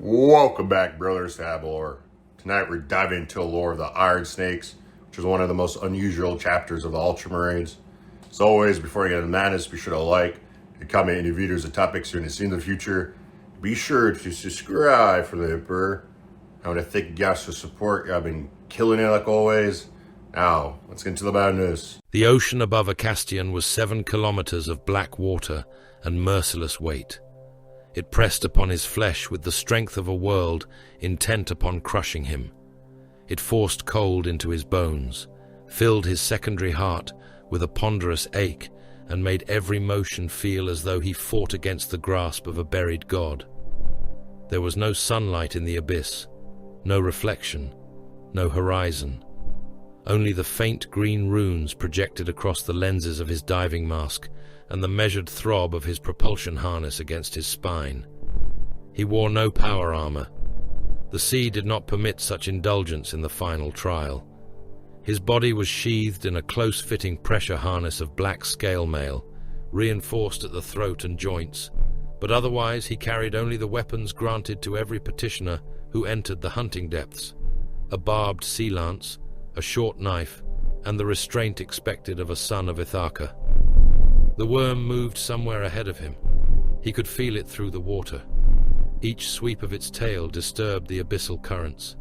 Welcome back, brothers to Abalor. Tonight we're diving into the lore of the Iron Snakes, which is one of the most unusual chapters of the Ultramarines. As always, before I get into madness, be sure to like and comment any videos and topics you're going to see in the future. Be sure to subscribe for the Emperor. I want to thank you guys for support. I've been killing it like always. Now, let's get into the bad news. The ocean above Acastian was 7 kilometers of black water and merciless weight. It pressed upon his flesh with the strength of a world intent upon crushing him. It forced cold into his bones, filled his secondary heart with a ponderous ache, and made every motion feel as though he fought against the grasp of a buried god. There was no sunlight in the abyss, no reflection, no horizon. Only the faint green runes projected across the lenses of his diving mask and the measured throb of his propulsion harness against his spine. He wore no power armor. The sea did not permit such indulgence in the final trial. His body was sheathed in a close-fitting pressure harness of black scale mail, reinforced at the throat and joints, but otherwise he carried only the weapons granted to every petitioner who entered the hunting depths: a barbed sea lance, a short knife, and the restraint expected of a son of Ithaca. The worm moved somewhere ahead of him. He could feel it through the water. Each sweep of its tail disturbed the abyssal currents.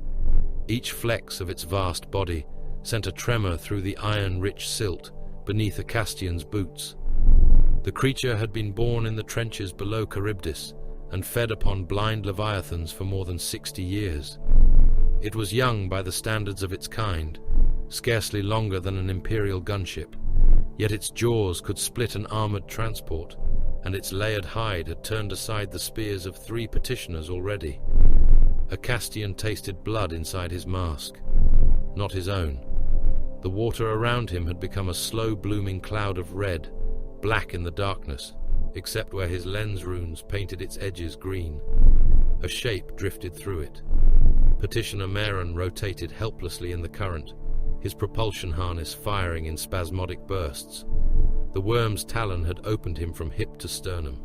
Each flex of its vast body sent a tremor through the iron-rich silt beneath Acastian's boots. The creature had been born in the trenches below Charybdis and fed upon blind leviathans for more than 60 years. It was young by the standards of its kind, scarcely longer than an imperial gunship, yet its jaws could split an armored transport, and its layered hide had turned aside the spears of 3 petitioners already. Acastian tasted blood inside his mask, not his own. The water around him had become a slow-blooming cloud of red, black in the darkness, except where his lens runes painted its edges green. A shape drifted through it. Petitioner Maron rotated helplessly in the current, his propulsion harness firing in spasmodic bursts. The worm's talon had opened him from hip to sternum.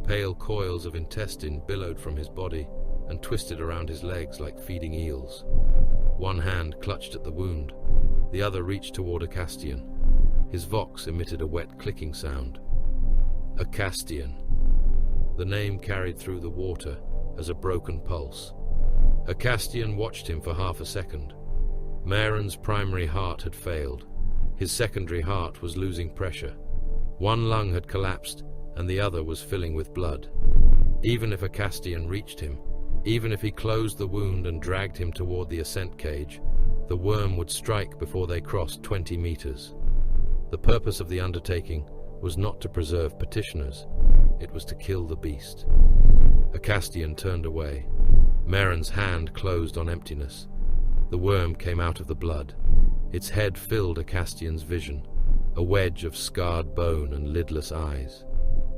Pale coils of intestine billowed from his body and twisted around his legs like feeding eels. One hand clutched at the wound, the other reached toward Acastian. His vox emitted a wet clicking sound. Acastian. The name carried through the water as a broken pulse. Acastian watched him for half a second. Maron's primary heart had failed. His secondary heart was losing pressure. One lung had collapsed, and the other was filling with blood. Even if Acastian reached him, even if he closed the wound and dragged him toward the ascent cage, the worm would strike before they crossed 20 meters. The purpose of the undertaking was not to preserve petitioners. It was to kill the beast. Acastian turned away. Maron's hand closed on emptiness. The worm came out of the blood. Its head filled Acastian's vision, a wedge of scarred bone and lidless eyes.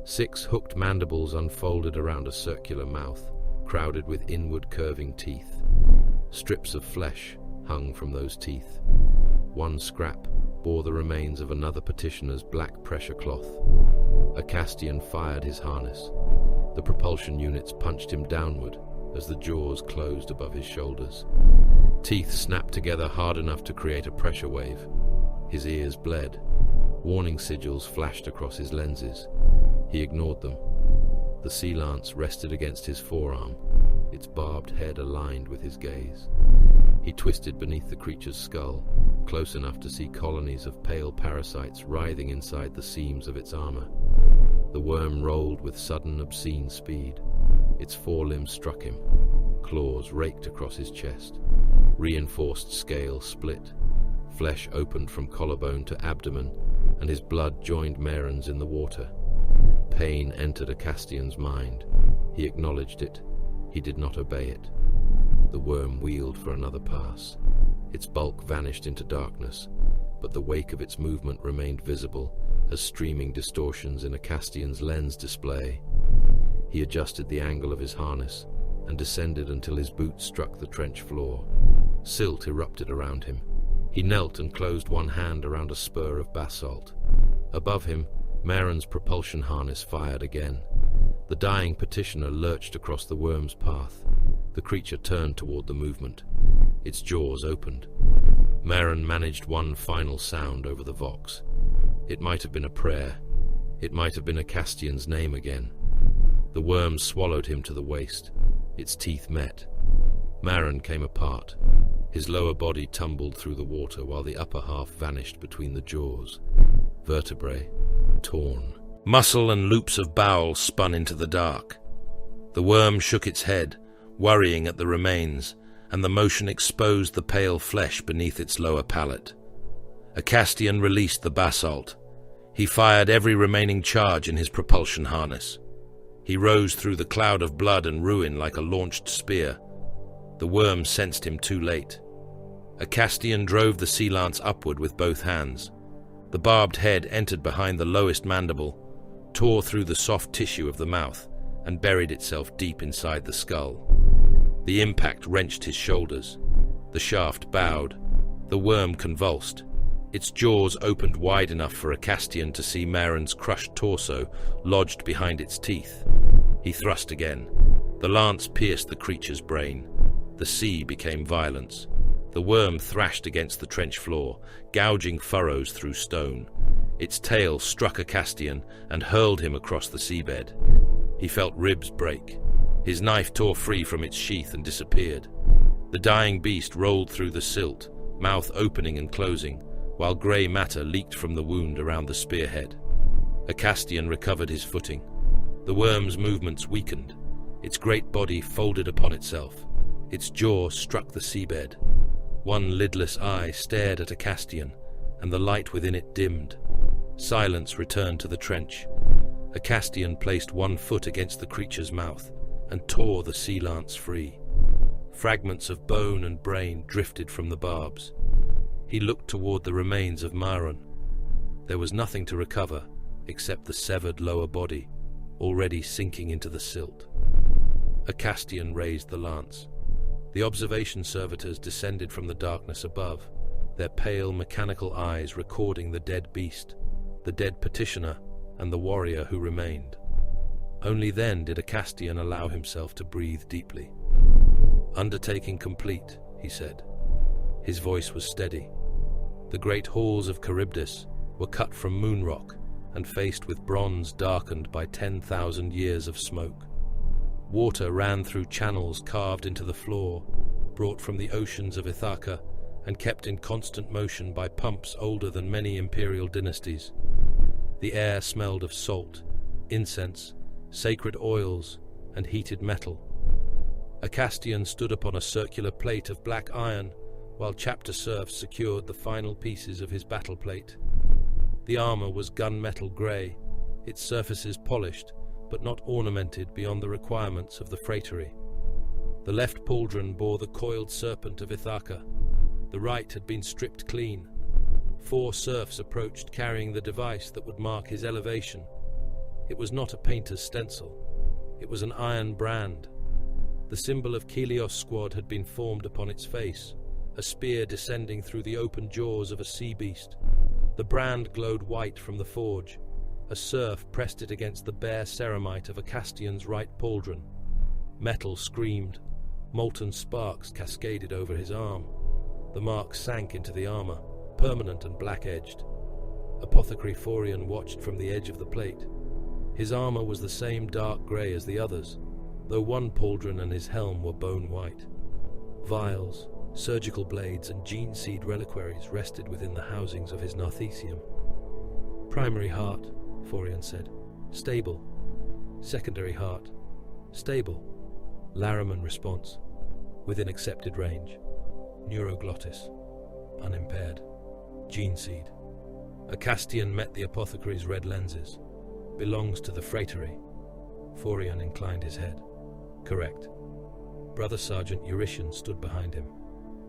6 hooked mandibles unfolded around a circular mouth, crowded with inward curving teeth. Strips of flesh hung from those teeth. One scrap bore the remains of another petitioner's black pressure cloth. Acastian fired his harness. The propulsion units punched him downward as the jaws closed above his shoulders. Teeth snapped together hard enough to create a pressure wave. His ears bled. Warning sigils flashed across his lenses. He ignored them. The sea lance rested against his forearm, its barbed head aligned with his gaze. He twisted beneath the creature's skull, close enough to see colonies of pale parasites writhing inside the seams of its armor. The worm rolled with sudden, obscene speed. Its forelimbs struck him. Claws raked across his chest. Reinforced scale split. Flesh opened from collarbone to abdomen, and his blood joined Maron's in the water. Pain entered Acastian's mind. He acknowledged it. He did not obey it. The worm wheeled for another pass. Its bulk vanished into darkness, but the wake of its movement remained visible as streaming distortions in Acastian's lens display. He adjusted the angle of his harness and descended until his boots struck the trench floor. Silt erupted around him. He knelt and closed one hand around a spur of basalt. Above him, Maron's propulsion harness fired again. The dying petitioner lurched across the worm's path. The creature turned toward the movement. Its jaws opened. Marin managed one final sound over the vox. It might have been a prayer. It might have been a Castian's name again. The worm swallowed him to the waist. Its teeth met. Marin came apart. His lower body tumbled through the water while the upper half vanished between the jaws. Vertebrae torn. Muscle and loops of bowel spun into the dark. The worm shook its head, worrying at the remains, and the motion exposed the pale flesh beneath its lower palate. A Castian released the basalt. He fired every remaining charge in his propulsion harness. He rose through the cloud of blood and ruin like a launched spear. The worm sensed him too late. A Castian drove the sea lance upward with both hands. The barbed head entered behind the lowest mandible, tore through the soft tissue of the mouth, and buried itself deep inside the skull. The impact wrenched his shoulders. The shaft bowed. The worm convulsed. Its jaws opened wide enough for a Castian to see Marin's crushed torso lodged behind its teeth. He thrust again. The lance pierced the creature's brain. The sea became violence. The worm thrashed against the trench floor, gouging furrows through stone. Its tail struck a Castian and hurled him across the seabed. He felt ribs break. His knife tore free from its sheath and disappeared. The dying beast rolled through the silt, mouth opening and closing, while grey matter leaked from the wound around the spearhead. A Castian recovered his footing. The worm's movements weakened. Its great body folded upon itself. Its jaw struck the seabed. One lidless eye stared at a Castian, and the light within it dimmed. Silence returned to the trench. A Castian placed one foot against the creature's mouth and tore the sea lance free. Fragments of bone and brain drifted from the barbs. He looked toward the remains of Marin. There was nothing to recover except the severed lower body, already sinking into the silt. A Castian raised the lance. The observation servitors descended from the darkness above, their pale mechanical eyes recording the dead beast, the dead petitioner, and the warrior who remained. Only then did a Castian allow himself to breathe deeply. "Undertaking complete," he said. His voice was steady. The great halls of Charybdis were cut from moon rock and faced with bronze darkened by 10,000 years of smoke. Water ran through channels carved into the floor, brought from the oceans of Ithaca and kept in constant motion by pumps older than many imperial dynasties. The air smelled of salt, incense, sacred oils, and heated metal. A Castian stood upon a circular plate of black iron, while chapter serfs secured the final pieces of his battle plate. The armor was gunmetal grey, its surfaces polished, but not ornamented beyond the requirements of the phratery. The left pauldron bore the coiled serpent of Ithaca. The right had been stripped clean. 4 serfs approached carrying the device that would mark his elevation. It was not a painter's stencil. It was an iron brand. The symbol of Kelios' squad had been formed upon its face, a spear descending through the open jaws of a sea beast. The brand glowed white from the forge. A serf pressed it against the bare ceramite of a Castian's right pauldron. Metal screamed. Molten sparks cascaded over his arm. The mark sank into the armor, permanent and black-edged. Apothecary Forian watched from the edge of the plate. His armor was the same dark grey as the others, though one pauldron and his helm were bone white. Vials, surgical blades, and gene seed reliquaries rested within the housings of his narthecium. "Primary heart," Forian said. "Stable." "Secondary heart." "Stable." Lariman response. "Within accepted range." "Neuroglottis." "Unimpaired." "Gene seed." A Castian met the apothecary's red lenses. "Belongs to the phratery." Forian inclined his head. "Correct." Brother Sergeant Eurytion stood behind him.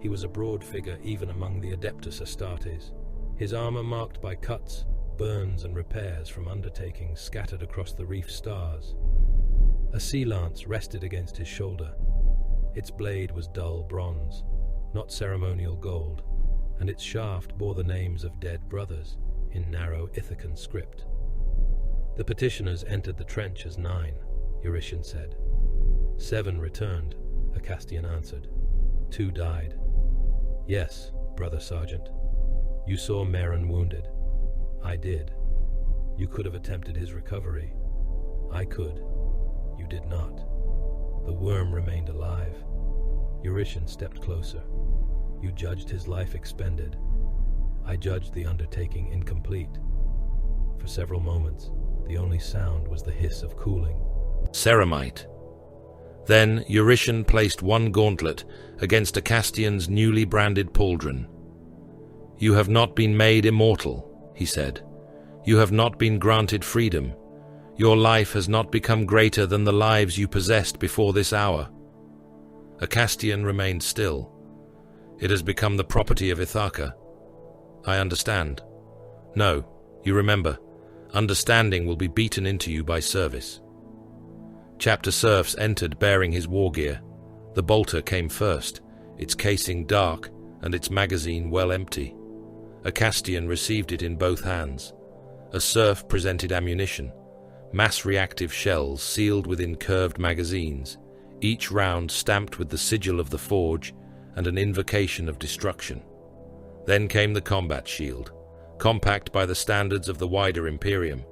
He was a broad figure even among the Adeptus Astartes, his armor marked by cuts, burns, and repairs from undertakings scattered across the reef stars. A sea lance rested against his shoulder. Its blade was dull bronze, not ceremonial gold, and its shaft bore the names of dead brothers in narrow Ithacan script. "The petitioners entered the trench as 9, Eurytion said. 7 returned, Acastian answered. 2 died. Yes, Brother Sergeant. You saw Marin wounded. I did. You could have attempted his recovery. I could. You did not. The worm remained alive. Eurytion stepped closer. You judged his life expended. I judged the undertaking incomplete. For several moments, the only sound was the hiss of cooling. Ceramite. Then Eurytion placed one gauntlet against Acastian's newly branded pauldron. You have not been made immortal, he said. You have not been granted freedom. Your life has not become greater than the lives you possessed before this hour. Acastian remained still. It has become the property of Ithaca. I understand. No, you remember, understanding will be beaten into you by service. Chapter Serfs entered bearing his war gear. The bolter came first, its casing dark and its magazine well empty. Acastian received it in both hands. A serf presented ammunition, mass-reactive shells sealed within curved magazines, each round stamped with the sigil of the forge and an invocation of destruction. Then came the combat shield, compact by the standards of the wider Imperium,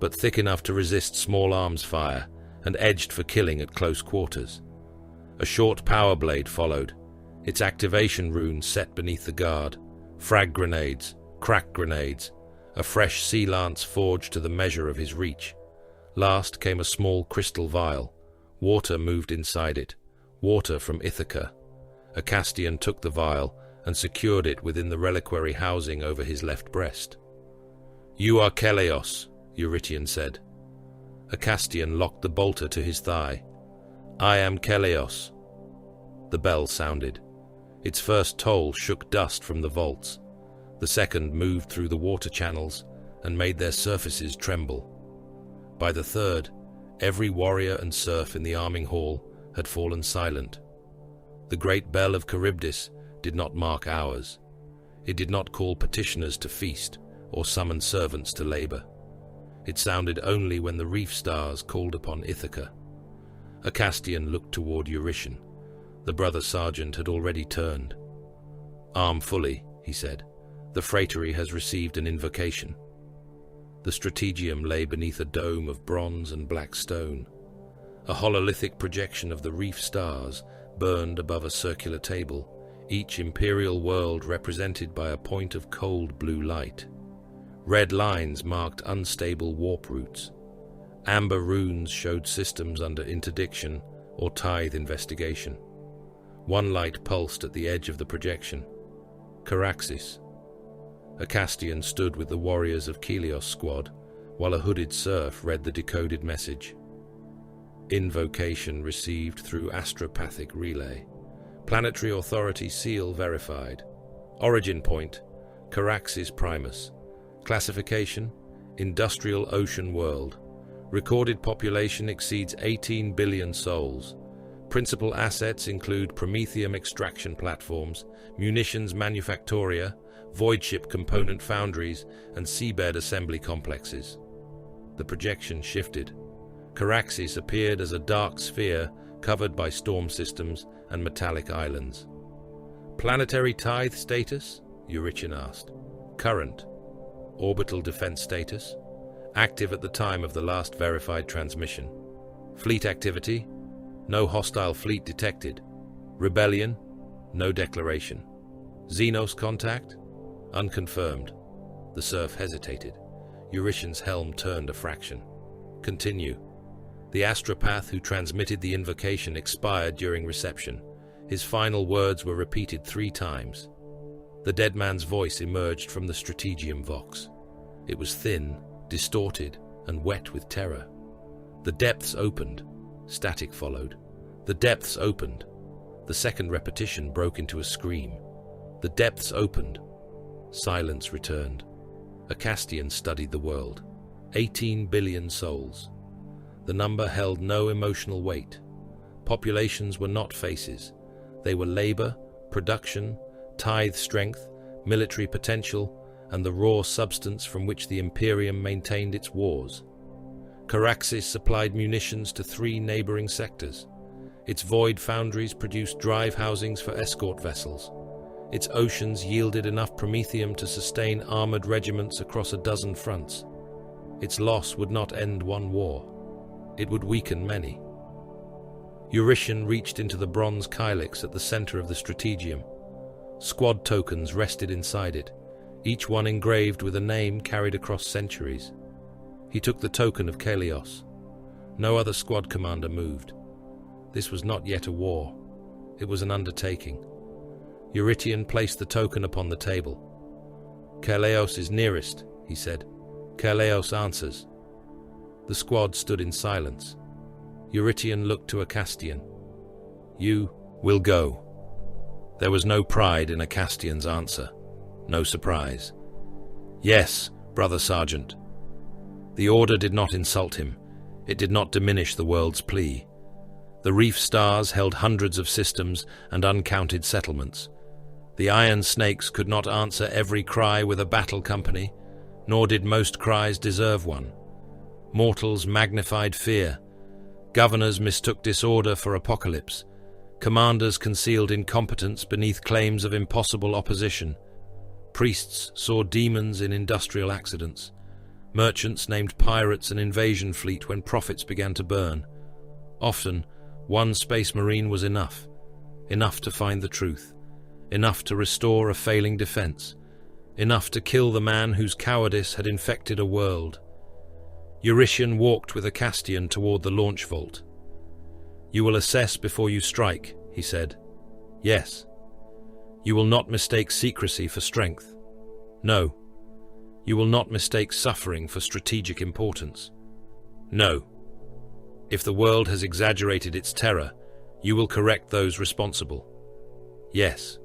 but thick enough to resist small arms fire and edged for killing at close quarters. A short power blade followed, its activation runes set beneath the guard, frag grenades, crack grenades, a fresh sea lance forged to the measure of his reach. Last came a small crystal vial. Water moved inside it, water from Ithaca. Acastian took the vial and secured it within the reliquary housing over his left breast. You are Keleos, Eurytion said. Acastian locked the bolter to his thigh. I am Keleos. The bell sounded. Its first toll shook dust from the vaults. The second moved through the water channels and made their surfaces tremble. By the third, every warrior and serf in the arming hall had fallen silent. The great bell of Charybdis did not mark hours. It did not call petitioners to feast or summon servants to labor. It sounded only when the reef stars called upon Ithaca. Acastian looked toward Eurytion. The brother sergeant had already turned. Arm fully, he said. The freightory has received an invocation. The strategium lay beneath a dome of bronze and black stone. A hololithic projection of the reef stars burned above a circular table, each imperial world represented by a point of cold blue light. Red lines marked unstable warp routes. Amber runes showed systems under interdiction or tithe investigation. One light pulsed at the edge of the projection. Caraxis. Acastian stood with the warriors of Keleos' squad, while a hooded serf read the decoded message. Invocation received through astropathic relay. Planetary Authority seal verified. Origin point, Caraxis Primus. Classification, Industrial Ocean World. Recorded population exceeds 18 billion souls. Principal assets include promethium extraction platforms, munitions manufactoria, void ship component foundries, and seabed assembly complexes. The projection shifted. Caraxis appeared as a dark sphere covered by storm systems and metallic islands. Planetary tithe status? Eurytion asked. Current. Orbital defense status? Active at the time of the last verified transmission. Fleet activity? No hostile fleet detected. Rebellion? No declaration. Xenos contact? Unconfirmed. The serf hesitated. Eurytion's helm turned a fraction. Continue. The astropath who transmitted the invocation expired during reception. His final words were repeated 3 times. The dead man's voice emerged from the strategium vox. It was thin, distorted, and wet with terror. The depths opened. Static followed. The depths opened. The second repetition broke into a scream. The depths opened. Silence returned. Acastian studied the world. 18 billion souls. The number held no emotional weight. Populations were not faces. They were labor, production, tithe strength, military potential, and the raw substance from which the Imperium maintained its wars. Caraxis supplied munitions to 3 neighboring sectors. Its void foundries produced drive housings for escort vessels. Its oceans yielded enough promethium to sustain armored regiments across a dozen fronts. Its loss would not end one war. It would weaken many. Eurytion reached into the bronze kylix at the center of the strategium. Squad tokens rested inside it, each one engraved with a name carried across centuries. He took the token of Kelios. No other squad commander moved. This was not yet a war. It was an undertaking. Eurytion placed the token upon the table. "Keleos is nearest," he said. "Keleos answers." The squad stood in silence. Eurytion looked to Acastian. "You will go." There was no pride in Acastian's answer, no surprise. "Yes, brother sergeant." The order did not insult him. It did not diminish the world's plea. The reef stars held hundreds of systems and uncounted settlements. The iron snakes could not answer every cry with a battle company, nor did most cries deserve one. Mortals magnified fear. Governors mistook disorder for apocalypse. Commanders concealed incompetence beneath claims of impossible opposition. Priests saw demons in industrial accidents. Merchants named pirates an invasion fleet when profits began to burn. Often, one space marine was enough to find the truth, enough to restore a failing defense, enough to kill the man whose cowardice had infected a world. Eurytion walked with Acastian toward the launch vault. "You will assess before you strike," he said. "Yes." "You will not mistake secrecy for strength." "No." "You will not mistake suffering for strategic importance." "No." "If the world has exaggerated its terror, you will correct those responsible." "Yes."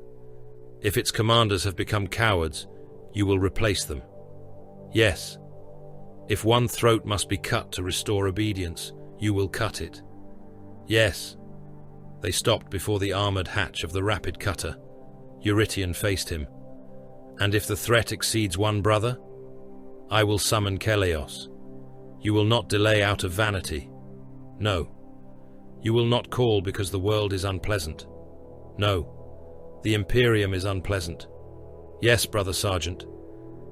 "If its commanders have become cowards, you will replace them." "Yes." "If one throat must be cut to restore obedience, you will cut it." "Yes." They stopped before the armored hatch of the rapid cutter. Eurytion faced him. "And if the threat exceeds one brother? I will summon Keleos. You will not delay out of vanity." "No." "You will not call because the world is unpleasant." "No." "The Imperium is unpleasant." "Yes, brother sergeant."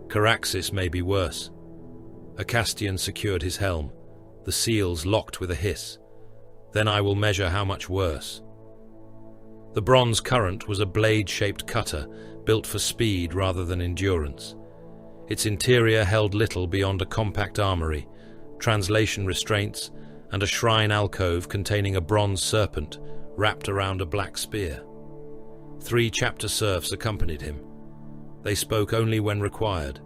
"Caraxis may be worse." Acastian secured his helm. The seals locked with a hiss. "Then I will measure how much worse." The bronze current was a blade-shaped cutter, built for speed rather than endurance. Its interior held little beyond a compact armory, translation restraints, and a shrine alcove containing a bronze serpent wrapped around a black spear. 3 chapter serfs accompanied him. They spoke only when required.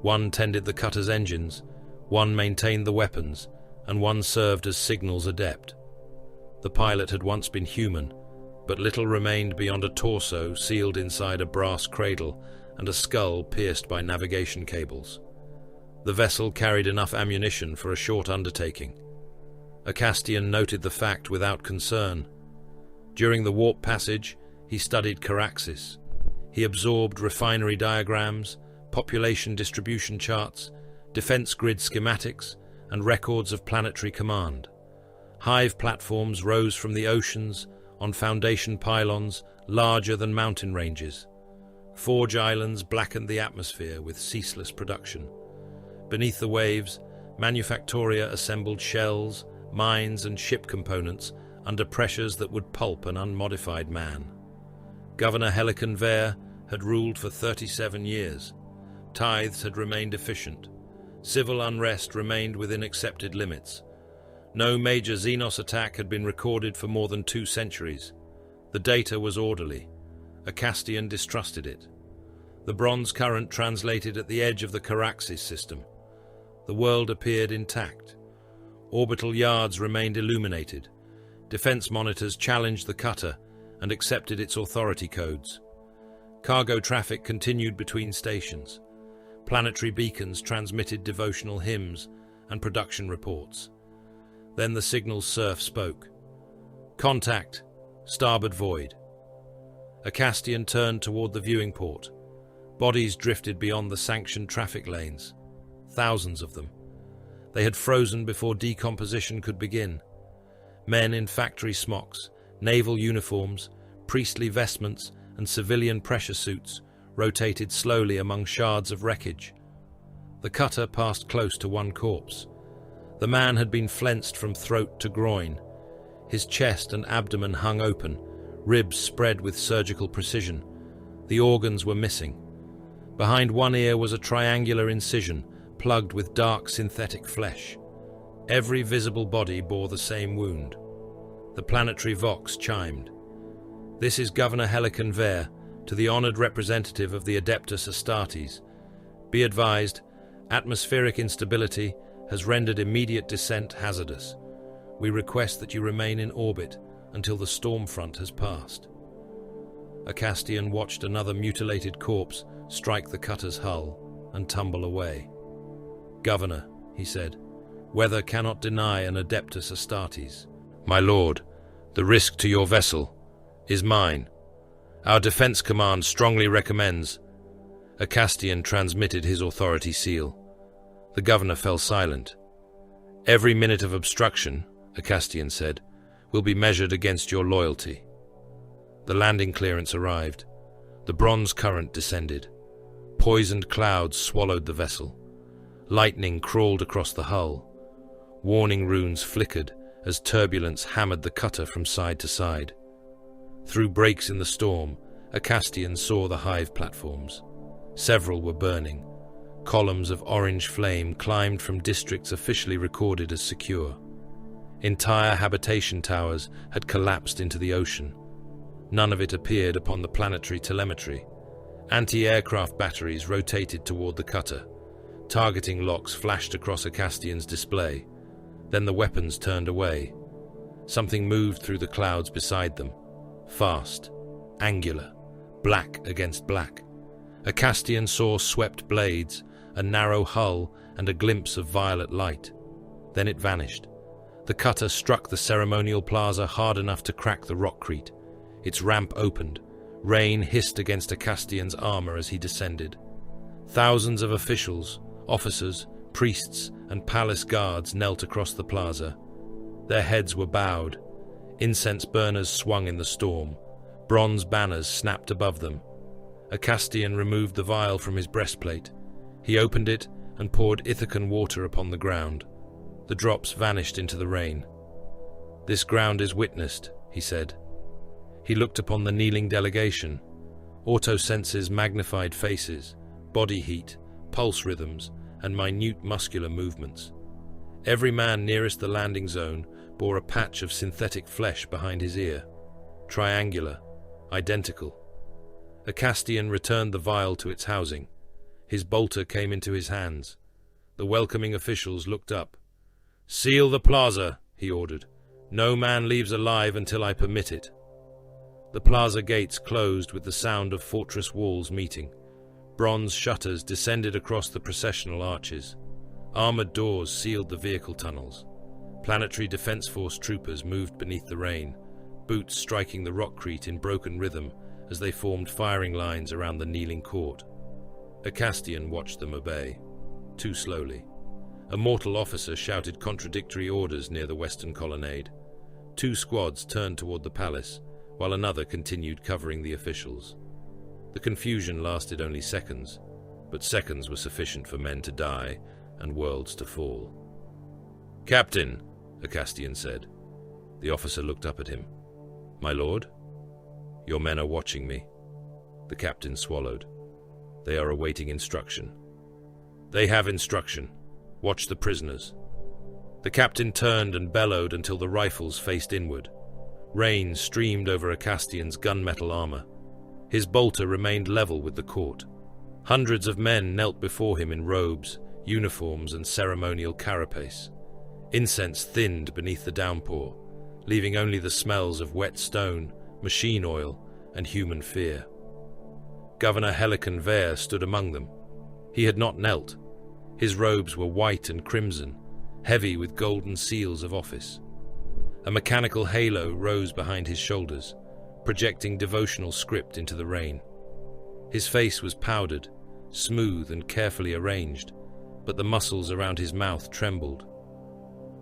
One tended the cutter's engines, one maintained the weapons, and one served as signals adept. The pilot had once been human, but little remained beyond a torso sealed inside a brass cradle and a skull pierced by navigation cables. The vessel carried enough ammunition for a short undertaking. Acastian noted the fact without concern. During the warp passage, he studied Caraxis. He absorbed refinery diagrams, population distribution charts, defense grid schematics, and records of planetary command. Hive platforms rose from the oceans on foundation pylons larger than mountain ranges. Forge islands blackened the atmosphere with ceaseless production. Beneath the waves, Manufactoria assembled shells, mines, and ship components under pressures that would pulp an unmodified man. Governor Helican Vare had ruled for 37 years. Tithes had remained efficient. Civil unrest remained within accepted limits. No major Xenos attack had been recorded for more than 2 centuries. The data was orderly. Acastian distrusted it. The bronze current translated at the edge of the Caraxis system. The world appeared intact. Orbital yards remained illuminated. Defense monitors challenged the cutter and accepted its authority codes. Cargo traffic continued between stations. Planetary beacons transmitted devotional hymns and production reports. Then the signal's serf spoke. "Contact, starboard void." Acastian turned toward the viewing port. Bodies drifted beyond the sanctioned traffic lanes. Thousands of them. They had frozen before decomposition could begin. Men in factory smocks, Naval uniforms, priestly vestments, and civilian pressure suits rotated slowly among shards of wreckage. The cutter passed close to one corpse. The man had been flensed from throat to groin. His chest and abdomen hung open, ribs spread with surgical precision. The organs were missing. Behind one ear was a triangular incision, plugged with dark synthetic flesh. Every visible body bore the same wound. The planetary vox chimed. "This is Governor Helican Vare, to the honored representative of the Adeptus Astartes. Be advised, atmospheric instability has rendered immediate descent hazardous. We request that you remain in orbit until the storm front has passed." Acastian watched another mutilated corpse strike the cutter's hull and tumble away. "Governor," he said, "weather cannot deny an Adeptus Astartes." "My lord, the risk to your vessel is mine. Our defense command strongly recommends." Acastian transmitted his authority seal. The governor fell silent. "Every minute of obstruction," Acastian said, "will be measured against your loyalty." The landing clearance arrived. The bronze current descended. Poisoned clouds swallowed the vessel. Lightning crawled across the hull. Warning runes flickered as turbulence hammered the cutter from side to side. Through breaks in the storm, Acastian saw the hive platforms. Several were burning. Columns of orange flame climbed from districts officially recorded as secure. Entire habitation towers had collapsed into the ocean. None of it appeared upon the planetary telemetry. Anti-aircraft batteries rotated toward the cutter. Targeting locks flashed across Acastian's display. Then the weapons turned away. Something moved through the clouds beside them. Fast, angular, black against black. Acastian saw swept blades, a narrow hull, and a glimpse of violet light. Then it vanished. The cutter struck the ceremonial plaza hard enough to crack the rockcrete. Its ramp opened. Rain hissed against Acastian's armor as he descended. Thousands of officials, officers, priests, and palace guards knelt across the plaza. Their heads were bowed. Incense burners swung in the storm. Bronze banners snapped above them. Acastian removed the vial from his breastplate. He opened it and poured Ithacan water upon the ground. The drops vanished into the rain. "This ground is witnessed," he said. He looked upon the kneeling delegation. Autosenses magnified faces, body heat, pulse rhythms, and minute muscular movements. Every man nearest the landing zone bore a patch of synthetic flesh behind his ear. Triangular, identical. Acastian returned the vial to its housing. His bolter came into his hands. The welcoming officials looked up. "Seal the plaza," he ordered. "No man leaves alive until I permit it." The plaza gates closed with the sound of fortress walls meeting. Bronze shutters descended across the processional arches. Armored doors sealed the vehicle tunnels. Planetary Defense Force troopers moved beneath the rain, boots striking the rockcrete in broken rhythm as they formed firing lines around the kneeling court. Acastian watched them obey, too slowly. A mortal officer shouted contradictory orders near the western colonnade. Two squads turned toward the palace, while another continued covering the officials. The confusion lasted only seconds, but seconds were sufficient for men to die and worlds to fall. "Captain," Acastian said. The officer looked up at him. "My lord?" "Your men are watching me." The captain swallowed. "They are awaiting instruction." "They have instruction. Watch the prisoners." The captain turned and bellowed until the rifles faced inward. Rain streamed over Acastian's gunmetal armor. His bolter remained level with the court. Hundreds of men knelt before him in robes, uniforms, and ceremonial carapace. Incense thinned beneath the downpour, leaving only the smells of wet stone, machine oil, and human fear. Governor Helican Vare stood among them. He had not knelt. His robes were white and crimson, heavy with golden seals of office. A mechanical halo rose behind his shoulders, projecting devotional script into the rain. His face was powdered, smooth and carefully arranged, but the muscles around his mouth trembled.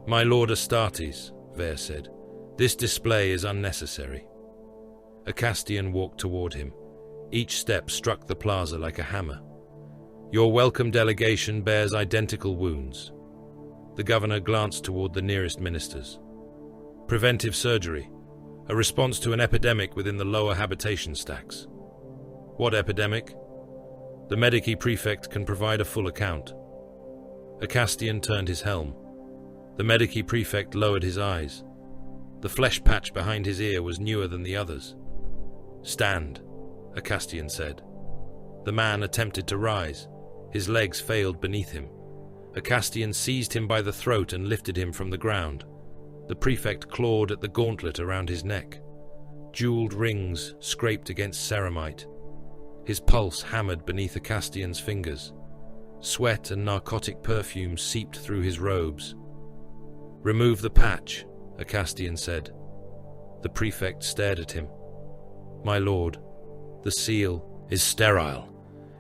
"My lord Astartes," Vare said, This display is unnecessary. A Castian walked toward him. Each step struck the plaza like a hammer. Your welcome delegation bears identical wounds. The governor glanced toward the nearest ministers. Preventive surgery, a response to an epidemic within the lower habitation stacks. What epidemic? The Medici prefect can provide a full account. A Castian turned his helm. The Medici prefect lowered his eyes. The flesh patch behind his ear was newer than the others. Stand, a Castian said. The man attempted to rise. His legs failed beneath him. A Castian seized him by the throat and lifted him from the ground. The prefect clawed at the gauntlet around his neck. Jeweled rings scraped against ceramite. His pulse hammered beneath a Castian's fingers. Sweat and narcotic perfume seeped through his robes. Remove the patch, a Castian said. The prefect stared at him. My lord, the seal is sterile.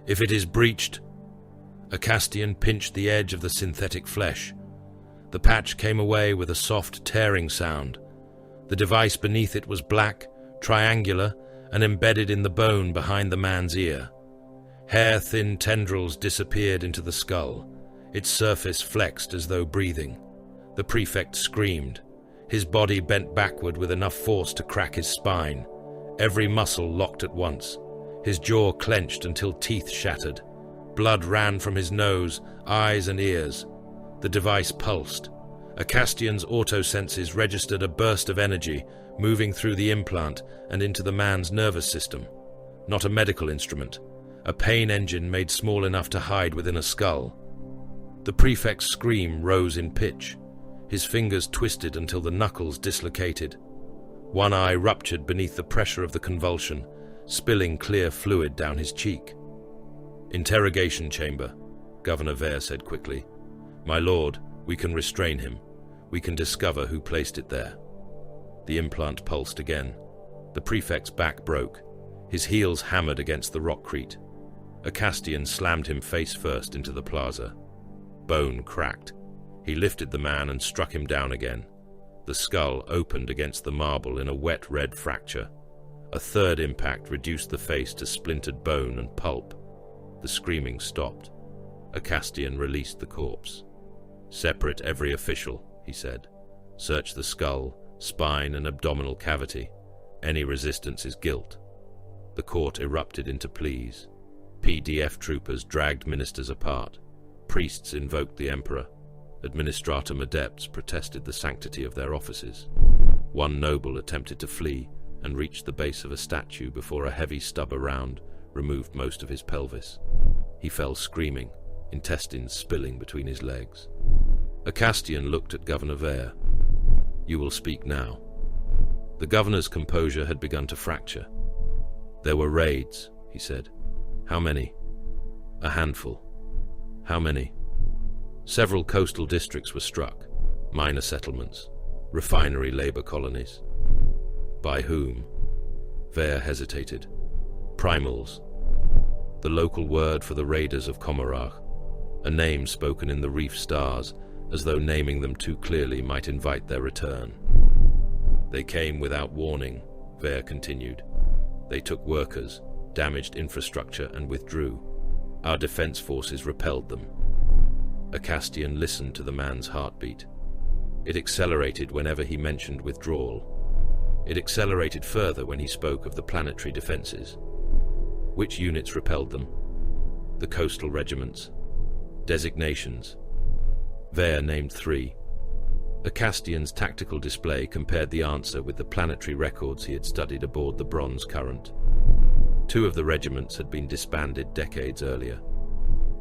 If it is breached... A Castian pinched the edge of the synthetic flesh. The patch came away with a soft tearing sound. The device beneath it was black, triangular, and embedded in the bone behind the man's ear. Hair-thin tendrils disappeared into the skull. Its surface flexed as though breathing. The prefect screamed. His body bent backward with enough force to crack his spine. Every muscle locked at once. His jaw clenched until teeth shattered. Blood ran from his nose, eyes and ears. The device pulsed. A Castian's auto-senses registered a burst of energy moving through the implant and into the man's nervous system. Not a medical instrument. A pain engine made small enough to hide within a skull. The prefect's scream rose in pitch. His fingers twisted until the knuckles dislocated. One eye ruptured beneath the pressure of the convulsion, spilling clear fluid down his cheek. Interrogation chamber, Governor Vare said quickly. My lord, we can restrain him. We can discover who placed it there. The implant pulsed again. The prefect's back broke. His heels hammered against the rockcrete. A Castian slammed him face first into the plaza. Bone cracked. He lifted the man and struck him down again. The skull opened against the marble in a wet red fracture. A third impact reduced the face to splintered bone and pulp. The screaming stopped. A Castian released the corpse. Separate every official, he said. Search the skull, spine and abdominal cavity. Any resistance is guilt. The court erupted into pleas. PDF troopers dragged ministers apart. Priests invoked the emperor. Administratum adepts protested the sanctity of their offices. One noble attempted to flee and reached the base of a statue before a heavy stub around removed most of his pelvis. He fell screaming, intestines spilling between his legs. A Castian looked at Governor Vare. You will speak now. The governor's composure had begun to fracture. There were raids, he said. How many? A handful. How many? Several coastal districts were struck, minor settlements, refinery labor colonies. By whom? Vare hesitated. Primals. The local word for the raiders of Comarach, a name spoken in the reef stars, as though naming them too clearly might invite their return. They came without warning, Vare continued. They took workers, damaged infrastructure, and withdrew. Our defense forces repelled them. A Castian listened to the man's heartbeat. It accelerated whenever he mentioned withdrawal. It accelerated further when he spoke of the planetary defenses. Which units repelled them? The coastal regiments. Designations. Vare named 3. A Castian's tactical display compared the answer with the planetary records he had studied aboard the Bronze Current. 2 of the regiments had been disbanded decades earlier.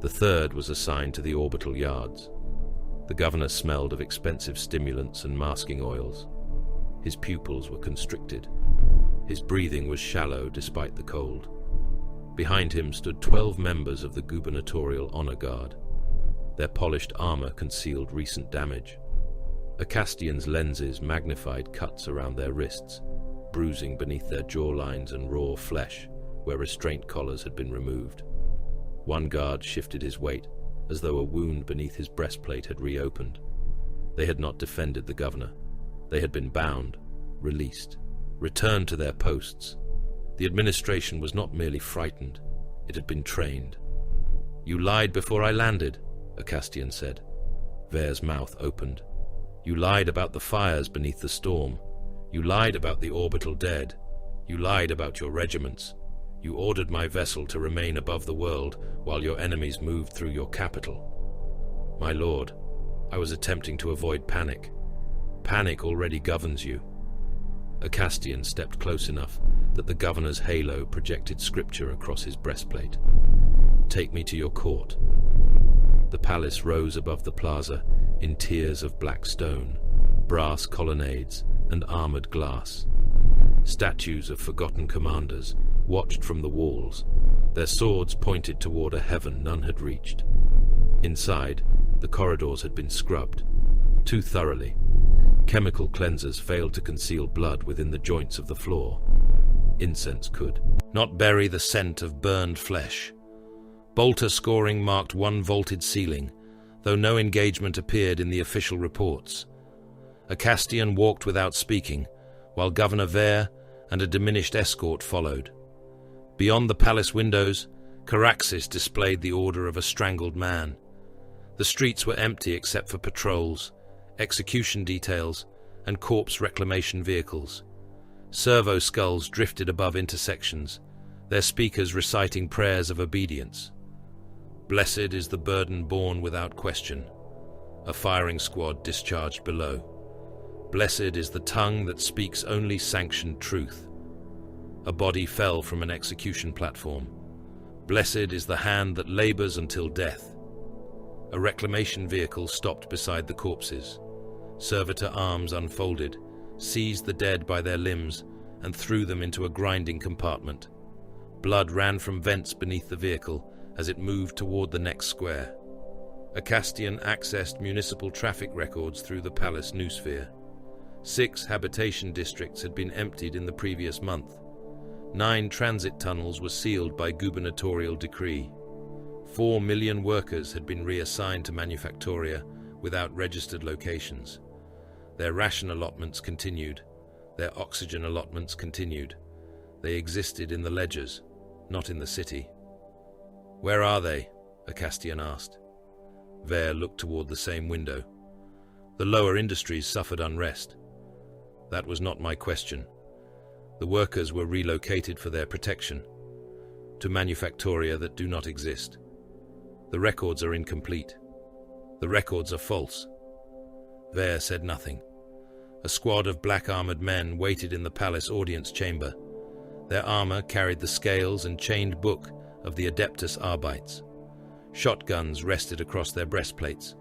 The 3rd was assigned to the orbital yards. The governor smelled of expensive stimulants and masking oils. His pupils were constricted. His breathing was shallow despite the cold. Behind him stood 12 members of the gubernatorial honor guard. Their polished armor concealed recent damage. A Castian's lenses magnified cuts around their wrists, bruising beneath their jawlines and raw flesh where restraint collars had been removed. One guard shifted his weight, as though a wound beneath his breastplate had reopened. They had not defended the governor. They had been bound, released, returned to their posts. The administration was not merely frightened, it had been trained. "You lied before I landed," Acastian said. Vare's mouth opened. "You lied about the fires beneath the storm. You lied about the orbital dead. You lied about your regiments. You ordered my vessel to remain above the world while your enemies moved through your capital. My lord, I was attempting to avoid panic. Panic already governs you." Acastian stepped close enough that the governor's halo projected scripture across his breastplate. "Take me to your court." The palace rose above the plaza in tiers of black stone, brass colonnades, and armored glass. Statues of forgotten commanders watched from the walls, their swords pointed toward a heaven none had reached. Inside, the corridors had been scrubbed, too thoroughly. Chemical cleansers failed to conceal blood within the joints of the floor. Incense could not bury the scent of burned flesh. Bolter scoring marked one vaulted ceiling, though no engagement appeared in the official reports. Acastian walked without speaking, while Governor Vare and a diminished escort followed. Beyond the palace windows, Caraxes displayed the order of a strangled man. The streets were empty except for patrols, execution details, and corpse reclamation vehicles. Servo skulls drifted above intersections, their speakers reciting prayers of obedience. "Blessed is the burden borne without question." A firing squad discharged below. "Blessed is the tongue that speaks only sanctioned truth." A body fell from an execution platform. "Blessed is the hand that labors until death." A reclamation vehicle stopped beside the corpses. Servitor arms unfolded, seized the dead by their limbs, and threw them into a grinding compartment. Blood ran from vents beneath the vehicle as it moved toward the next square. Acastian accessed municipal traffic records through the palace noosphere. 6 habitation districts had been emptied in the previous month. 9 transit tunnels were sealed by gubernatorial decree. 4 million workers had been reassigned to Manufactoria without registered locations. Their ration allotments continued. Their oxygen allotments continued. They existed in the ledgers, not in the city. "Where are they?" Acastian asked. Vare looked toward the same window. "The lower industries suffered unrest." "That was not my question. The workers were relocated for their protection, to Manufactoria that do not exist. The records are incomplete. The records are false." Vare said nothing. A squad of black-armored men waited in the palace audience chamber. Their armor carried the scales and chained book of the Adeptus Arbites. Shotguns rested across their breastplates.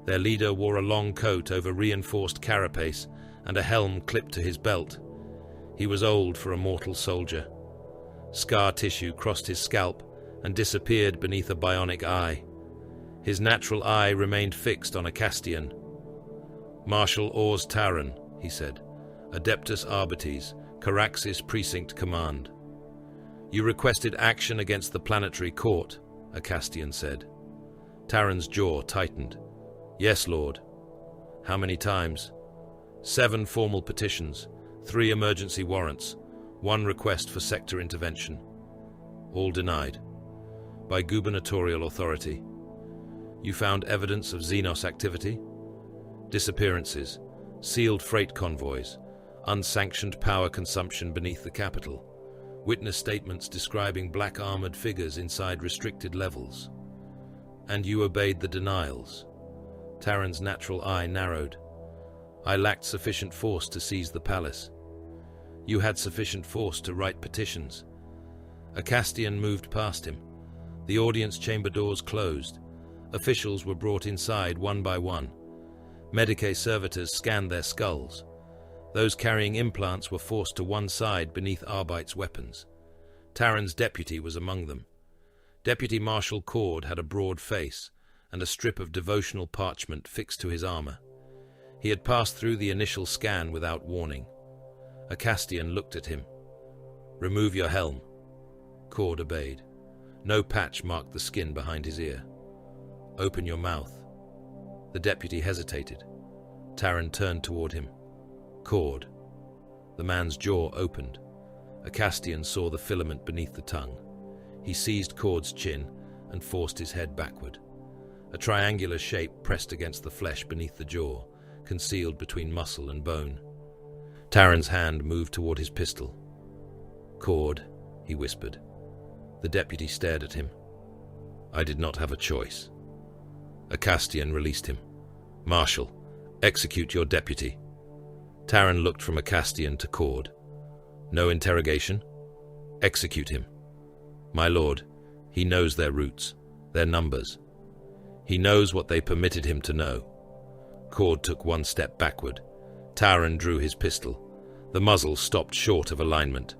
Their leader wore a long coat over reinforced carapace and a helm clipped to his belt. He was old for a mortal soldier. Scar tissue crossed his scalp and disappeared beneath a bionic eye. His natural eye remained fixed on Acastian. "Marshal Ors Taran," he said. "Adeptus Arbites, Caraxes Precinct Command." "You requested action against the planetary court," Acastian said. Taran's jaw tightened. "Yes, Lord." "How many times?" 7 formal petitions, 3 emergency warrants, 1 request for sector intervention. All denied. By gubernatorial authority. "You found evidence of Xenos activity?" "Disappearances, sealed freight convoys, unsanctioned power consumption beneath the capital, witness statements describing black armored figures inside restricted levels." "And you obeyed the denials?" Taran's natural eye narrowed. "I lacked sufficient force to seize the palace." "You had sufficient force to write petitions." Acastian moved past him. The audience chamber doors closed. Officials were brought inside one by one. Medicae servitors scanned their skulls. Those carrying implants were forced to one side beneath Arbite's weapons. Taran's deputy was among them. Deputy Marshal Cord had a broad face and a strip of devotional parchment fixed to his armor. He had passed through the initial scan without warning. Acastian looked at him. "Remove your helm." Cord obeyed. No patch marked the skin behind his ear. "Open your mouth." The deputy hesitated. Taran turned toward him. "Cord." The man's jaw opened. Acastian saw the filament beneath the tongue. He seized Cord's chin and forced his head backward. A triangular shape pressed against the flesh beneath the jaw, concealed between muscle and bone. Taran's hand moved toward his pistol. "Cord," he whispered. The deputy stared at him. "I did not have a choice." Acastian released him. "Marshal, execute your deputy." Taran looked from Acastian to Cord. "No interrogation? Execute him." "My lord, he knows their routes, their numbers. He knows what they permitted him to know." Cord took one step backward. Taran drew his pistol. The muzzle stopped short of alignment.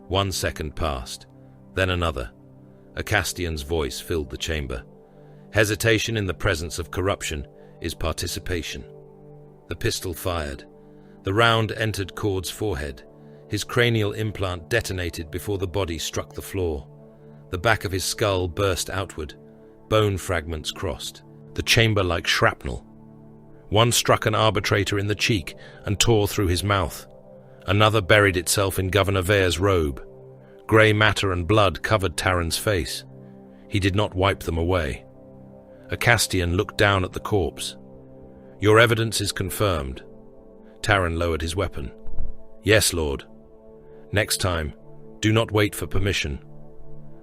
1 second passed, then another. Acastian's voice filled the chamber. "Hesitation in the presence of corruption is participation." The pistol fired. The round entered Cord's forehead. His cranial implant detonated before the body struck the floor. The back of his skull burst outward. Bone fragments crossed, the chamber like shrapnel. One struck an arbitrator in the cheek and tore through his mouth. Another buried itself in Governor Vere's robe. Grey matter and blood covered Taran's face. He did not wipe them away. Acastian looked down at the corpse. "Your evidence is confirmed." Taran lowered his weapon. "Yes, Lord. Next time, do not wait for permission."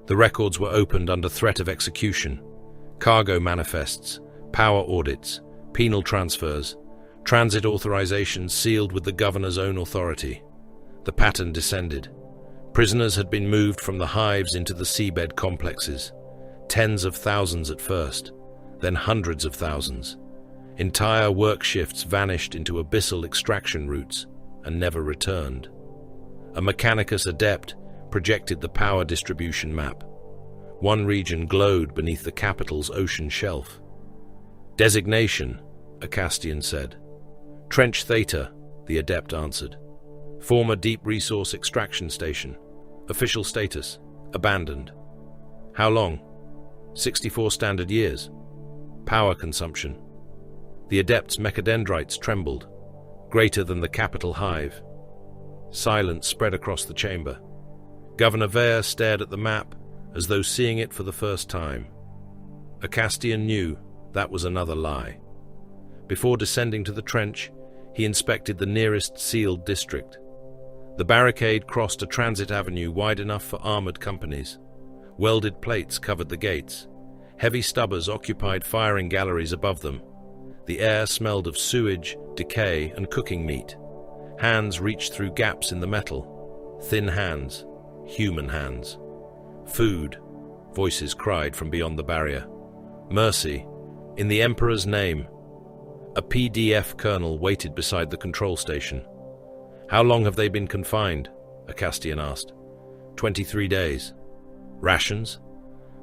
The records were opened under threat of execution. Cargo manifests, power audits, penal transfers, transit authorizations sealed with the governor's own authority. The pattern descended. Prisoners had been moved from the hives into the seabed complexes. Tens of thousands at first, then hundreds of thousands. Entire work shifts vanished into abyssal extraction routes and never returned. A Mechanicus adept projected the power distribution map. One region glowed beneath the capital's ocean shelf. "Designation," Acastian said. "Trench Theta," the adept answered. "Former deep resource extraction station. Official status, abandoned." "How long?" 64 standard years. "Power consumption." The adept's mechadendrites trembled, greater than the capital hive. Silence spread across the chamber. Governor Vere stared at the map as though seeing it for the first time. Acastian knew that was another lie. Before descending to the trench, he inspected the nearest sealed district. The barricade crossed a transit avenue wide enough for armored companies. Welded plates covered the gates. Heavy stubbers occupied firing galleries above them. The air smelled of sewage, decay, and cooking meat. Hands reached through gaps in the metal. Thin hands, human hands. "Food," voices cried from beyond the barrier. "Mercy, in the Emperor's name." A PDF colonel waited beside the control station. "How long have they been confined?" Acastian asked. 23 days. "Rations?"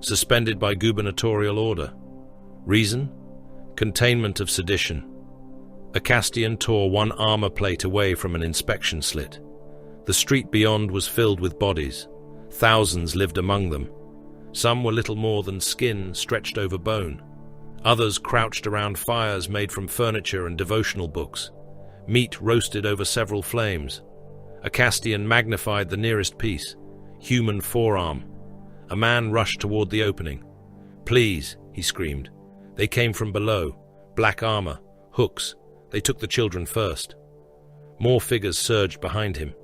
"Suspended by gubernatorial order." "Reason?" "Containment of sedition." Acastian tore one armor plate away from an inspection slit. The street beyond was filled with bodies. Thousands lived among them. Some were little more than skin stretched over bone. Others crouched around fires made from furniture and devotional books. Meat roasted over several flames. Acastian magnified the nearest piece. Human forearm. A man rushed toward the opening. "Please," he screamed. "They came from below. Black armor. Hooks. They took the children first." More figures surged behind him.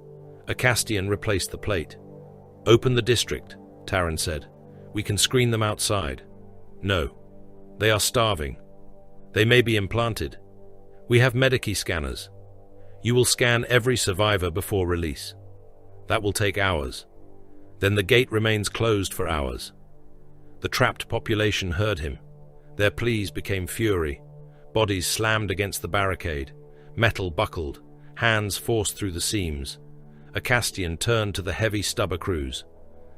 Acastian replaced the plate. "Open the district," Taran said. "We can screen them outside." "No. They are starving. They may be implanted. We have Medici scanners. You will scan every survivor before release. That will take hours. Then the gate remains closed for hours." The trapped population heard him. Their pleas became fury. Bodies slammed against the barricade. Metal buckled. Hands forced through the seams. Acastian turned to the heavy stubber crews.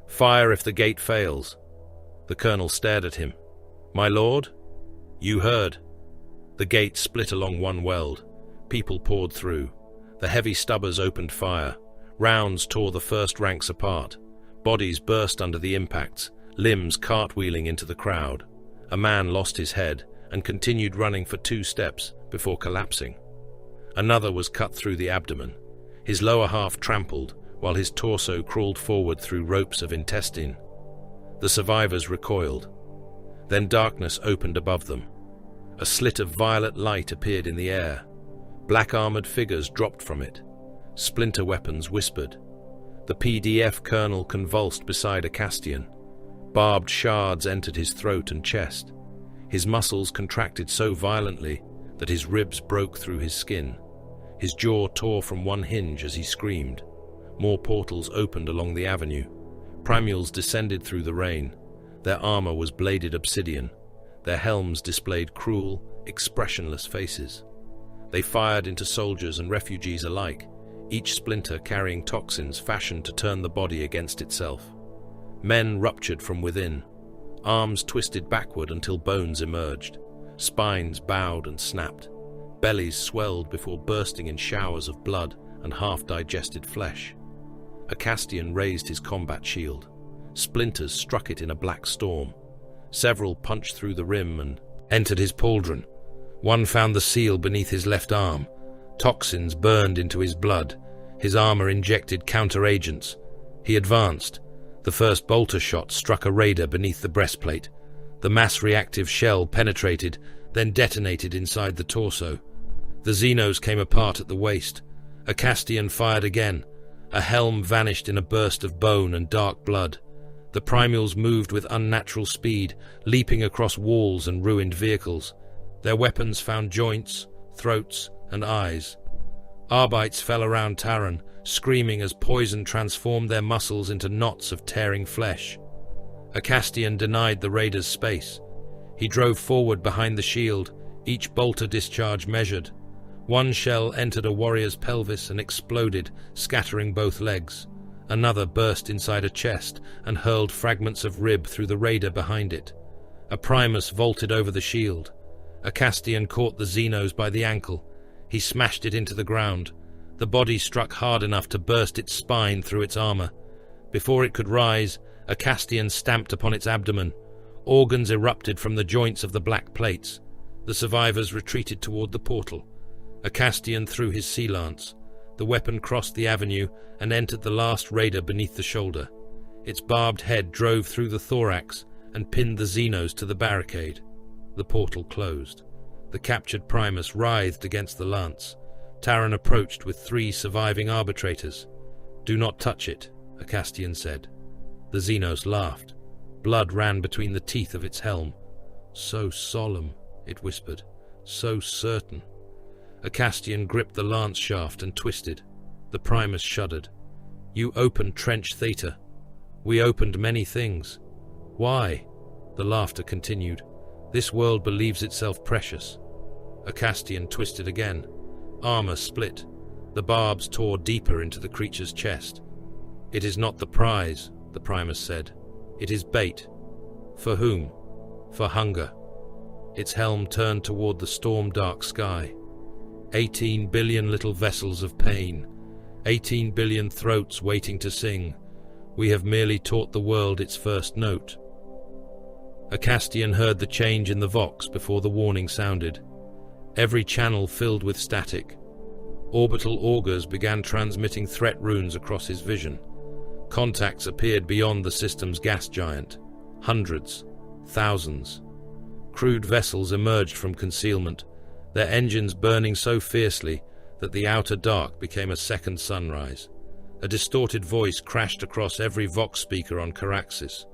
"Fire if the gate fails." The colonel stared at him. "My lord?" "You heard." The gate split along one weld. People poured through. The heavy stubbers opened fire. Rounds tore the first ranks apart. Bodies burst under the impacts, limbs cartwheeling into the crowd. A man lost his head and continued running for 2 steps before collapsing. Another was cut through the abdomen. his lower half trampled, while his torso crawled forward through ropes of intestine. The survivors recoiled. Then darkness opened above them. A slit of violet light appeared in the air. Black-armored figures dropped from it. Splinter weapons whispered. The PDF colonel convulsed beside a Castian. Barbed shards entered his throat and chest. His muscles contracted so violently that his ribs broke through his skin. His jaw tore from one hinge as he screamed. More portals opened along the avenue. Primules descended through the rain. Their armor was bladed obsidian. Their helms displayed cruel, expressionless faces. They fired into soldiers and refugees alike, each splinter carrying toxins fashioned to turn the body against itself. Men ruptured from within. Arms twisted backward until bones emerged. Spines bowed and snapped. Bellies swelled before bursting in showers of blood and half-digested flesh. A Castian raised his combat shield. Splinters struck it in a black storm. Several punched through the rim and entered his pauldron. One found the seal beneath his left arm. Toxins burned into his blood. His armor injected counter-agents. He advanced. The first bolter shot struck a raider beneath the breastplate. The mass-reactive shell penetrated, then detonated inside the torso. The Xenos came apart at the waist. A Castian fired again. A helm vanished in a burst of bone and dark blood. The Primules moved with unnatural speed, leaping across walls and ruined vehicles. Their weapons found joints, throats, and eyes. Arbites fell around Taran, screaming as poison transformed their muscles into knots of tearing flesh. A Castian denied the raiders space. He drove forward behind the shield, each bolter discharge measured. One shell entered a warrior's pelvis and exploded, scattering both legs. Another burst inside a chest and hurled fragments of rib through the raider behind it. A Primus vaulted over the shield. A Castian caught the Xenos by the ankle. He smashed it into the ground. The body struck hard enough to burst its spine through its armor. Before it could rise, a Castian stamped upon its abdomen. Organs erupted from the joints of the black plates. The survivors retreated toward the portal. A Castian threw his sea lance. The weapon crossed the avenue and entered the last raider beneath the shoulder. Its barbed head drove through the thorax and pinned the Xenos to the barricade. The portal closed. The captured Primus writhed against the lance. Taran approached with 3 surviving arbitrators. "Do not touch it," a Castian said. The Xenos laughed. Blood ran between the teeth of its helm. "So solemn," it whispered. "So certain." A Castian gripped the lance shaft and twisted. The Primus shuddered. "You opened Trench Theta. We opened many things. Why?" The laughter continued. "This world believes itself precious." A Castian twisted again. Armor split. The barbs tore deeper into the creature's chest. "It is not the prize," the Primus said. "It is bait." "For whom?" "For hunger." Its helm turned toward the storm-dark sky. 18 billion little vessels of pain. 18 billion throats waiting to sing. We have merely taught the world its first note. A Castian heard the change in the Vox before the warning sounded. Every channel filled with static. Orbital augers began transmitting threat runes across his vision. Contacts appeared beyond the system's gas giant. Hundreds. Thousands. Crude vessels emerged from concealment, their engines burning so fiercely that the outer dark became a second sunrise. A distorted voice crashed across every Vox speaker on Caraxis.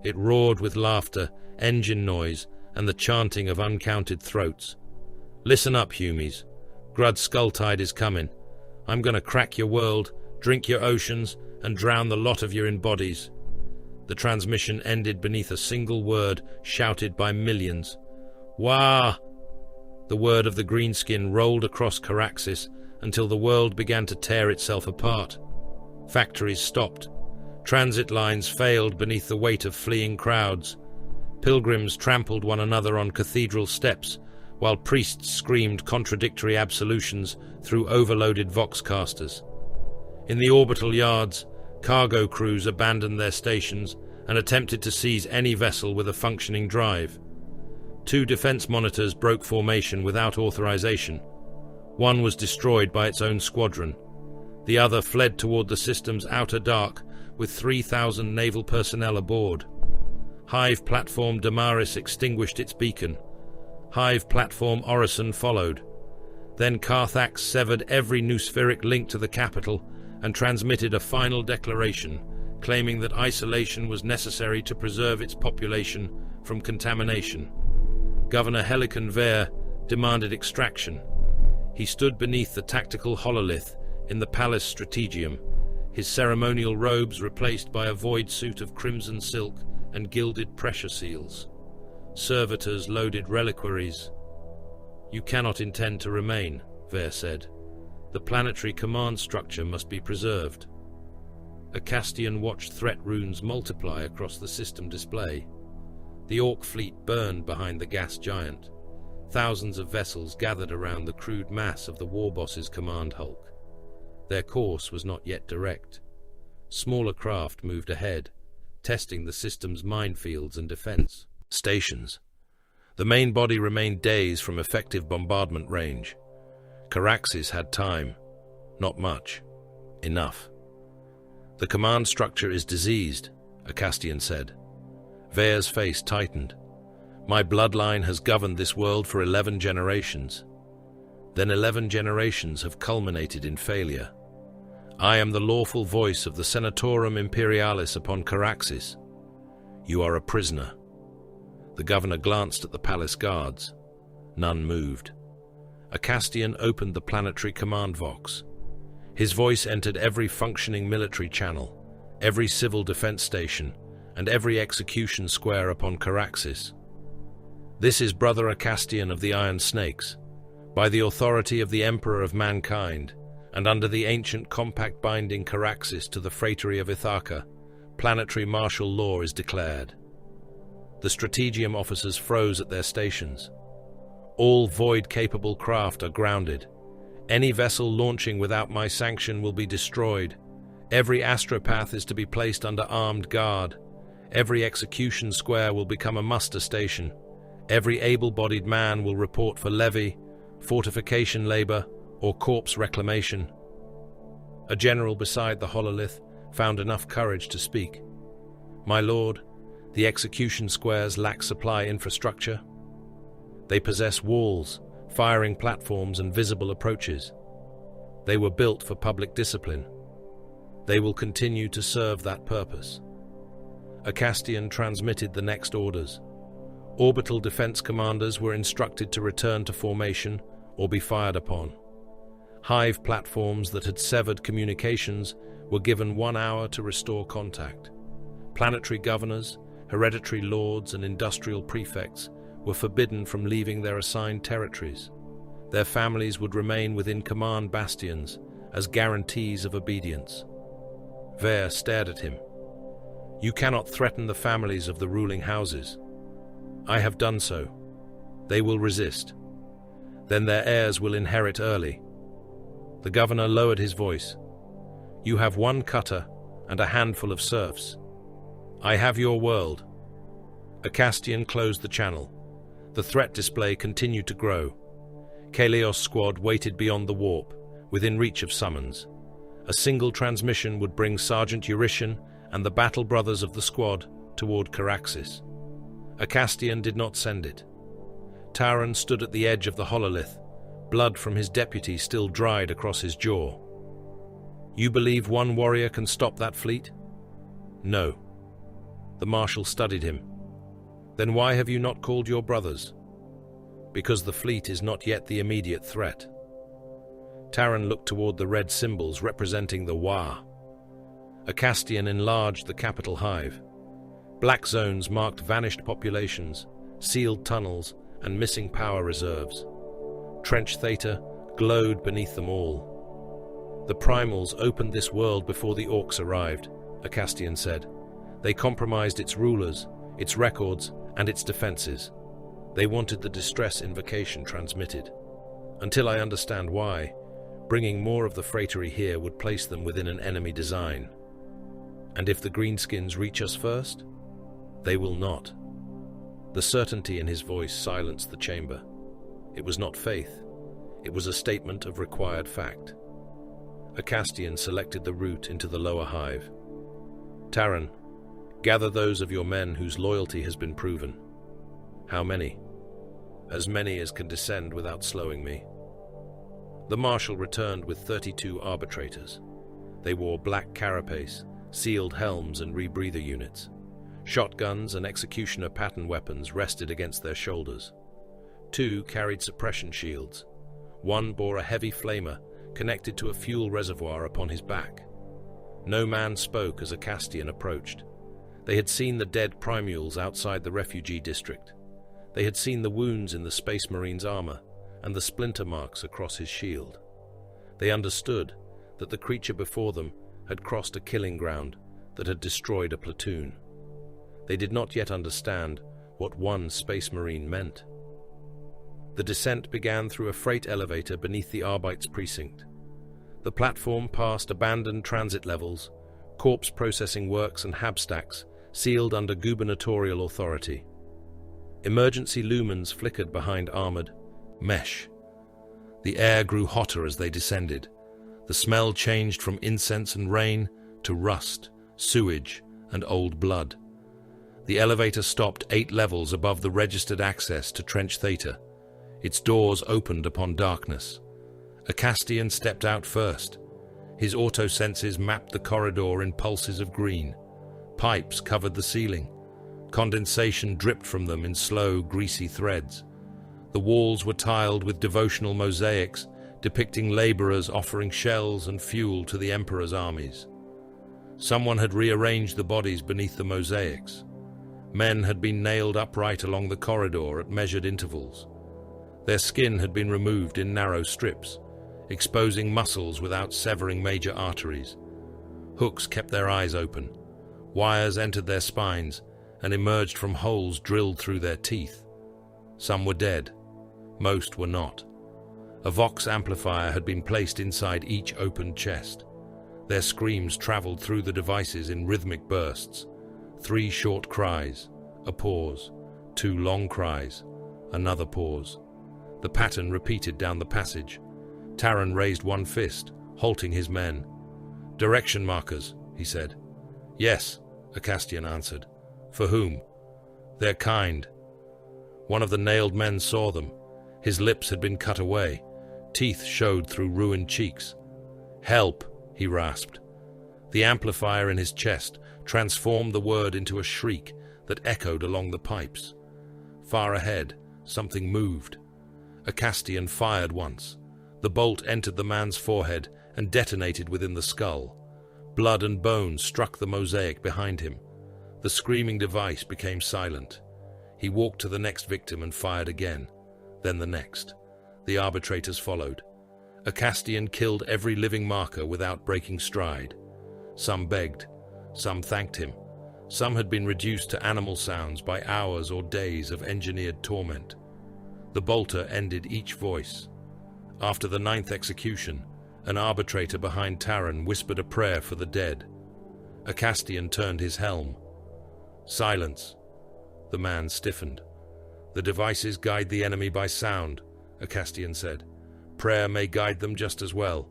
It roared with laughter, engine noise, and the chanting of uncounted throats. "Listen up, Humies. Grud Skulltide is coming. I'm gonna crack your world, drink your oceans, and drown the lot of you in bodies." The transmission ended beneath a single word shouted by millions. "Wah!" The word of the greenskin rolled across Caraxis until the world began to tear itself apart. Factories stopped. Transit lines failed beneath the weight of fleeing crowds. Pilgrims trampled one another on cathedral steps, while priests screamed contradictory absolutions through overloaded voxcasters. In the orbital yards, cargo crews abandoned their stations and attempted to seize any vessel with a functioning drive. 2 defense monitors broke formation without authorization. One was destroyed by its own squadron. The other fled toward the system's outer dark with 3,000 naval personnel aboard. Hive platform Damaris extinguished its beacon. Hive platform Orison followed. Then Carthax severed every noospheric link to the capital and transmitted a final declaration claiming that isolation was necessary to preserve its population from contamination. Governor Helican Vare demanded extraction. He stood beneath the tactical hololith in the Palace Strategium, his ceremonial robes replaced by a void suit of crimson silk and gilded pressure seals. Servitors loaded reliquaries. "You cannot intend to remain," Vare said. "The planetary command structure must be preserved." Acastian watched threat runes multiply across the system display. The Orc fleet burned behind the gas giant. Thousands of vessels gathered around the crude mass of the Warboss's command hulk. Their course was not yet direct. Smaller craft moved ahead, testing the system's minefields and defense stations. The main body remained days from effective bombardment range. Caraxes had time. Not much. Enough. "The command structure is diseased," Acastian said. Vare's face tightened. "My bloodline has governed this world for 11 generations. Then 11 generations have culminated in failure. I am the lawful voice of the Senatorum Imperialis upon Caraxes. You are a prisoner." The governor glanced at the palace guards. None moved. Acastian opened the planetary command vox. His voice entered every functioning military channel, every civil defense station, and every execution square upon Caraxes. "This is Brother Acastian of the Iron Snakes. By the authority of the Emperor of Mankind, and under the ancient compact binding Caraxes to the Phratery of Ithaca, planetary martial law is declared." The Strategium officers froze at their stations. "All void-capable craft are grounded. Any vessel launching without my sanction will be destroyed. Every astropath is to be placed under armed guard. Every execution square will become a muster station. Every able-bodied man will report for levy, fortification labor, or corpse reclamation." A general beside the hololith found enough courage to speak. "My lord, the execution squares lack supply infrastructure. They possess walls, firing platforms, and visible approaches. They were built for public discipline. They will continue to serve that purpose." Acastian transmitted the next orders. Orbital defense commanders were instructed to return to formation or be fired upon. Hive platforms that had severed communications were given 1 hour to restore contact. Planetary governors, hereditary lords, and industrial prefects were forbidden from leaving their assigned territories. Their families would remain within command bastions as guarantees of obedience. Vare stared at him. "You cannot threaten the families of the ruling houses." "I have done so. They will resist. Then their heirs will inherit early." The governor lowered his voice. "You have 1 cutter and a handful of serfs. I have your world." Acastian closed the channel. The threat display continued to grow. Kalios squad waited beyond the warp, within reach of summons. A single transmission would bring Sergeant Eurytion and the battle brothers of the squad toward Caraxes. Acastian did not send it. Taran stood at the edge of the hololith, blood from his deputy still dried across his jaw. "You believe one warrior can stop that fleet?" "No." The marshal studied him. "Then why have you not called your brothers?" "Because the fleet is not yet the immediate threat." Taran looked toward the red symbols representing the Wa. Acastian enlarged the capital hive. Black zones marked vanished populations, sealed tunnels, and missing power reserves. Trench Theta glowed beneath them all. "The primals opened this world before the Orcs arrived," Acastian said. "They compromised its rulers, its records, and its defenses. They wanted the distress invocation transmitted. Until I understand why, bringing more of the Phratery here would place them within an enemy design. And if the Greenskins reach us first? They will not." The certainty in his voice silenced the chamber. It was not faith. It was a statement of required fact. A Castian selected the route into the lower hive. Taran, gather those of your men whose loyalty has been proven. How many? As many as can descend without slowing me. The marshal returned with 32 arbitrators. They wore black carapace, sealed helms and rebreather units. Shotguns and executioner pattern weapons rested against their shoulders. 2 carried suppression shields. 1 bore a heavy flamer connected to a fuel reservoir upon his back. No man spoke as a Castian approached. They had seen the dead primules outside the refugee district. They had seen the wounds in the Space Marine's armor and the splinter marks across his shield. They understood that the creature before them had crossed a killing ground that had destroyed a platoon. They did not yet understand what one Space Marine meant. The descent began through a freight elevator beneath the Arbite's precinct. The platform passed abandoned transit levels, corpse processing works and habstacks sealed under gubernatorial authority. Emergency lumens flickered behind armored mesh. The air grew hotter as they descended. The smell changed from incense and rain to rust, sewage, and old blood. The elevator stopped 8 levels above the registered access to Trench Theta. Its doors opened upon darkness. A Castian stepped out first. His auto-senses mapped the corridor in pulses of green. Pipes covered the ceiling. Condensation dripped from them in slow, greasy threads. The walls were tiled with devotional mosaics depicting laborers offering shells and fuel to the Emperor's armies. Someone had rearranged the bodies beneath the mosaics. Men had been nailed upright along the corridor at measured intervals. Their skin had been removed in narrow strips, exposing muscles without severing major arteries. Hooks kept their eyes open. Wires entered their spines and emerged from holes drilled through their teeth. Some were dead. Most were not. A Vox amplifier had been placed inside each opened chest. Their screams traveled through the devices in rhythmic bursts. 3 short cries, a pause, 2 long cries, another pause. The pattern repeated down the passage. Taran raised one fist, halting his men. "Direction markers," he said. "Yes," a Castian answered. "For whom?" "Their kind." One of the nailed men saw them. His lips had been cut away. Teeth showed through ruined cheeks. "Help," he rasped. The amplifier in his chest transformed the word into a shriek that echoed along the pipes. Far ahead, something moved. A Castian fired once. The bolt entered the man's forehead and detonated within the skull. Blood and bone struck the mosaic behind him. The screaming device became silent. He walked to the next victim and fired again, then the next. The arbitrators followed. A Castian killed every living marker without breaking stride. Some begged, some thanked him. Some had been reduced to animal sounds by hours or days of engineered torment. The bolter ended each voice. After the 9th execution, an arbitrator behind Taran whispered a prayer for the dead. A Castian turned his helm. "Silence." The man stiffened. "The devices guide the enemy by sound," a Castian said. "Prayer may guide them just as well."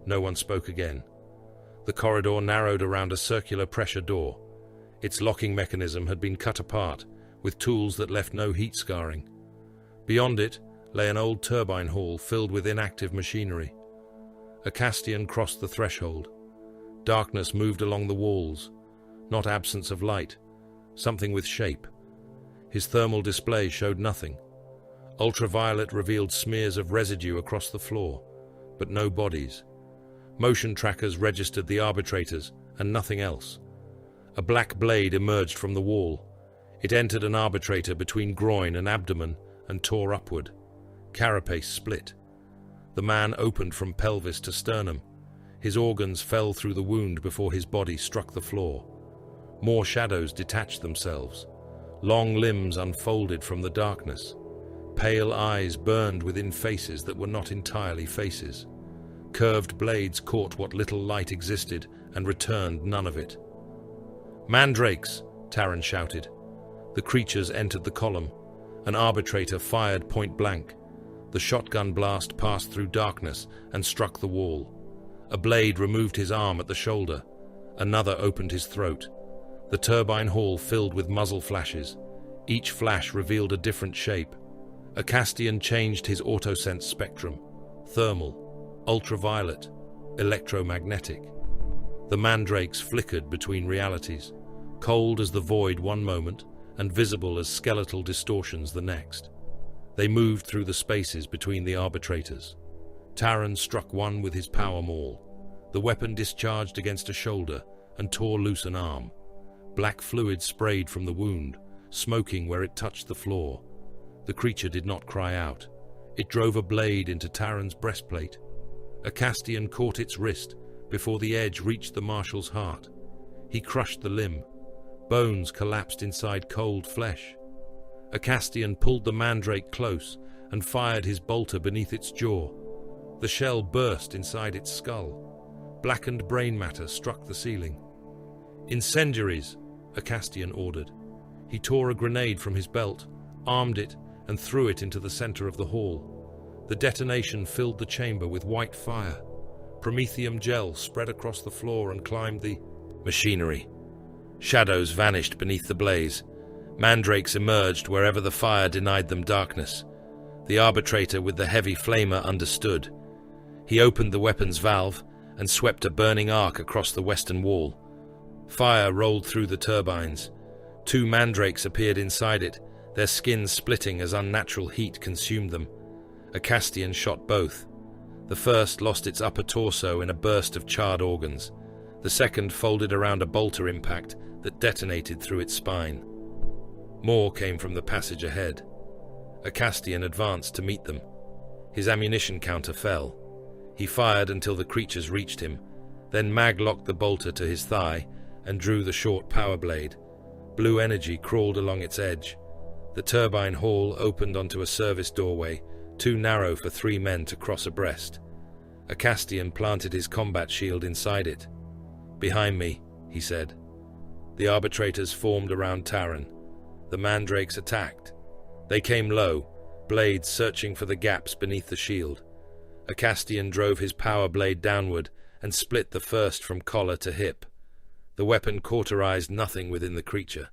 No one spoke again. The corridor narrowed around a circular pressure door. Its locking mechanism had been cut apart, with tools that left no heat scarring. Beyond it lay an old turbine hall filled with inactive machinery. A Castian crossed the threshold. Darkness moved along the walls, not absence of light, something with shape. His thermal display showed nothing. Ultraviolet revealed smears of residue across the floor, but no bodies. Motion trackers registered the arbitrators and nothing else. A black blade emerged from the wall. It entered an arbitrator between groin and abdomen and tore upward. Carapace split. The man opened from pelvis to sternum. His organs fell through the wound before his body struck the floor. More shadows detached themselves. Long limbs unfolded from the darkness. Pale eyes burned within faces that were not entirely faces. Curved blades caught what little light existed and returned none of it. "Mandrakes!" Taran shouted. The creatures entered the column. An arbitrator fired point blank. The shotgun blast passed through darkness and struck the wall. A blade removed his arm at the shoulder. Another opened his throat. The turbine hall filled with muzzle flashes. Each flash revealed a different shape. A Castian changed his autosense spectrum: thermal, ultraviolet, electromagnetic. The mandrakes flickered between realities, cold as the void one moment and visible as skeletal distortions the next. They moved through the spaces between the arbitrators. Taran struck one with his power maul. The weapon discharged against a shoulder and tore loose an arm. Black fluid sprayed from the wound, smoking where it touched the floor. The creature did not cry out. It drove a blade into Taran's breastplate. A Castian caught its wrist before the edge reached the marshal's heart. He crushed the limb. Bones collapsed inside cold flesh. A Castian pulled the mandrake close and fired his bolter beneath its jaw. The shell burst inside its skull. Blackened brain matter struck the ceiling. "Incendiaries," a Castian ordered. He tore a grenade from his belt, armed it, and threw it into the center of the hall. The detonation filled the chamber with white fire. Promethium gel spread across the floor and climbed the machinery. Shadows vanished beneath the blaze. Mandrakes emerged wherever the fire denied them darkness. The arbitrator with the heavy flamer understood. He opened the weapon's valve and swept a burning arc across the western wall. Fire rolled through the turbines. 2 mandrakes appeared inside it, their skins splitting as unnatural heat consumed them. A Castian shot both. The first lost its upper torso in a burst of charred organs. The second folded around a bolter impact that detonated through its spine. More came from the passage ahead. A Castian advanced to meet them. His ammunition counter fell. He fired until the creatures reached him, then mag-locked the bolter to his thigh and drew the short power blade. Blue energy crawled along its edge. The turbine hall opened onto a service doorway, too narrow for 3 men to cross abreast. A Castian planted his combat shield inside it. "Behind me," he said. The arbitrators formed around Taran. The mandrakes attacked. They came low, blades searching for the gaps beneath the shield. A Castian drove his power blade downward and split the first from collar to hip. The weapon cauterized nothing within the creature.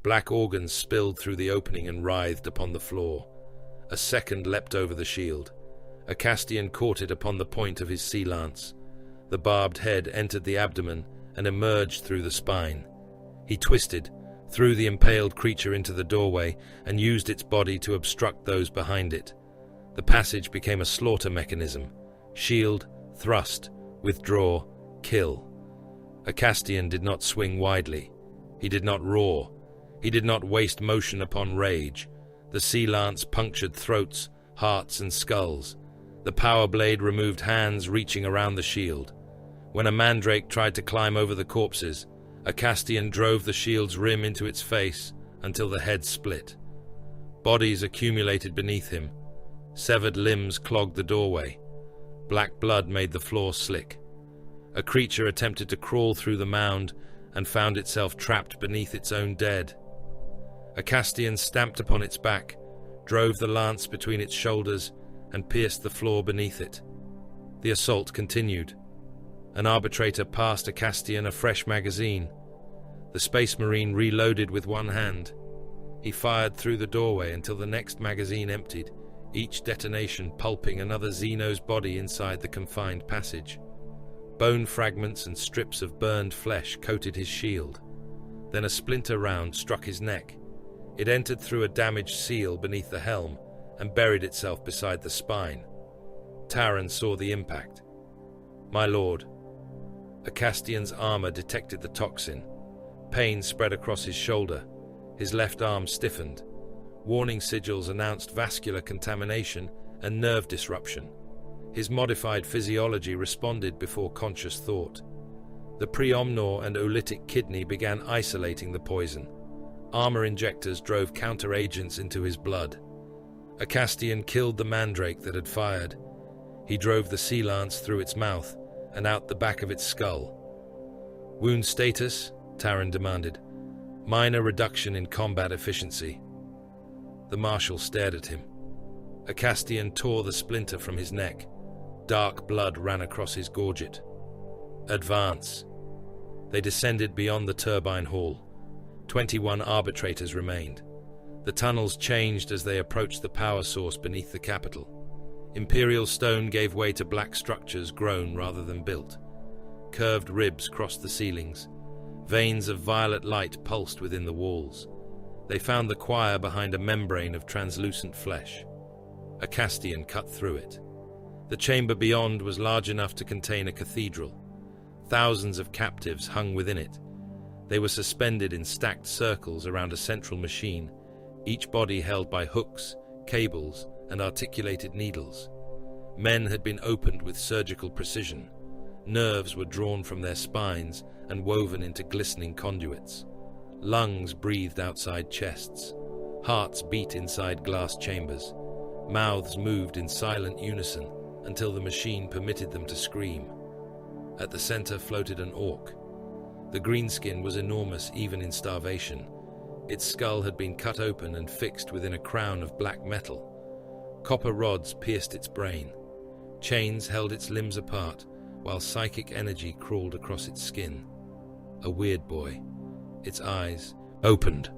Black organs spilled through the opening and writhed upon the floor. A second leapt over the shield. A Castian caught it upon the point of his sea lance. The barbed head entered the abdomen and emerged through the spine. He twisted, threw the impaled creature into the doorway, and used its body to obstruct those behind it. The passage became a slaughter mechanism. Shield, thrust, withdraw, kill. A Castian did not swing widely. He did not roar. He did not waste motion upon rage. The sea lance punctured throats, hearts, and skulls. The power blade removed hands reaching around the shield. When a mandrake tried to climb over the corpses, a Castian drove the shield's rim into its face until the head split. Bodies accumulated beneath him. Severed limbs clogged the doorway. Black blood made the floor slick. A creature attempted to crawl through the mound and found itself trapped beneath its own dead. A Castian stamped upon its back, drove the lance between its shoulders, and pierced the floor beneath it. The assault continued. An arbitrator passed a Castian a fresh magazine. The Space Marine reloaded with one hand. He fired through the doorway until the next magazine emptied, each detonation pulping another Xeno's body inside the confined passage. Bone fragments and strips of burned flesh coated his shield. Then a splinter round struck his neck. It entered through a damaged seal beneath the helm and buried itself beside the spine. Taran saw the impact. "My lord." A Castian's armor detected the toxin. Pain spread across his shoulder. His left arm stiffened. Warning sigils announced vascular contamination and nerve disruption. His modified physiology responded before conscious thought. The preomnor and olytic kidney began isolating the poison. Armor injectors drove counter-agents into his blood. A Castian killed the mandrake that had fired. He drove the sea lance through its mouth and out the back of its skull. "Wound status?" Taran demanded. "Minor reduction in combat efficiency." The marshal stared at him. A Castian tore the splinter from his neck. Dark blood ran across his gorget. Advance. They descended beyond the turbine hall. 21 arbitrators remained. The tunnels changed as they approached the power source beneath the capital. Imperial stone gave way to black structures grown rather than built. Curved ribs crossed the ceilings. Veins of violet light pulsed within the walls. They found the choir behind a membrane of translucent flesh. A Castian cut through it. The chamber beyond was large enough to contain a cathedral. Thousands of captives hung within it. They were suspended in stacked circles around a central machine, each body held by hooks, cables, and articulated needles. Men had been opened with surgical precision. Nerves were drawn from their spines and woven into glistening conduits. Lungs breathed outside chests. Hearts beat inside glass chambers. Mouths moved in silent unison until the machine permitted them to scream. At the center floated an orc. The greenskin was enormous even in starvation. Its skull had been cut open and fixed within a crown of black metal. Copper rods pierced its brain. Chains held its limbs apart, while psychic energy crawled across its skin. A weird boy. Its eyes opened.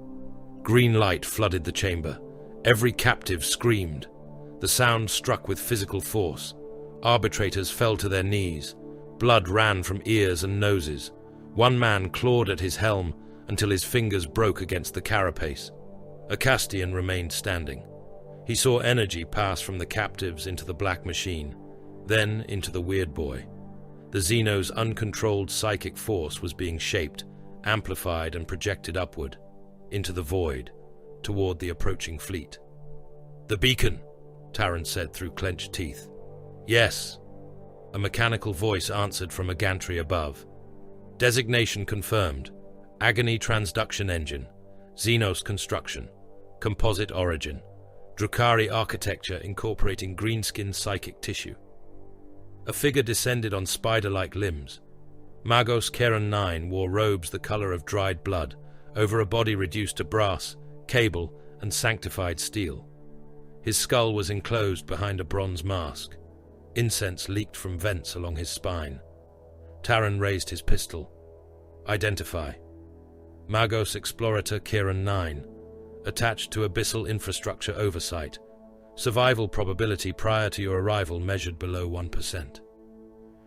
Green light flooded the chamber. Every captive screamed. The sound struck with physical force. Arbitrators fell to their knees. Blood ran from ears and noses. One man clawed at his helm until his fingers broke against the carapace. A Castian remained standing. He saw energy pass from the captives into the black machine, then into the weird boy. The Xeno's uncontrolled psychic force was being shaped, amplified and projected upward, into the void, toward the approaching fleet. "The beacon," Taran said through clenched teeth. "Yes." A mechanical voice answered from a gantry above. "Designation confirmed. Agony transduction engine. Xenos construction. Composite origin. Drukhari architecture incorporating greenskin psychic tissue." A figure descended on spider-like limbs. Magos Keren 9 wore robes the color of dried blood, over a body reduced to brass, cable, and sanctified steel. His skull was enclosed behind a bronze mask. Incense leaked from vents along his spine. Taran raised his pistol. "Identify." Magos Explorator Keren 9, attached to Abyssal Infrastructure Oversight. Survival probability prior to your arrival measured below 1%.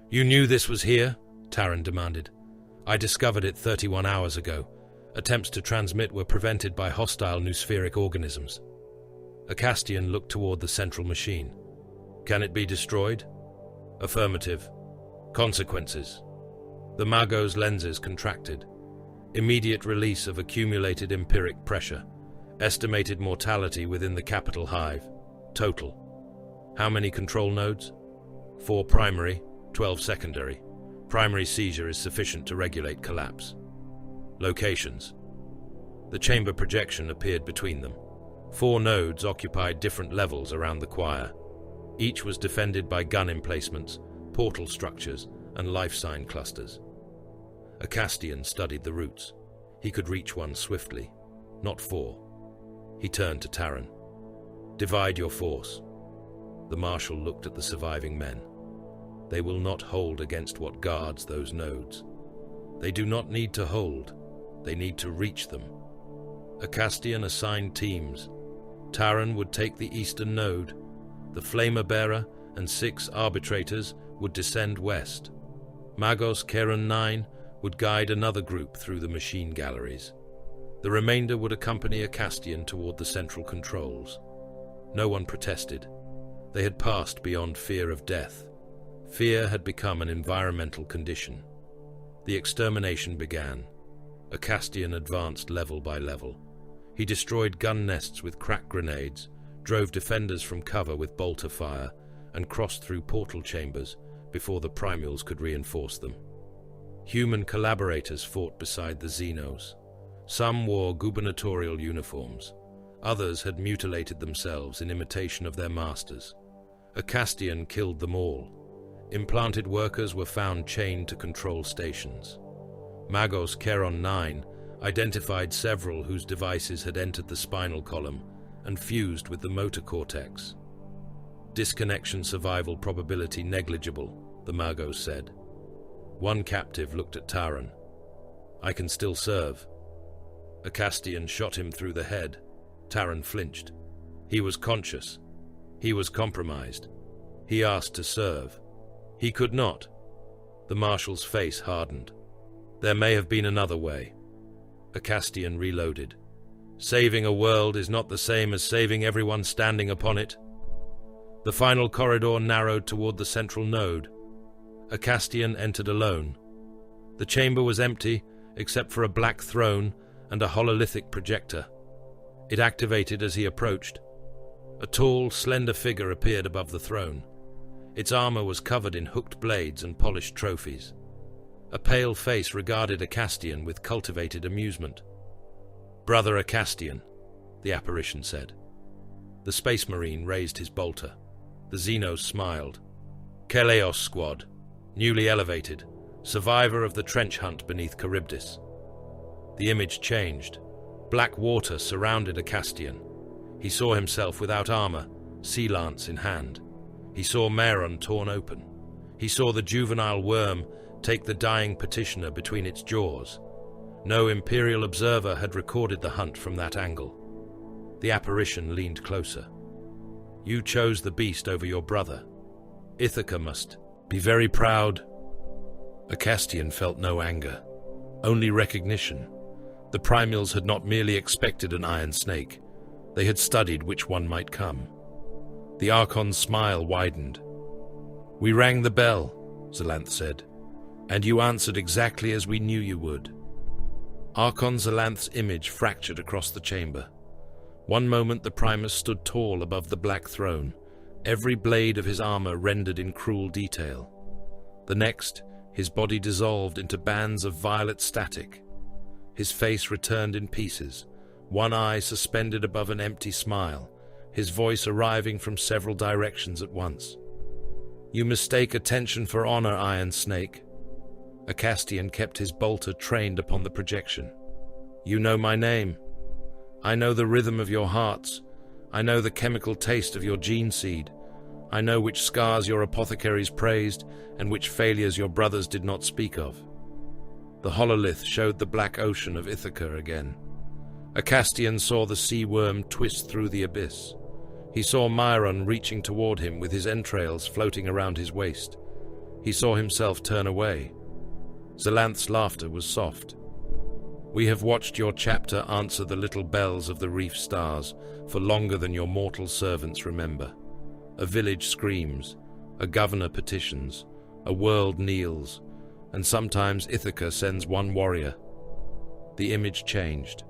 "You knew this was here?" Taran demanded. "I discovered it 31 hours ago. Attempts to transmit were prevented by hostile noospheric organisms." A Castian looked toward the central machine. "Can it be destroyed?" "Affirmative." "Consequences?" The Magos' lenses contracted. Immediate release of accumulated empiric pressure. Estimated mortality within the capital hive. Total. How many control nodes? 4 primary, 12 secondary. Primary seizure is sufficient to regulate collapse. Locations. The chamber projection appeared between them. 4 nodes occupied different levels around the choir. Each was defended by gun emplacements, portal structures, and life sign clusters. A Castian studied the routes. He could reach one swiftly, not 4. He turned to Taran. "Divide your force." The Marshal looked at the surviving men. "They will not hold against what guards those nodes. They do not need to hold. They need to reach them." A Castian assigned teams. Taran would take the eastern node. The Flamer Bearer and 6 arbitrators would descend west. Magos Keren 9 would guide another group through the machine galleries. The remainder would accompany a Castian toward the central controls. No one protested. They had passed beyond fear of death. Fear had become an environmental condition. The extermination began. A Castian advanced level by level. He destroyed gun nests with crack grenades, drove defenders from cover with bolter fire, and crossed through portal chambers before the primals could reinforce them. Human collaborators fought beside the Xenos. Some wore gubernatorial uniforms. Others had mutilated themselves in imitation of their masters. A Castian killed them all. Implanted workers were found chained to control stations. Magos Keren 9 identified several whose devices had entered the spinal column and fused with the motor cortex. Disconnection survival probability negligible, the Magos said. One captive looked at Taran. I can still serve. A Castian shot him through the head. Taran flinched. He was conscious. He was compromised. He asked to serve. He could not. The marshal's face hardened. There may have been another way. A Castian reloaded. Saving a world is not the same as saving everyone standing upon it. The final corridor narrowed toward the central node. A Castian entered alone. The chamber was empty, except for a black throne and a hololithic projector. It activated as he approached. A tall, slender figure appeared above the throne. Its armor was covered in hooked blades and polished trophies. A pale face regarded Acastian with cultivated amusement. "Brother Acastian," the apparition said. The Space Marine raised his bolter. The Xenos smiled. "Keleos Squad, newly elevated, survivor of the trench hunt beneath Charybdis." The image changed. Black water surrounded Acastian. He saw himself without armor, sea lance in hand. He saw Meron torn open. He saw the juvenile worm take the dying petitioner between its jaws. No Imperial observer had recorded the hunt from that angle. The apparition leaned closer. "You chose the beast over your brother. Ithaca must be very proud." Acastian felt no anger, only recognition. The primals had not merely expected an iron snake. They had studied which one might come. The Archon's smile widened. "We rang the bell," Zalanth said, "and you answered exactly as we knew you would." Archon Zalanth's image fractured across the chamber. One moment the Primus stood tall above the black throne, every blade of his armor rendered in cruel detail. The next, his body dissolved into bands of violet static. His face returned in pieces, one eye suspended above an empty smile, his voice arriving from several directions at once. "You mistake attention for honor, Iron Snake." Acastian kept his bolter trained upon the projection. "You know my name. I know the rhythm of your hearts. I know the chemical taste of your gene seed. I know which scars your apothecaries praised and which failures your brothers did not speak of." The hololith showed the black ocean of Ithaca again. Acastian saw the sea worm twist through the abyss. He saw Myron reaching toward him with his entrails floating around his waist. He saw himself turn away. Zalanth's laughter was soft. "We have watched your chapter answer the little bells of the reef stars for longer than your mortal servants remember. A village screams, a governor petitions, a world kneels, and sometimes Ithaca sends one warrior." The image changed.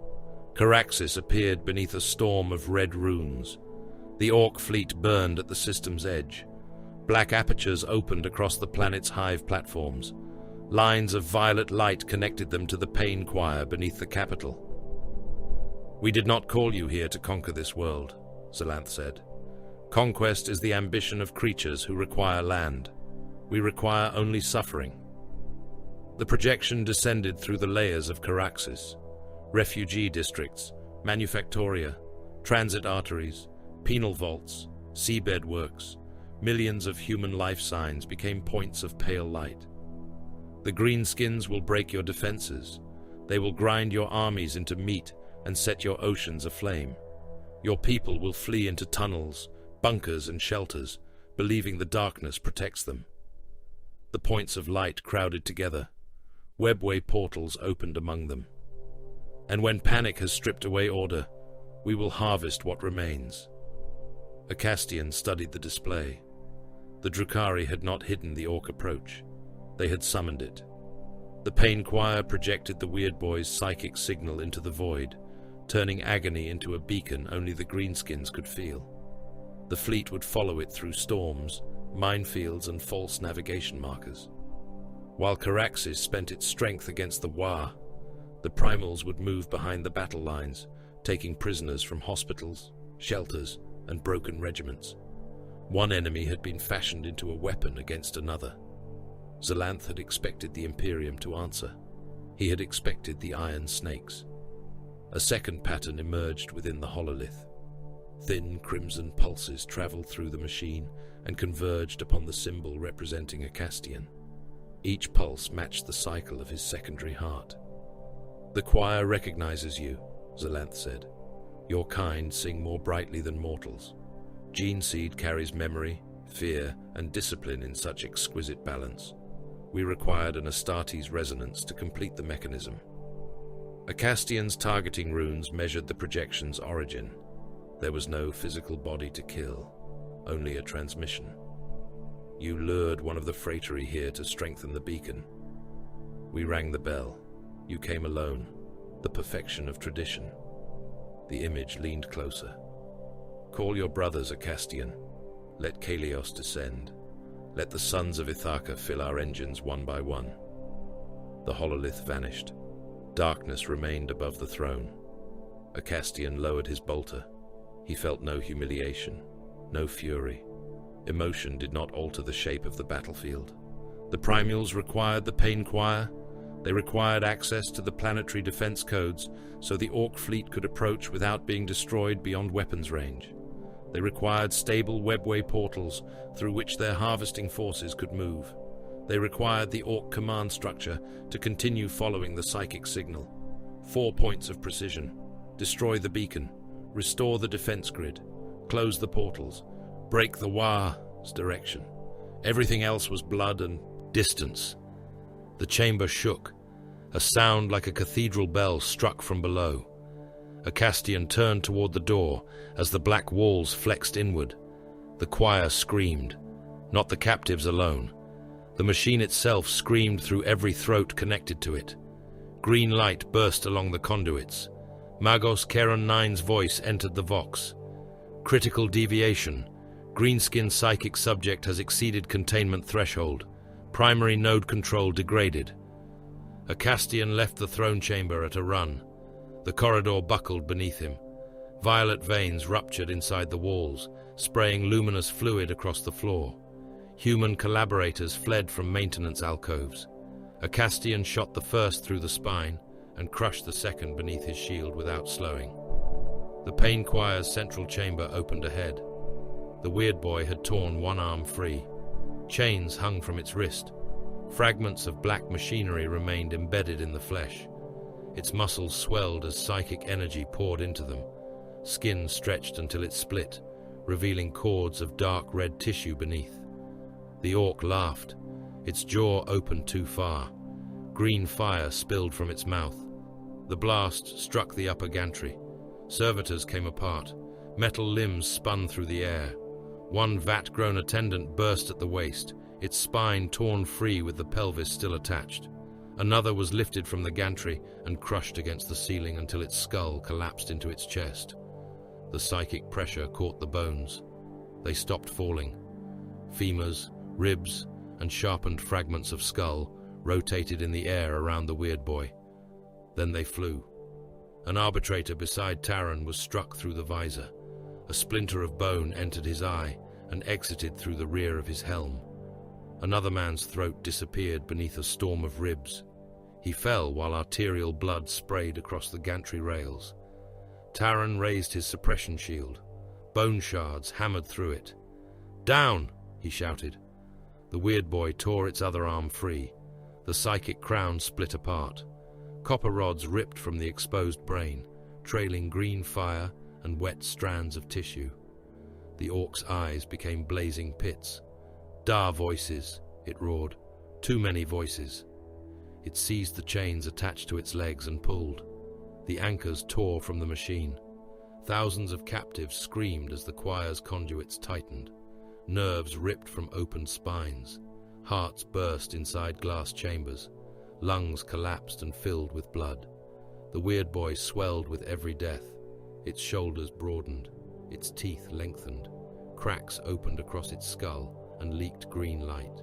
Caraxes appeared beneath a storm of red runes. The Orc fleet burned at the system's edge. Black apertures opened across the planet's hive platforms. Lines of violet light connected them to the Pain Choir beneath the capital. "We did not call you here to conquer this world," Zalanth said. "Conquest is the ambition of creatures who require land. We require only suffering." The projection descended through the layers of Caraxes. Refugee districts, manufactoria, transit arteries, penal vaults, seabed works, millions of human life signs became points of pale light. The greenskins will break your defenses. They will grind your armies into meat and set your oceans aflame. Your people will flee into tunnels, bunkers and shelters, believing the darkness protects them. The points of light crowded together. Webway portals opened among them. And when panic has stripped away order, we will harvest what remains. Acastian studied the display. The Drukhari had not hidden the Orc approach. They had summoned it. The Pain Choir projected the Weird Boy's psychic signal into the void, turning agony into a beacon only the greenskins could feel. The fleet would follow it through storms, minefields and false navigation markers. While Caraxes spent its strength against the Wa, the primals would move behind the battle lines, taking prisoners from hospitals, shelters, and broken regiments. One enemy had been fashioned into a weapon against another. Zalanth had expected the Imperium to answer. He had expected the iron snakes. A second pattern emerged within the hololith. Thin crimson pulses travelled through the machine and converged upon the symbol representing a Castian. Each pulse matched the cycle of his secondary heart. "The choir recognizes you," Zalanth said. "Your kind sing more brightly than mortals. Gene seed carries memory, fear, and discipline in such exquisite balance. We required an Astartes resonance to complete the mechanism." Acastian's targeting runes measured the projection's origin. There was no physical body to kill, only a transmission. "You lured one of the Fratery here to strengthen the beacon. We rang the bell. You came alone, the perfection of tradition." The image leaned closer. "Call your brothers, Acastian. Let Kalios descend. Let the sons of Ithaca fill our engines one by one." The hololith vanished. Darkness remained above the throne. Acastian lowered his bolter. He felt no humiliation, no fury. Emotion did not alter the shape of the battlefield. The Primals required the Pain Choir. They required access to the planetary defense codes so the Orc fleet could approach without being destroyed beyond weapons range. They required stable webway portals through which their harvesting forces could move. They required the Orc command structure to continue following the psychic signal. 4 points of precision. Destroy the beacon. Restore the defense grid. Close the portals. Break the Waa's direction. Everything else was blood and distance. The chamber shook. A sound like a cathedral bell struck from below. Acastian turned toward the door as the black walls flexed inward. The choir screamed, not the captives alone. The machine itself screamed through every throat connected to it. Green light burst along the conduits. Magos Keron 9's voice entered the vox. "Critical deviation. Greenskin psychic subject has exceeded containment threshold. Primary node control degraded." Acastian left the throne chamber at a run. The corridor buckled beneath him. Violet veins ruptured inside the walls, spraying luminous fluid across the floor. Human collaborators fled from maintenance alcoves. Acastian shot the first through the spine and crushed the second beneath his shield without slowing. The Pain Choir's central chamber opened ahead. The Weird Boy had torn one arm free. Chains hung from its wrist. Fragments of black machinery remained embedded in the flesh. Its muscles swelled as psychic energy poured into them. Skin stretched until it split, revealing cords of dark red tissue beneath. The Orc laughed. Its jaw opened too far. Green fire spilled from its mouth. The blast struck the upper gantry. Servitors came apart. Metal limbs spun through the air. One vat-grown attendant burst at the waist, its spine torn free with the pelvis still attached. Another was lifted from the gantry and crushed against the ceiling until its skull collapsed into its chest. The psychic pressure caught the bones. They stopped falling. Femurs, ribs, and sharpened fragments of skull rotated in the air around the Weird Boy. Then they flew. An arbitrator beside Taran was struck through the visor. A splinter of bone entered his eye and exited through the rear of his helm. Another man's throat disappeared beneath a storm of ribs. He fell while arterial blood sprayed across the gantry rails. Taran raised his suppression shield. Bone shards hammered through it. "Down!" he shouted. The Weird Boy tore its other arm free. The psychic crown split apart. Copper rods ripped from the exposed brain, trailing green fire and wet strands of tissue. The Orc's eyes became blazing pits. "Dar voices," it roared. "Too many voices." It seized the chains attached to its legs and pulled. The anchors tore from the machine. Thousands of captives screamed as the choir's conduits tightened. Nerves ripped from opened spines. Hearts burst inside glass chambers. Lungs collapsed and filled with blood. The Weird Boy swelled with every death. Its shoulders broadened. Its teeth lengthened. Cracks opened across its skull and leaked green light.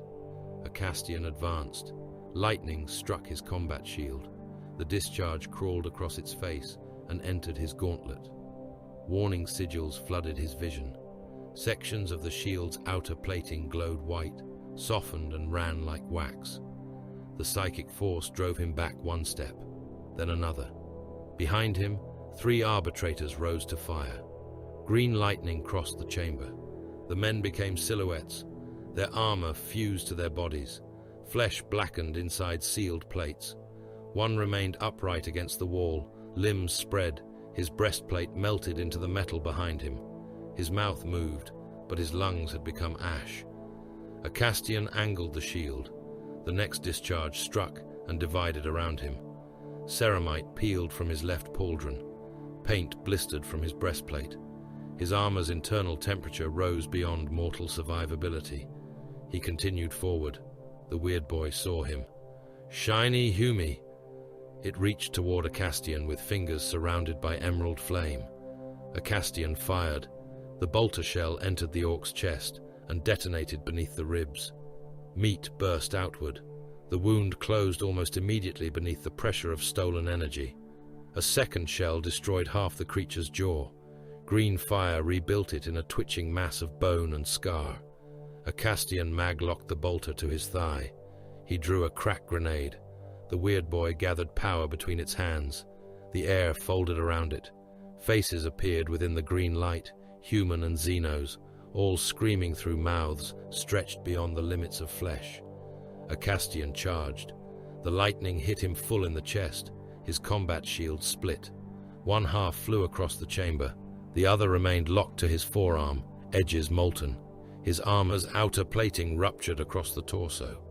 Acastian advanced. Lightning struck his combat shield. The discharge crawled across its face and entered his gauntlet. Warning sigils flooded his vision. Sections of the shield's outer plating glowed white, softened and ran like wax. The psychic force drove him back one step, then another. Behind him, 3 arbitrators rose to fire. Green lightning crossed the chamber. The men became silhouettes. Their armor fused to their bodies. Flesh blackened inside sealed plates. One remained upright against the wall, limbs spread, his breastplate melted into the metal behind him. His mouth moved, but his lungs had become ash. A Castian angled the shield. The next discharge struck and divided around him. Ceramite peeled from his left pauldron. Paint blistered from his breastplate. His armor's internal temperature rose beyond mortal survivability. He continued forward. The weird boy saw him. Shiny Humi! It reached toward a Castian with fingers surrounded by emerald flame. A Castian fired. The bolter shell entered the orc's chest and detonated beneath the ribs. Meat burst outward. The wound closed almost immediately beneath the pressure of stolen energy. A second shell destroyed half the creature's jaw. Green fire rebuilt it in a twitching mass of bone and scar. A Castian mag-locked the bolter to his thigh. He drew a crack grenade. The weird boy gathered power between its hands. The air folded around it. Faces appeared within the green light, human and Xenos, all screaming through mouths stretched beyond the limits of flesh. A Castian charged. The lightning hit him full in the chest. His combat shield split. One half flew across the chamber. The other remained locked to his forearm, edges molten. His armor's outer plating ruptured across the torso.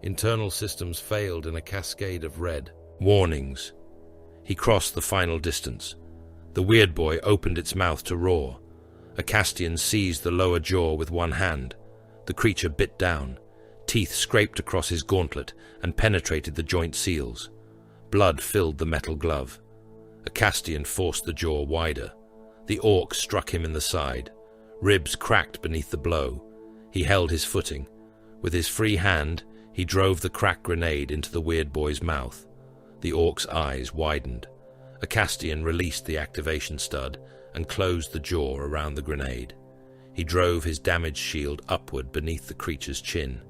Internal systems failed in a cascade of red warnings. He crossed the final distance. The weird boy opened its mouth to roar. A Castian seized the lower jaw with one hand. The creature bit down. Teeth scraped across his gauntlet and penetrated the joint seals. Blood filled the metal glove. A Castian forced the jaw wider. The orc struck him in the side. Ribs cracked beneath the blow. He held his footing. With his free hand, he drove the crack grenade into the weird boy's mouth. The orc's eyes widened. A Castian released the activation stud and closed the jaw around the grenade. He drove his damaged shield upward beneath the creature's chin.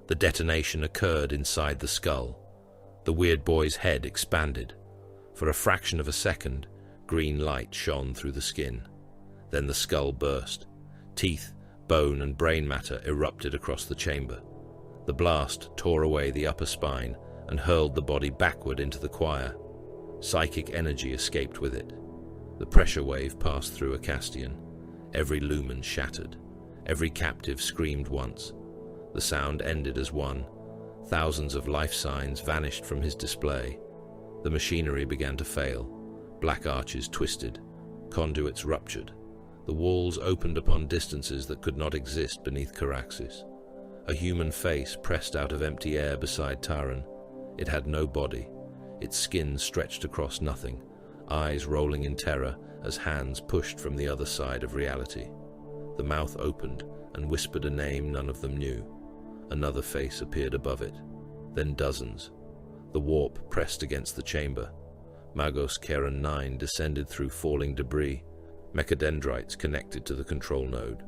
The detonation occurred inside the skull. The weird boy's head expanded. For a fraction of a second, green light shone through the skin. Then the skull burst. Teeth, bone, and brain matter erupted across the chamber. The blast tore away the upper spine and hurled the body backward into the choir. Psychic energy escaped with it. The pressure wave passed through a Castian. Every lumen shattered. Every captive screamed once. The sound ended as one. Thousands of life signs vanished from his display. The machinery began to fail. Black arches twisted. Conduits ruptured. The walls opened upon distances that could not exist beneath Caraxes. A human face pressed out of empty air beside Taran. It had no body. Its skin stretched across nothing, eyes rolling in terror as hands pushed from the other side of reality. The mouth opened and whispered a name none of them knew. Another face appeared above it, then dozens. The warp pressed against the chamber. Magos Karen 9 descended through falling debris. Mechadendrites connected to the control node.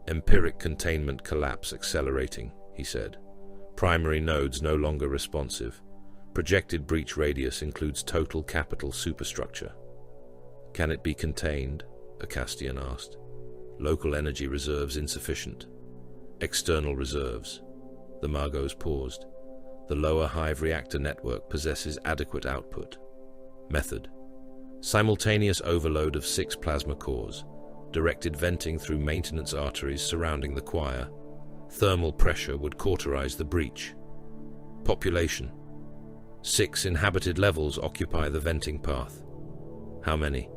Empiric containment collapse accelerating, he said. Primary nodes no longer responsive. Projected breach radius includes total capital superstructure. Can it be contained? A Castian asked. Local energy reserves insufficient. External reserves. The Magos paused. The lower hive reactor network possesses adequate output. Method. Simultaneous overload of 6 plasma cores. Directed venting through maintenance arteries surrounding the choir. Thermal pressure would cauterize the breach. Population. 6 inhabited levels occupy the venting path. How many?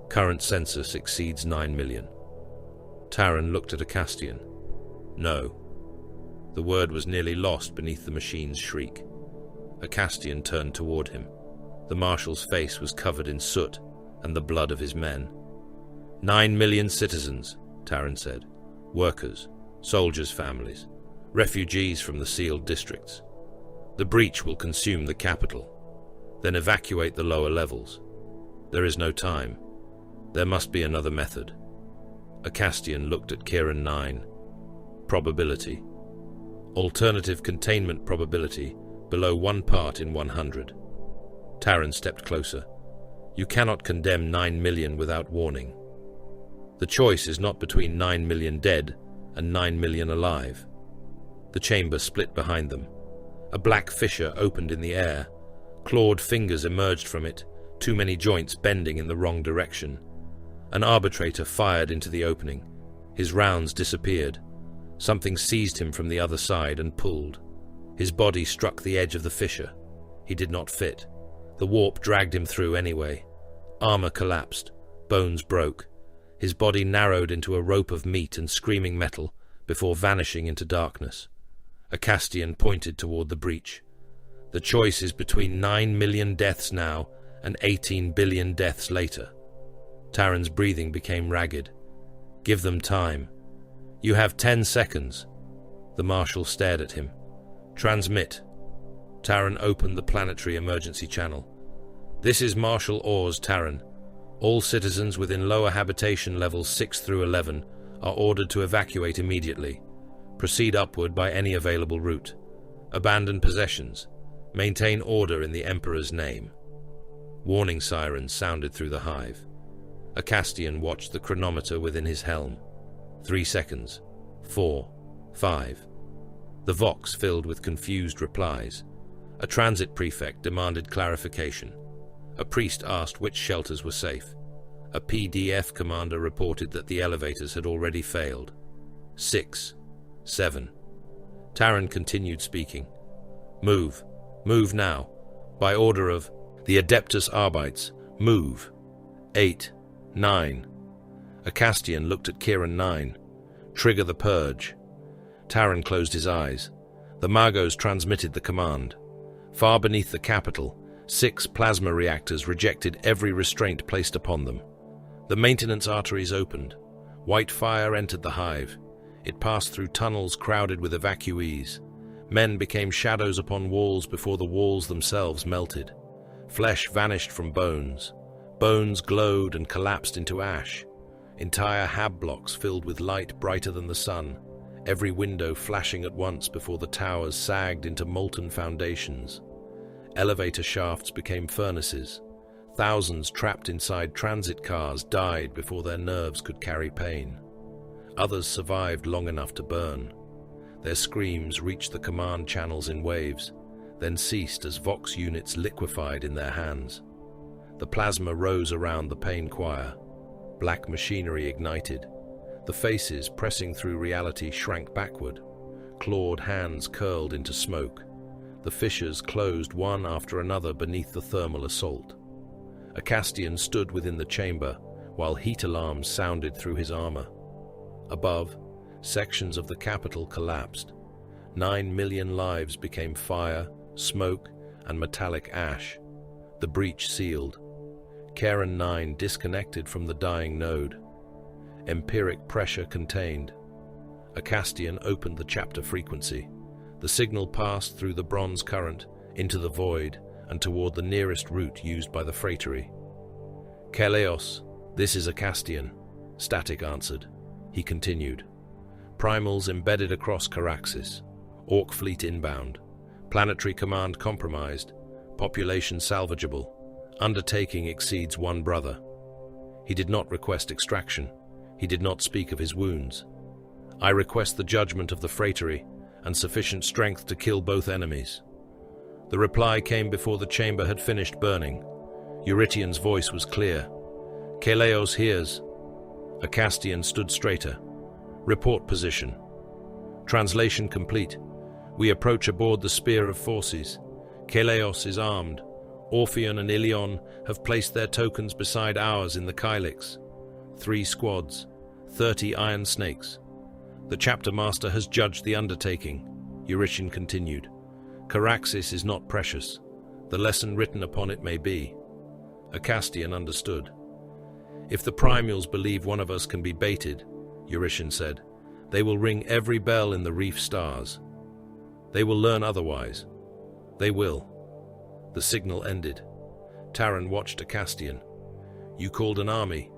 Current census exceeds 9 million. Taran looked at a Castian. No. The word was nearly lost beneath the machine's shriek. A Castian turned toward him. The marshal's face was covered in soot and the blood of his men. 9 million citizens, Taran said. Workers, soldiers' families, refugees from the sealed districts. The breach will consume the capital, then evacuate the lower levels. There is no time. There must be another method. A Castian looked at Kieran 9. Probability. Alternative containment probability below 1 part in 100. Taran stepped closer. You cannot condemn 9 million without warning. The choice is not between 9 million dead and 9 million alive. The chamber split behind them. A black fissure opened in the air. Clawed fingers emerged from it, too many joints bending in the wrong direction. An arbitrator fired into the opening. His rounds disappeared. Something seized him from the other side and pulled. His body struck the edge of the fissure. He did not fit. The warp dragged him through anyway. Armor collapsed. Bones broke. His body narrowed into a rope of meat and screaming metal before vanishing into darkness. A Castian pointed toward the breach. The choice is between 9 million deaths now and 18 billion deaths later. Taran's breathing became ragged. Give them time. You have 10 seconds. The Marshal stared at him. Transmit. Taran opened the planetary emergency channel. This is Marshal Oars, Taran. All citizens within lower habitation levels 6 through 11 are ordered to evacuate immediately. Proceed upward by any available route. Abandon possessions. Maintain order in the Emperor's name. Warning sirens sounded through the hive. A Castian watched the chronometer within his helm. 3 seconds. 4. 5. The Vox filled with confused replies. A transit prefect demanded clarification. A priest asked which shelters were safe. A PDF commander reported that the elevators had already failed. 6. 7. Taran continued speaking. Move. Move now. By order of the Adeptus Arbites, move. 8. 9. A Castian looked at Kieran 9. Trigger the purge. Taran closed his eyes. The Magos transmitted the command. Far beneath the capital, 6 plasma reactors rejected every restraint placed upon them. The maintenance arteries opened. White fire entered the hive. It passed through tunnels crowded with evacuees. Men became shadows upon walls before the walls themselves melted. Flesh vanished from bones. Bones glowed and collapsed into ash. Entire hab blocks filled with light brighter than the sun, every window flashing at once before the towers sagged into molten foundations. Elevator shafts became furnaces. Thousands trapped inside transit cars died before their nerves could carry pain. Others survived long enough to burn. Their screams reached the command channels in waves, then ceased as Vox units liquefied in their hands. The plasma rose around the pain choir. Black machinery ignited. The faces pressing through reality shrank backward. Clawed hands curled into smoke. The fissures closed one after another beneath the thermal assault. A Castian stood within the chamber, while heat alarms sounded through his armor. Above, sections of the capital collapsed. 9 million lives became fire, smoke, and metallic ash. The breach sealed. Karen 9 disconnected from the dying node. Empiric pressure contained. A Castian opened the chapter frequency. The signal passed through the bronze current, into the void, and toward the nearest route used by the freightory. Keleos, this is a Castian, Static answered. He continued. Primals embedded across Caraxis. Orc fleet inbound. Planetary command compromised. Population salvageable. Undertaking exceeds 1 brother. He did not request extraction. He did not speak of his wounds. I request the judgment of the freightory and sufficient strength to kill both enemies. The reply came before the chamber had finished burning. Eurytion's voice was clear. Keleos hears. A Castian stood straighter. Report position. Translation complete. We approach aboard the Spear of Forces. Keleos is armed. Orpheon and Ilion have placed their tokens beside ours in the Kylix. 3 squads, 30 iron snakes. The chapter master has judged the undertaking. Eurytion continued. Caraxis is not precious. The lesson written upon it may be. A Castian understood. If the Primals believe one of us can be baited, Eurytion said, they will ring every bell in the reef stars. They will learn otherwise. They will. The signal ended. Taran watched a Castian. You called an army.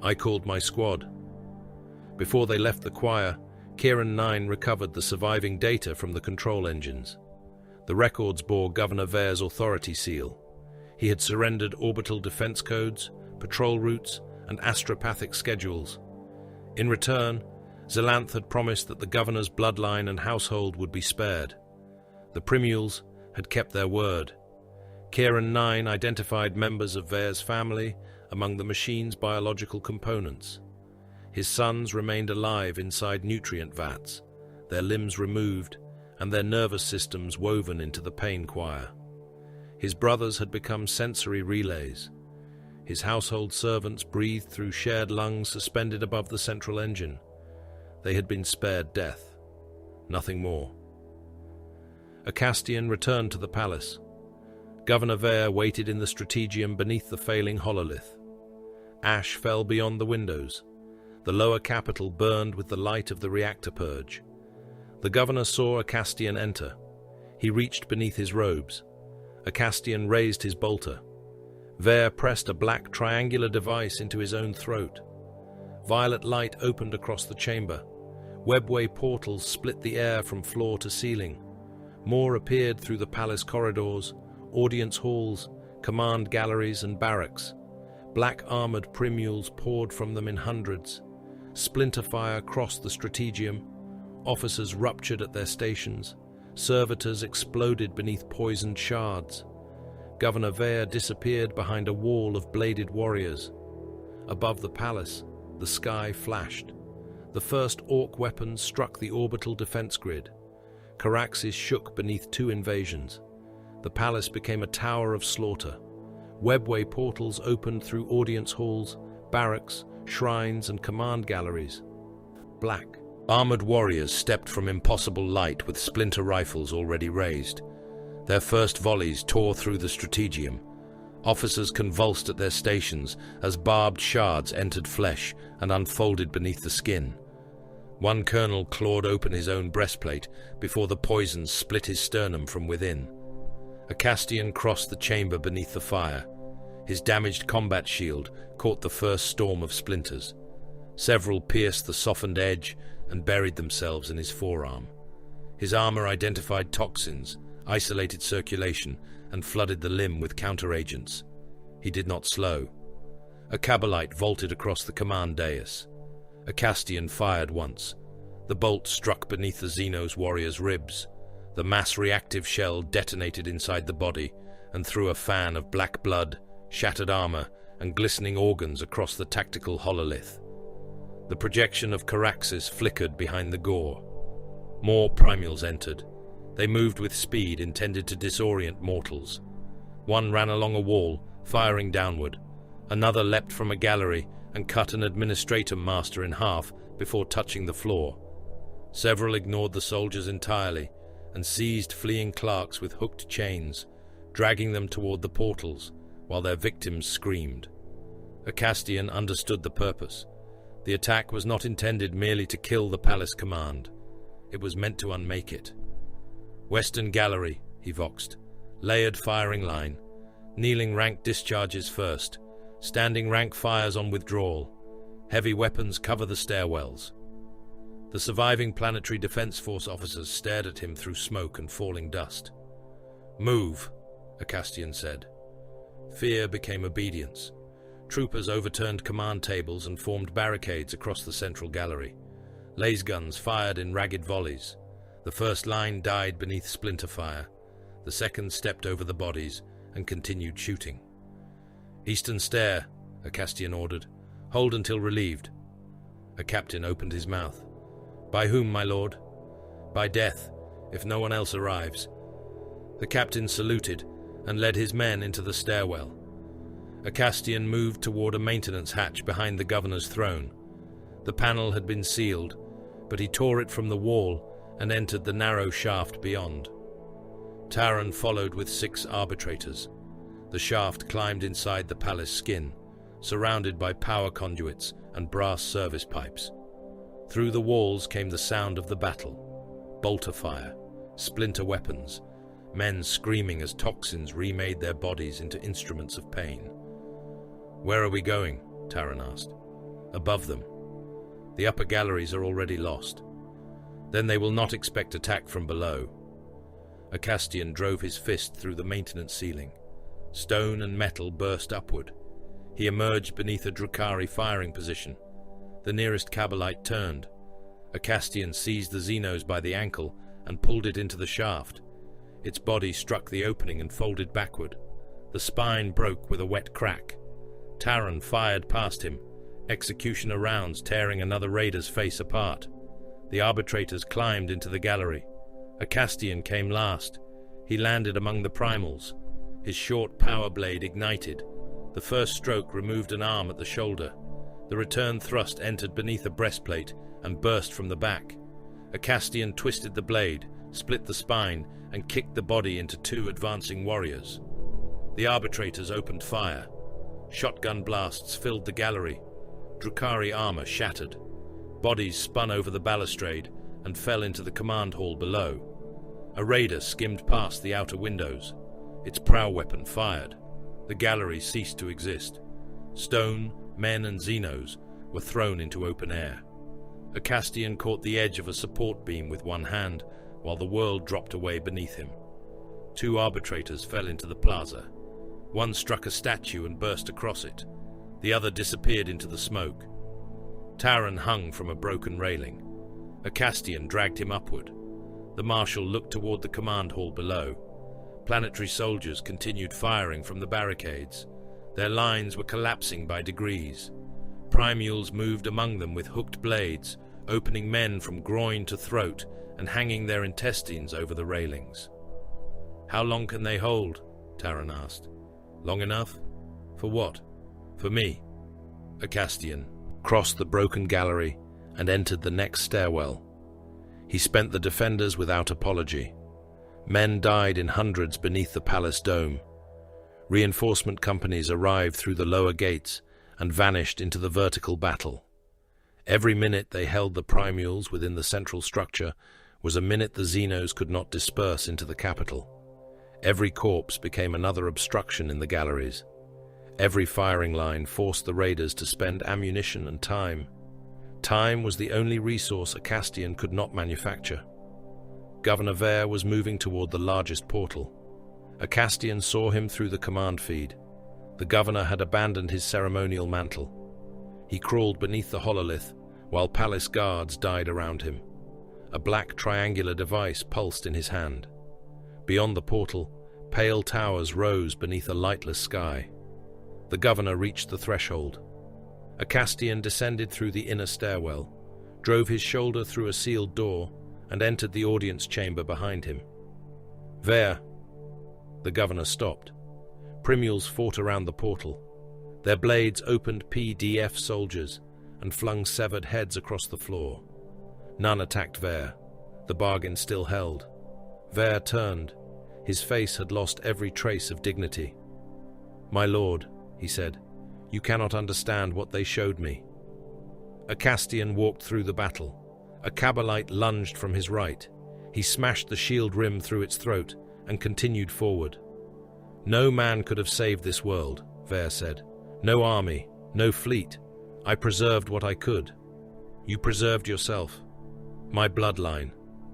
I called my squad. Before they left the choir, Kieran 9 recovered the surviving data from the control engines. The records bore Governor Vare's authority seal. He had surrendered orbital defense codes, patrol routes, and astropathic schedules, In return, Zelanth had promised that the governor's bloodline and household would be spared. The Primules had kept their word. Kieran 9 identified members of Veer's family among the machine's biological components. His sons remained alive inside nutrient vats, their limbs removed and their nervous systems woven into the pain choir. His brothers had become sensory relays. His household servants breathed through shared lungs suspended above the central engine. They had been spared death. Nothing more. Acastian returned to the palace. Governor Veer waited in the strategium beneath the failing hololith. Ash fell beyond the windows. The lower capital burned with the light of the reactor purge. The governor saw Acastian enter. He reached beneath his robes. Acastian raised his bolter. Veer pressed a black triangular device into his own throat. Violet light opened across the chamber. Webway portals split the air from floor to ceiling. More appeared through the palace corridors, audience halls, command galleries and barracks. Black-armored primules poured from them in hundreds. Splinter fire crossed the strategium. Officers ruptured at their stations. Servitors exploded beneath poisoned shards. Governor Veer disappeared behind a wall of bladed warriors. Above the palace, the sky flashed. The first Orc weapons struck the orbital defense grid. Caraxes shook beneath 2 invasions. The palace became a tower of slaughter. Webway portals opened through audience halls, barracks, shrines, and command galleries. Black, armored warriors stepped from impossible light with splinter rifles already raised. Their first volleys tore through the strategium. Officers convulsed at their stations as barbed shards entered flesh and unfolded beneath the skin. One colonel clawed open his own breastplate before the poisons split his sternum from within. Acastian crossed the chamber beneath the fire. His damaged combat shield caught the first storm of splinters. Several pierced the softened edge and buried themselves in his forearm. His armor identified toxins, isolated circulation, and flooded the limb with counteragents. He did not slow. A Cabalite vaulted across the command dais. Acastian fired once. The bolt struck beneath the Xenos warrior's ribs. The mass-reactive shell detonated inside the body and threw a fan of black blood, shattered armor, and glistening organs across the tactical hololith. The projection of Caraxes flickered behind the gore. More primules entered. They moved with speed intended to disorient mortals. One ran along a wall, firing downward. Another leapt from a gallery and cut an administrator master in half before touching the floor. Several ignored the soldiers entirely and seized fleeing clerks with hooked chains, dragging them toward the portals while their victims screamed. Acastian understood the purpose. The attack was not intended merely to kill the palace command. It was meant to unmake it. Western Gallery, he voxed. Layered firing line. Kneeling rank discharges first. Standing rank fires on withdrawal. Heavy weapons cover the stairwells. The surviving Planetary Defense Force officers stared at him through smoke and falling dust. "Move," Acastian said. Fear became obedience. Troopers overturned command tables and formed barricades across the central gallery. Laser guns fired in ragged volleys. The first line died beneath splinter fire. The second stepped over the bodies and continued shooting. "Eastern stair," Acastian ordered. "Hold until relieved." A captain opened his mouth. "By whom, my lord?" "By death, if no one else arrives." The captain saluted and led his men into the stairwell. Acastian moved toward a maintenance hatch behind the governor's throne. The panel had been sealed, but he tore it from the wall and entered the narrow shaft beyond. Taran followed with 6 arbitrators. The shaft climbed inside the palace skin, surrounded by power conduits and brass service pipes. Through the walls came the sound of the battle. Bolter fire, splinter weapons, men screaming as toxins remade their bodies into instruments of pain. "Where are we going?" Taran asked. "Above them. The upper galleries are already lost. Then they will not expect attack from below." Acastian drove his fist through the maintenance ceiling. Stone and metal burst upward. He emerged beneath a Drukhari firing position. The nearest Cabalite turned. Acastian seized the Xenos by the ankle and pulled it into the shaft. Its body struck the opening and folded backward. The spine broke with a wet crack. Taran fired past him, executioner rounds tearing another raider's face apart. The arbitrators climbed into the gallery. Acastian came last. He landed among the primals. His short power blade ignited. The first stroke removed an arm at the shoulder. The return thrust entered beneath a breastplate and burst from the back. Acastian twisted the blade, split the spine, and kicked the body into two advancing warriors. The arbitrators opened fire. Shotgun blasts filled the gallery. Drukhari armor shattered. Bodies spun over the balustrade and fell into the command hall below. A raider skimmed past the outer windows. Its prow weapon fired. The gallery ceased to exist. Stone, men, and Xenos were thrown into open air. Acastian caught the edge of a support beam with one hand, while the world dropped away beneath him. Two arbitrators fell into the plaza. One struck a statue and burst across it. The other disappeared into the smoke. Taran hung from a broken railing. Acastian dragged him upward. The marshal looked toward the command hall below. Planetary soldiers continued firing from the barricades. Their lines were collapsing by degrees. Primules moved among them with hooked blades, opening men from groin to throat and hanging their intestines over the railings. "How long can they hold?" Taran asked. "Long enough? For what?" "For me." Acastian crossed the broken gallery and entered the next stairwell. He spent the defenders without apology. Men died in hundreds beneath the palace dome. Reinforcement companies arrived through the lower gates and vanished into the vertical battle. Every minute they held the primules within the central structure was a minute the Xenos could not disperse into the capital. Every corpse became another obstruction in the galleries. Every firing line forced the raiders to spend ammunition and time. Time was the only resource Acastian could not manufacture. Governor Vare was moving toward the largest portal. Acastian saw him through the command feed. The governor had abandoned his ceremonial mantle. He crawled beneath the hololith, while palace guards died around him. A black triangular device pulsed in his hand. Beyond the portal, pale towers rose beneath a lightless sky. The governor reached the threshold. Acastian descended through the inner stairwell, drove his shoulder through a sealed door, and entered the audience chamber behind him. "Vare." The governor stopped. Primules fought around the portal. Their blades opened PDF soldiers and flung severed heads across the floor. None attacked Vare. The bargain still held. Vare turned. His face had lost every trace of dignity. "My lord," he said, "you cannot understand what they showed me." Acastian walked through the battle. A Cabalite lunged from his right. He smashed the shield rim through its throat and continued forward. "No man could have saved this world," Vare said. "No army, no fleet. I preserved what I could. You preserved yourself. My bloodline,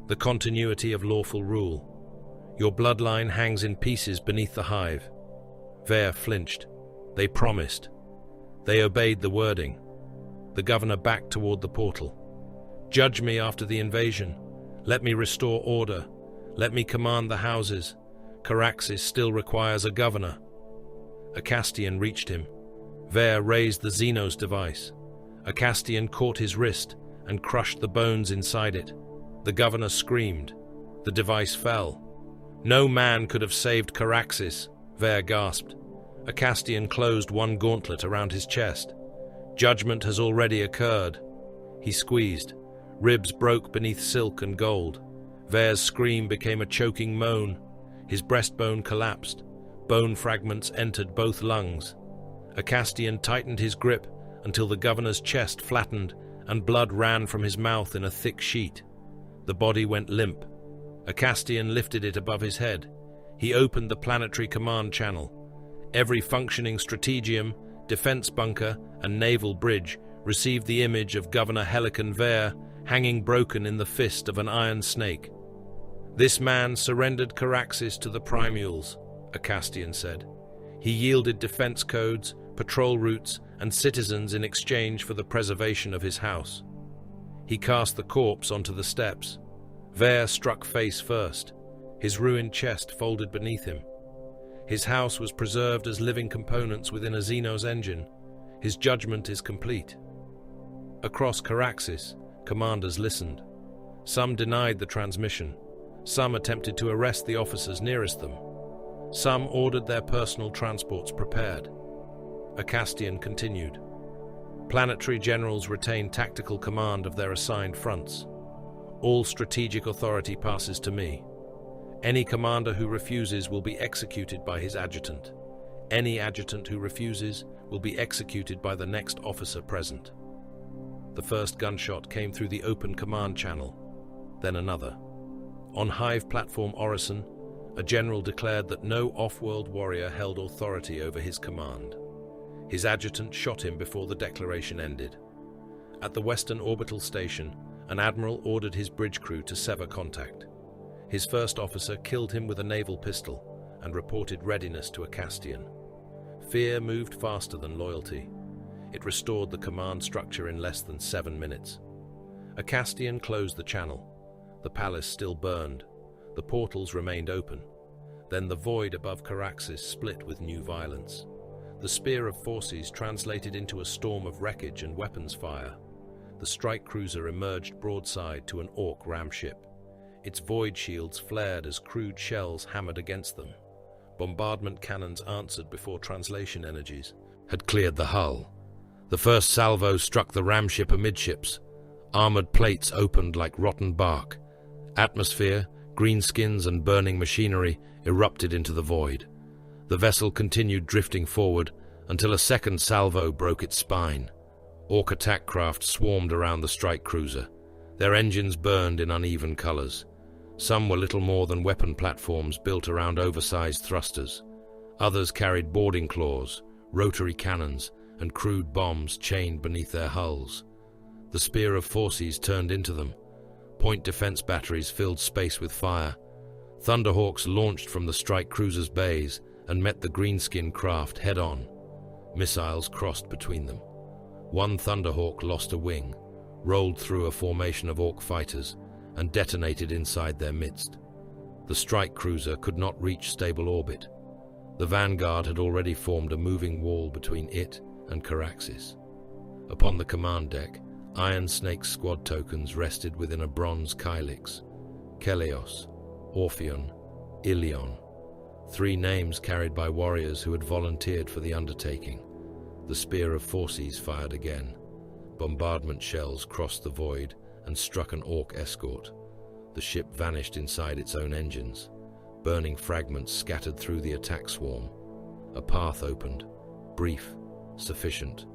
the continuity of lawful rule. Your bloodline hangs in pieces beneath the hive." Vare flinched. They promised. They obeyed the wording. The governor backed toward the portal. "Judge me after the invasion. Let me restore order. Let me command the houses. Caraxes still requires a governor." Acastian reached him. Vare raised the Xenos device. Acastian caught his wrist and crushed the bones inside it. The governor screamed. The device fell. "No man could have saved Caraxes," Vare gasped. Acastian closed one gauntlet around his chest. "Judgment has already occurred." He squeezed. Ribs broke beneath silk and gold. Vare's scream became a choking moan. His breastbone collapsed. Bone fragments entered both lungs. Acastian tightened his grip until the governor's chest flattened and blood ran from his mouth in a thick sheet. The body went limp. Acastian lifted it above his head. He opened the planetary command channel. Every functioning strategium, defense bunker, and naval bridge received the image of Governor Helican Vare hanging broken in the fist of an iron snake. "This man surrendered Caraxes to the Primules," Acastian said. "He yielded defense codes, patrol routes, and citizens in exchange for the preservation of his house. He cast the corpse onto the steps. Vare struck face first, his ruined chest folded beneath him. His house was preserved as living components within a Xenos engine. His judgment is complete. Across Caraxis, commanders listened. Some denied the transmission. Some attempted to arrest the officers nearest them. Some ordered their personal transports prepared. Acastian continued. Planetary generals retain tactical command of their assigned fronts. All strategic authority passes to me. Any commander who refuses will be executed by his adjutant. Any adjutant who refuses will be executed by the next officer present. The first gunshot came through the open command channel, then another. On Hive Platform Orison, a general declared that no off-world warrior held authority over his command. His adjutant shot him before the declaration ended. At the Western Orbital Station, an admiral ordered his bridge crew to sever contact. His first officer killed him with a naval pistol and reported readiness to Acastian. Fear moved faster than loyalty. It restored the command structure in less than 7 minutes. Acastian closed the channel. The palace still burned. The portals remained open. Then the void above Caraxis split with new violence. The Spear of Forces translated into a storm of wreckage and weapons fire. The strike cruiser emerged broadside to an Orc ram ship. Its void shields flared as crude shells hammered against them. Bombardment cannons answered before translation energies had cleared the hull. The first salvo struck the ram ship amidships. Armored plates opened like rotten bark. Atmosphere, greenskins, and burning machinery erupted into the void. The vessel continued drifting forward until a second salvo broke its spine. Orc attack craft swarmed around the strike cruiser. Their engines burned in uneven colors. Some were little more than weapon platforms built around oversized thrusters. Others carried boarding claws, rotary cannons, and crude bombs chained beneath their hulls. The Spear of Forces turned into them. Point defense batteries filled space with fire. Thunderhawks launched from the strike cruiser's bays and met the greenskin craft head-on. Missiles crossed between them. One Thunderhawk lost a wing, rolled through a formation of Orc fighters, and detonated inside their midst. The strike cruiser could not reach stable orbit. The Vanguard had already formed a moving wall between it and Caraxis. Upon the command deck, Iron Snake's squad tokens rested within a bronze kylix. Keleos, Orpheon, Ilion. 3 names carried by warriors who had volunteered for the undertaking. The Spear of Forces fired again. Bombardment shells crossed the void and struck an Orc escort. The ship vanished inside its own engines. Burning fragments scattered through the attack swarm. A path opened, brief, sufficient.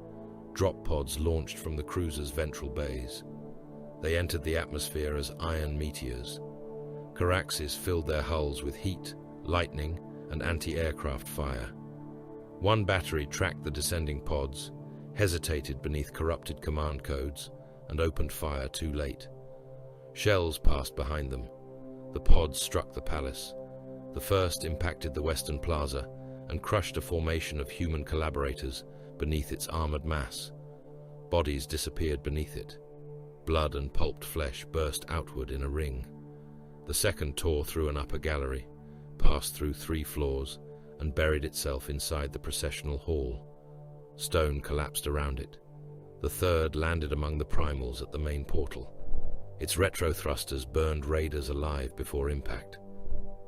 Drop pods launched from the cruiser's ventral bays. They entered the atmosphere as iron meteors. Caraxis filled their hulls with heat, lightning, and anti-aircraft fire. One battery tracked the descending pods, hesitated beneath corrupted command codes, and opened fire too late. Shells passed behind them. The pods struck the palace. The first impacted the Western Plaza and crushed a formation of human collaborators beneath its armored mass. Bodies disappeared beneath it. Blood and pulped flesh burst outward in a ring. The second tore through an upper gallery, passed through 3 floors, and buried itself inside the processional hall. Stone collapsed around it. The third landed among the primals at the main portal. Its retro thrusters burned raiders alive before impact.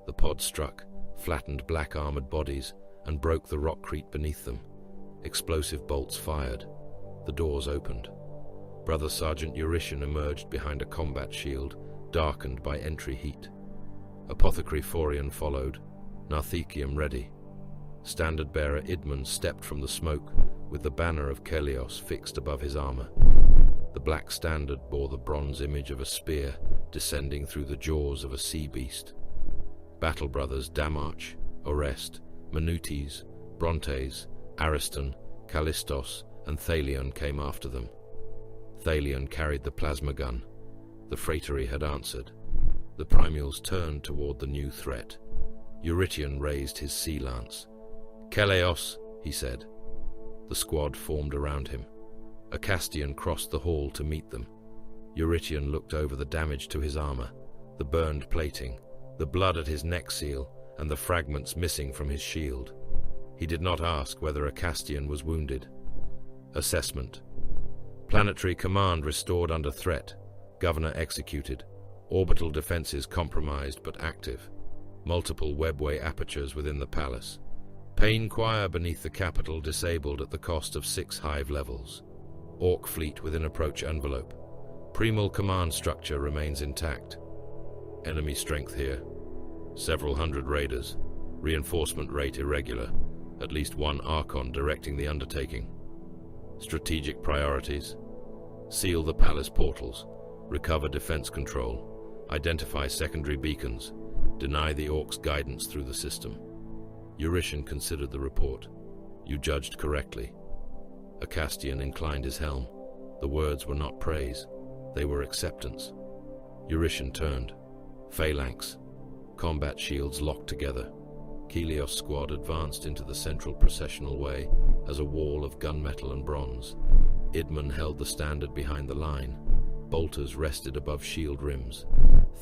The pod struck, flattened black armored bodies, and broke the rockcrete beneath them. Explosive bolts fired. The doors opened. Brother Sergeant Eurytion emerged behind a combat shield, darkened by entry heat. Apothecary Forian followed, Narthecium ready. Standard-bearer Idmon stepped from the smoke, with the banner of Keleos fixed above his armor. The black standard bore the bronze image of a spear descending through the jaws of a sea beast. Battle brothers Damarch, Orest, Manutes, Brontes, Ariston, Callistos, and Thalion came after them. Thalion carried the plasma gun. The Phratery had answered. The Primals turned toward the new threat. Eurytion raised his sea lance. "Keleos," he said. The The squad formed around him. A Castian crossed the hall to meet them. Eurytion looked over the damage to his armor, the burned plating, the blood at his neck seal, and the fragments missing from his shield. He did not ask whether a Castian was wounded. Assessment. Planetary command restored under threat. Governor executed. Orbital defenses compromised but active. Multiple webway apertures within the palace. Pain choir beneath the capital disabled at the cost of 6 hive levels. Orc fleet within approach envelope. Primal command structure remains intact. Enemy strength here. Several hundred raiders. Reinforcement rate irregular. At least 1 Archon directing the undertaking. Strategic priorities. Seal the palace portals. Recover defense control. Identify secondary beacons. Deny the Orcs guidance through the system. Eurytion considered the report. You judged correctly. A Castian inclined his helm. The words were not praise. They were acceptance. Eurytion turned. Phalanx. Combat shields locked together. Kelios' squad advanced into the central processional way as a wall of gunmetal and bronze. Idmon held the standard behind the line. Bolters rested above shield rims.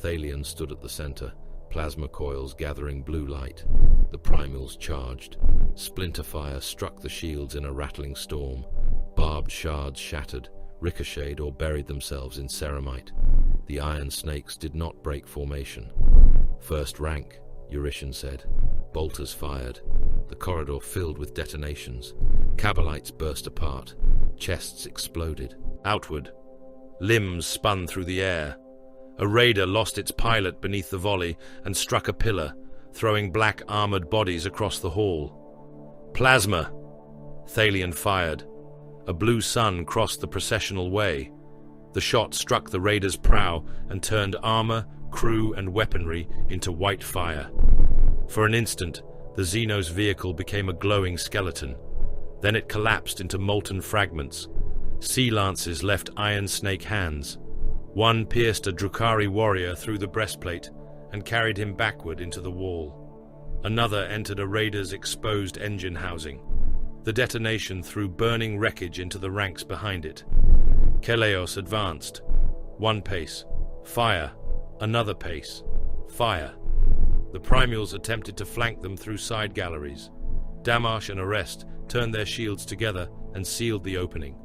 Thalion stood at the center, plasma coils gathering blue light. The primals charged. Splinter fire struck the shields in a rattling storm. Barbed shards shattered, ricocheted or buried themselves in ceramite. The iron snakes did not break formation. First rank, Eurytion said. Bolters fired. The corridor filled with detonations. Cabalites burst apart. Chests exploded. Outward. Limbs spun through the air. A raider lost its pilot beneath the volley and struck a pillar, throwing black armored bodies across the hall. Plasma! Thalion fired. A blue sun crossed the processional way. The shot struck the raider's prow and turned armor, crew, and weaponry into white fire. For an instant, the Xenos vehicle became a glowing skeleton. Then it collapsed into molten fragments. Sea lances left Iron Snake hands. One pierced a Drukhari warrior through the breastplate and carried him backward into the wall. Another entered a raider's exposed engine housing. The detonation threw burning wreckage into the ranks behind it. Kelios advanced. 1 pace. Fire. Another pace. Fire. The primals attempted to flank them through side galleries. Damash and Arrest turned their shields together and sealed the opening.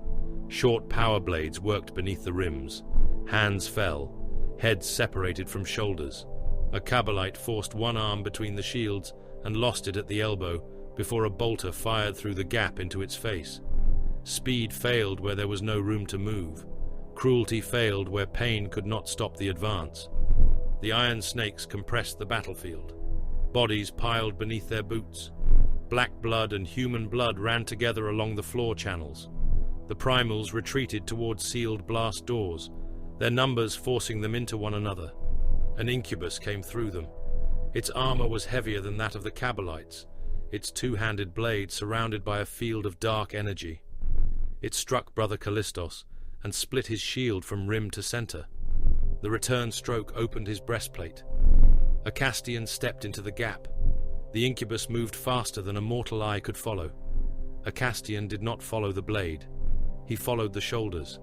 Short power blades worked beneath the rims. Hands fell. Heads separated from shoulders. A Cabalite forced one arm between the shields and lost it at the elbow before a bolter fired through the gap into its face. Speed failed where there was no room to move. Cruelty failed where pain could not stop the advance. The iron snakes compressed the battlefield. Bodies piled beneath their boots. Black blood and human blood ran together along the floor channels. The primals retreated towards sealed blast doors, their numbers forcing them into one another. An incubus came through them. Its armor was heavier than that of the Cabalites, its two-handed blade surrounded by a field of dark energy. It struck Brother Callistos and split his shield from rim to center. The return stroke opened his breastplate. A Castian stepped into the gap. The incubus moved faster than a mortal eye could follow. A Castian did not follow the blade. He followed the shoulders.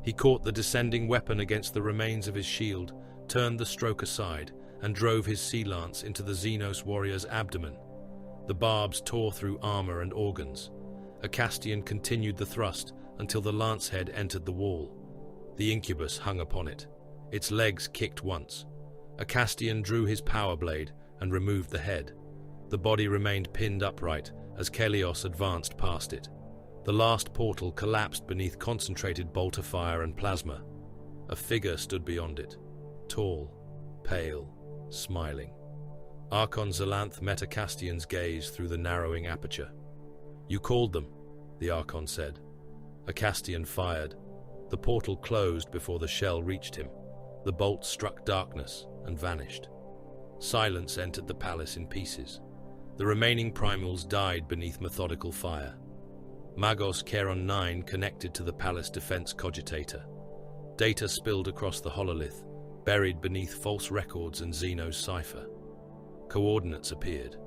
He caught the descending weapon against the remains of his shield, turned the stroke aside, and drove his sea lance into the Xenos warrior's abdomen. The barbs tore through armor and organs. A Castian continued the thrust until the lance head entered the wall. The incubus hung upon it. Its legs kicked once. A Castian drew his power blade and removed the head. The body remained pinned upright as Kelios advanced past it. The last portal collapsed beneath concentrated bolter fire and plasma. A figure stood beyond it, tall, pale, smiling. Archon Zalanth met a Castian's gaze through the narrowing aperture. "You called them," the Archon said. A Castian fired. The portal closed before the shell reached him. The bolt struck darkness and vanished. Silence entered the palace in pieces. The remaining primals died beneath methodical fire. Magos Charon 9 connected to the palace defense cogitator. Data spilled across the hololith, buried beneath false records and Xeno's cipher. Coordinates appeared,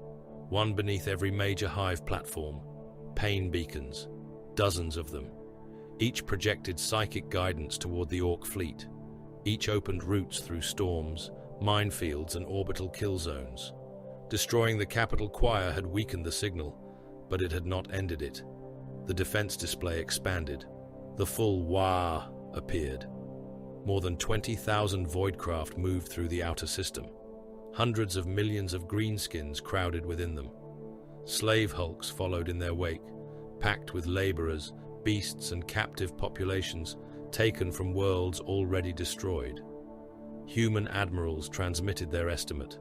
one beneath every major hive platform, pain beacons, dozens of them. Each projected psychic guidance toward the Orc fleet. Each opened routes through storms, minefields, and orbital kill zones. Destroying the capital choir had weakened the signal, but it had not ended it. The defense display expanded. The full Wah appeared. More than 20,000 voidcraft moved through the outer system. Hundreds of millions of greenskins crowded within them. Slave hulks followed in their wake, packed with laborers, beasts, and captive populations taken from worlds already destroyed. Human admirals transmitted their estimate.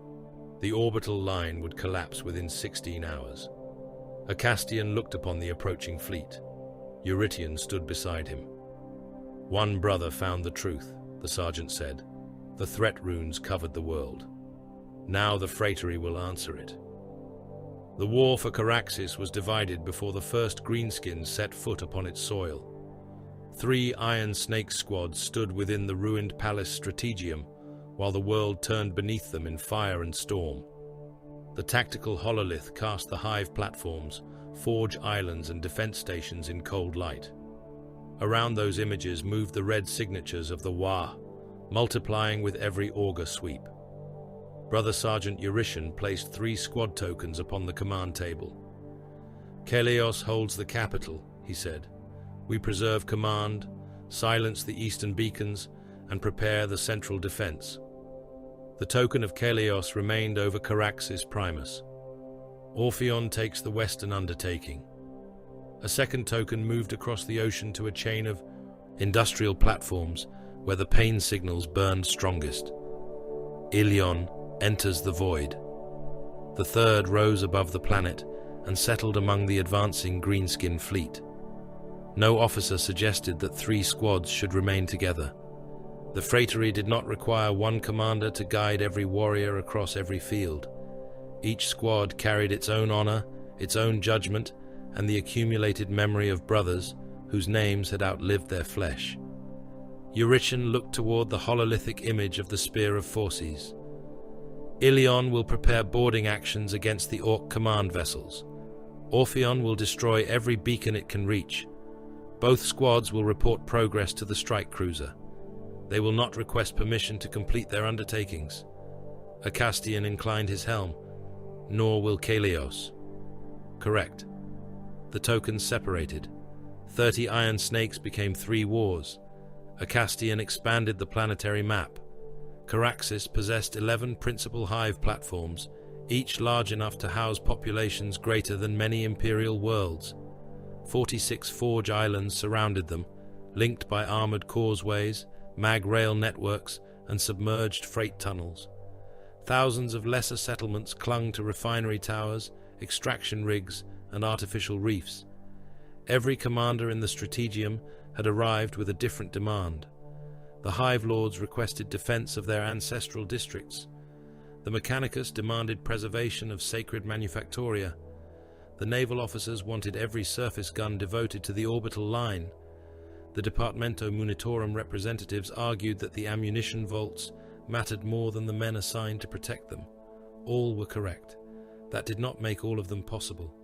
The orbital line would collapse within 16 hours. A Castian looked upon the approaching fleet. Eurytion stood beside him. "One brother found the truth," the sergeant said. "The threat runes covered the world. Now the Fratery will answer it." The war for Caraxes was divided before the first greenskins set foot upon its soil. 3 Iron Snake squads stood within the ruined palace strategium, while the world turned beneath them in fire and storm. The tactical hololith cast the hive platforms, forge islands, and defense stations in cold light. Around those images moved the red signatures of the Wah, multiplying with every auger sweep. Brother Sergeant Eurytion placed 3 squad tokens upon the command table. "Keleos holds the capital," he said. "We preserve command, silence the eastern beacons, and prepare the central defense." The token of Keleos remained over Caraxes Primus. Orpheon takes the western undertaking. A second token moved across the ocean to a chain of industrial platforms where the pain signals burned strongest. Ilion enters the void. The third rose above the planet and settled among the advancing greenskin fleet. No officer suggested that 3 squads should remain together. The Fratery did not require one commander to guide every warrior across every field. Each squad carried its own honor, its own judgment, and the accumulated memory of brothers whose names had outlived their flesh. Eurytion looked toward the hololithic image of the Spear of Phorcys. Ilion will prepare boarding actions against the Orc command vessels. Orpheon will destroy every beacon it can reach. Both squads will report progress to the strike cruiser. They will not request permission to complete their undertakings. A Castian inclined his helm. Nor will Keleos. Correct. The tokens separated. 30 Iron Snakes became 3 wars. A Castian expanded the planetary map. Caraxes possessed 11 principal hive platforms, each large enough to house populations greater than many imperial worlds. 46 forge islands surrounded them, linked by armored causeways, mag rail networks, and submerged freight tunnels. Thousands of lesser settlements clung to refinery towers, extraction rigs, and artificial reefs. Every commander in the strategium had arrived with a different demand. The Hive Lords requested defense of their ancestral districts. The Mechanicus demanded preservation of sacred manufactoria. The naval officers wanted every surface gun devoted to the orbital line. The Departamento Munitorum representatives argued that the ammunition vaults mattered more than the men assigned to protect them. All were correct. That did not make all of them possible.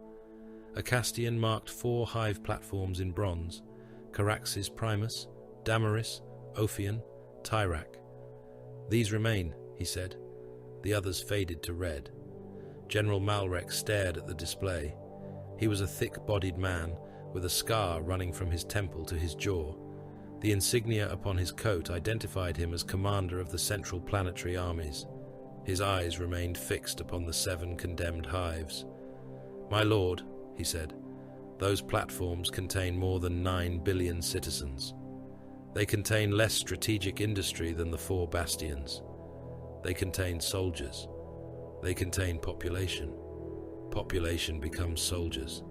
A Castian marked 4 hive platforms in bronze: Caraxes Primus, Damaris, Ophion, Tyrak. "These remain," he said. The others faded to red. General Malrek stared at the display. He was a thick-bodied man, with a scar running from his temple to his jaw. The insignia upon his coat identified him as commander of the Central Planetary Armies. His eyes remained fixed upon the 7 condemned hives. "My lord," he said, "those platforms contain more than 9 billion citizens. They contain less strategic industry than the 4 bastions. They contain soldiers. They contain population. Population becomes soldiers.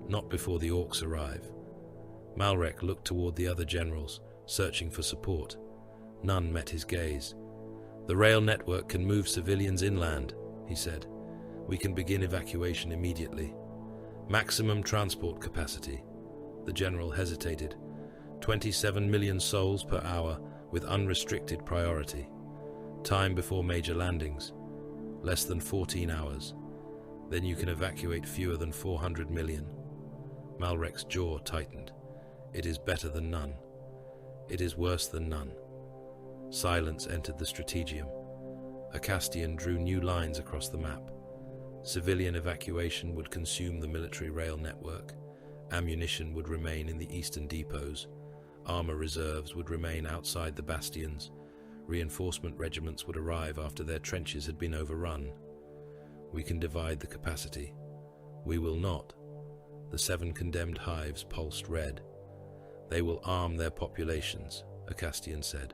Not before the Orcs arrive." Malrek looked toward the other generals, searching for support. None met his gaze. "The rail network can move civilians inland," he said. "We can begin evacuation immediately. Maximum transport capacity." The general hesitated. 27 million souls per hour with unrestricted priority. Time before major landings. Less than 14 hours. Then you can evacuate fewer than 400 million. Malrek's jaw tightened. It is better than none. It is worse than none. Silence entered the strategium. Acastian drew new lines across the map. Civilian evacuation would consume the military rail network. Ammunition would remain in the eastern depots. Armor reserves would remain outside the bastions. Reinforcement regiments would arrive after their trenches had been overrun. We can divide the capacity. We will not. The 7 condemned hives pulsed red. They will arm their populations, Acastian said.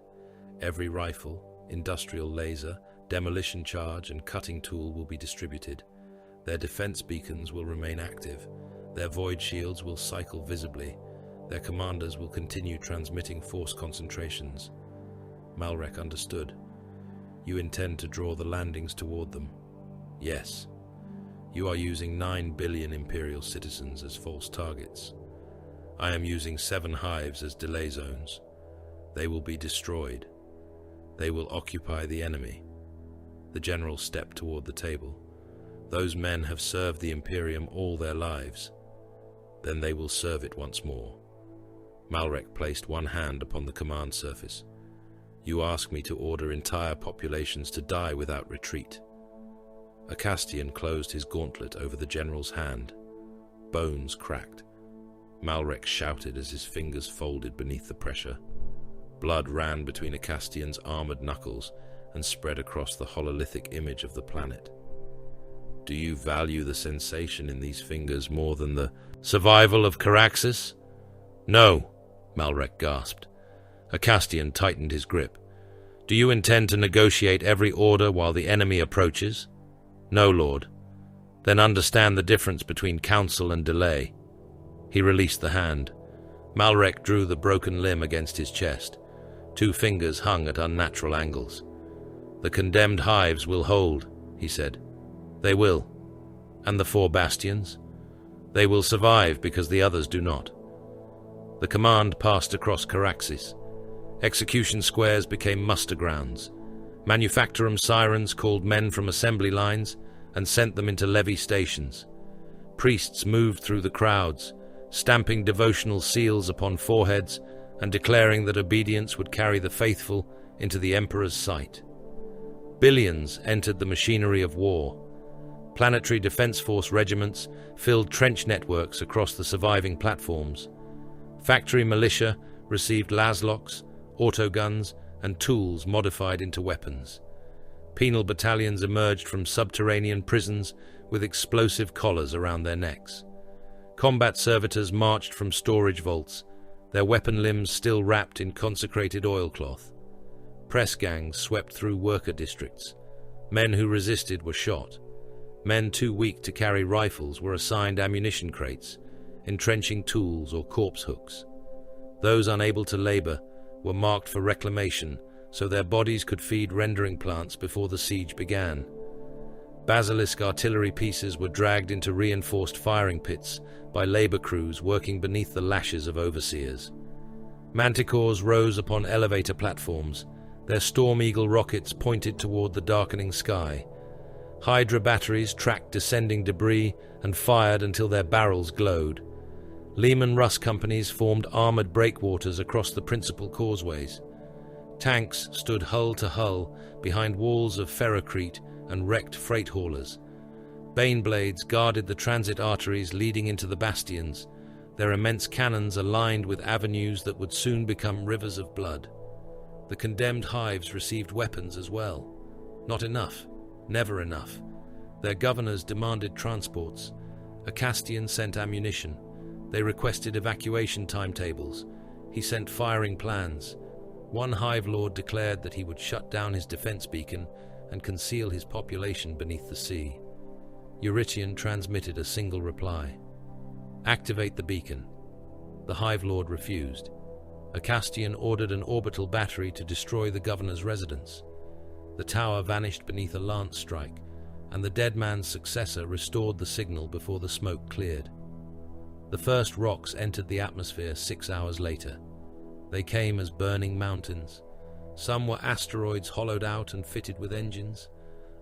Every rifle, industrial laser, demolition charge, and cutting tool will be distributed. Their defense beacons will remain active. Their void shields will cycle visibly. Their commanders will continue transmitting force concentrations. Malrek understood. You intend to draw the landings toward them. Yes. You are using 9 billion Imperial citizens as false targets. I am using 7 hives as delay zones. They will be destroyed. They will occupy the enemy. The general stepped toward the table. Those men have served the Imperium all their lives. Then they will serve it once more. Malrek placed one hand upon the command surface. You ask me to order entire populations to die without retreat. Acastian closed his gauntlet over the general's hand. Bones cracked. Malrek shouted as his fingers folded beneath the pressure. Blood ran between Acastian's armored knuckles and spread across the hololithic image of the planet. Do you value the sensation in these fingers more than the survival of Caraxes? No, Malrek gasped. Acastian tightened his grip. Do you intend to negotiate every order while the enemy approaches? No, Lord. Then understand the difference between counsel and delay. He released the hand. Malrek drew the broken limb against his chest. 2 fingers hung at unnatural angles. The condemned hives will hold, he said. They will. And the 4 bastions? They will survive because the others do not. The command passed across Caraxes. Execution squares became muster grounds. Manufactorum sirens called men from assembly lines and sent them into levy stations. Priests moved through the crowds, stamping devotional seals upon foreheads and declaring that obedience would carry the faithful into the Emperor's sight. Billions entered the machinery of war. Planetary Defense Force regiments filled trench networks across the surviving platforms. Factory militia received laslocks, autoguns, and tools modified into weapons. Penal battalions emerged from subterranean prisons with explosive collars around their necks. Combat servitors marched from storage vaults, their weapon limbs still wrapped in consecrated oilcloth. Press gangs swept through worker districts. Men who resisted were shot. Men too weak to carry rifles were assigned ammunition crates, entrenching tools or corpse hooks. Those unable to labor were marked for reclamation so their bodies could feed rendering plants before the siege began. Basilisk artillery pieces were dragged into reinforced firing pits by labor crews working beneath the lashes of overseers. Manticores rose upon elevator platforms, their Storm Eagle rockets pointed toward the darkening sky. Hydra batteries tracked descending debris and fired until their barrels glowed. Lehman Russ companies formed armored breakwaters across the principal causeways. Tanks stood hull to hull behind walls of ferrocrete and wrecked freight haulers. Baneblades guarded the transit arteries leading into the bastions, their immense cannons aligned with avenues that would soon become rivers of blood. The condemned hives received weapons as well. Not enough. Never enough. Their governors demanded transports. Acastian sent ammunition. They requested evacuation timetables. He sent firing plans. One hive lord declared that he would shut down his defense beacon and conceal his population beneath the sea. Eurytion transmitted a single reply. Activate the beacon. The hive lord refused. Acastian ordered an orbital battery to destroy the governor's residence. The tower vanished beneath a lance strike, and the dead man's successor restored the signal before the smoke cleared. The first rocks entered the atmosphere 6 hours later. They came as burning mountains. Some were asteroids hollowed out and fitted with engines.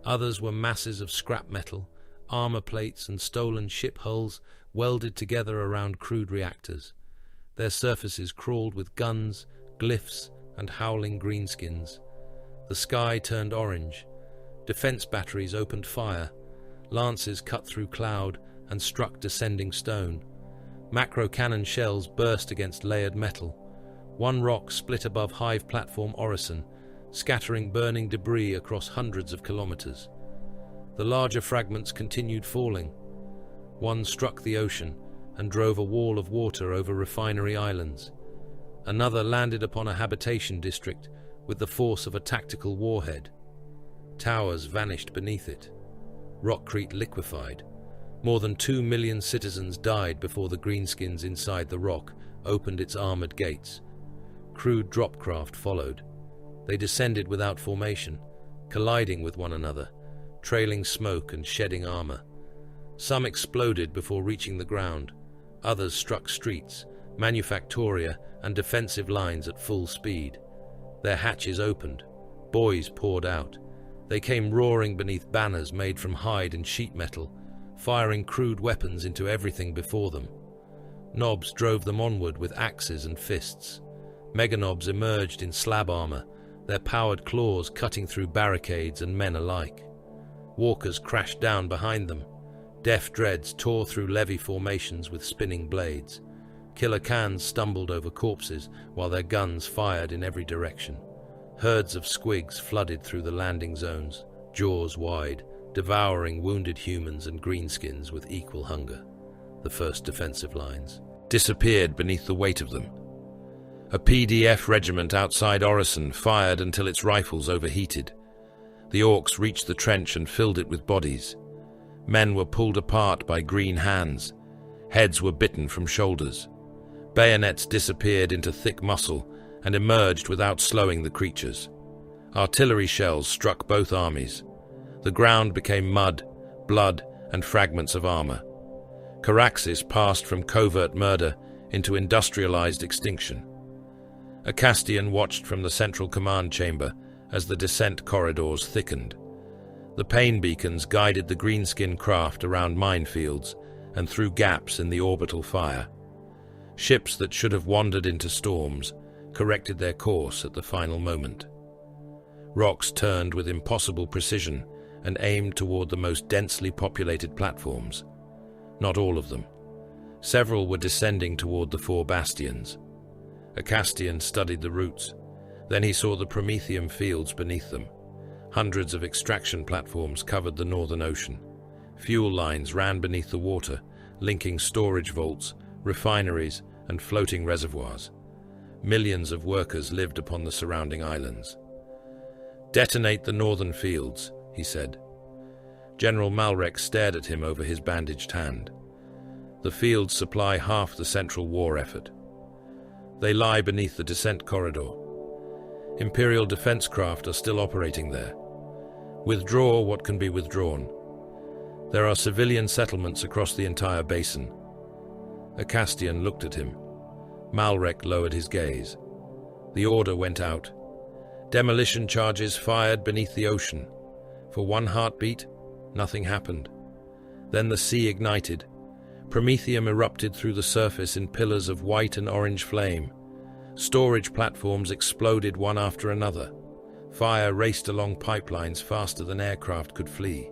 Others were masses of scrap metal, armor plates, and stolen ship hulls welded together around crude reactors. Their surfaces crawled with guns, glyphs, and howling greenskins. The sky turned orange. Defense batteries opened fire. Lances cut through cloud and struck descending stone. Macro cannon shells burst against layered metal. One rock split above Hive platform Orison, scattering burning debris across hundreds of kilometers. The larger fragments continued falling. One struck the ocean and drove a wall of water over refinery islands. Another landed upon a habitation district with the force of a tactical warhead. Towers vanished beneath it. Rockcrete liquefied. More than 2 million citizens died before the greenskins inside the rock opened its armored gates. Crude dropcraft followed. They descended without formation, colliding with one another, trailing smoke and shedding armor. Some exploded before reaching the ground. Others struck streets, manufactoria, and defensive lines at full speed. Their hatches opened. Boys poured out. They came roaring beneath banners made from hide and sheet metal, firing crude weapons into everything before them. Knobs drove them onward with axes and fists. Meganobs emerged in slab armor, their powered claws cutting through barricades and men alike. Walkers crashed down behind them. Deaf dreads tore through levee formations with spinning blades. Killer Khans stumbled over corpses while their guns fired in every direction. Herds of squigs flooded through the landing zones, jaws wide, devouring wounded humans and greenskins with equal hunger. The first defensive lines disappeared beneath the weight of them. A PDF regiment outside Orison fired until its rifles overheated. The orcs reached the trench and filled it with bodies. Men were pulled apart by green hands. Heads were bitten from shoulders. Bayonets disappeared into thick muscle and emerged without slowing the creatures. Artillery shells struck both armies. The ground became mud, blood, and fragments of armor. Caraxes passed from covert murder into industrialized extinction. A Castian watched from the central command chamber as the descent corridors thickened. The pain beacons guided the greenskin craft around minefields and through gaps in the orbital fire. Ships that should have wandered into storms corrected their course at the final moment. Rocks turned with impossible precision and aimed toward the most densely populated platforms. Not all of them. Several were descending toward the 4 bastions. A Castian studied the routes. Then he saw the Prometheum fields beneath them. Hundreds of extraction platforms covered the northern ocean. Fuel lines ran beneath the water, linking storage vaults, refineries, and floating reservoirs. Millions of workers lived upon the surrounding islands. "Detonate the northern fields," he said. General Malrek stared at him over his bandaged hand. "The fields supply half the central war effort. They lie beneath the descent corridor. Imperial defense craft are still operating there. Withdraw what can be withdrawn. There are civilian settlements across the entire basin." A Castian looked at him. Malrek lowered his gaze. The order went out. Demolition charges fired beneath the ocean. For one heartbeat, nothing happened. Then the sea ignited. Prometheum erupted through the surface in pillars of white and orange flame. Storage platforms exploded one after another. Fire raced along pipelines faster than aircraft could flee.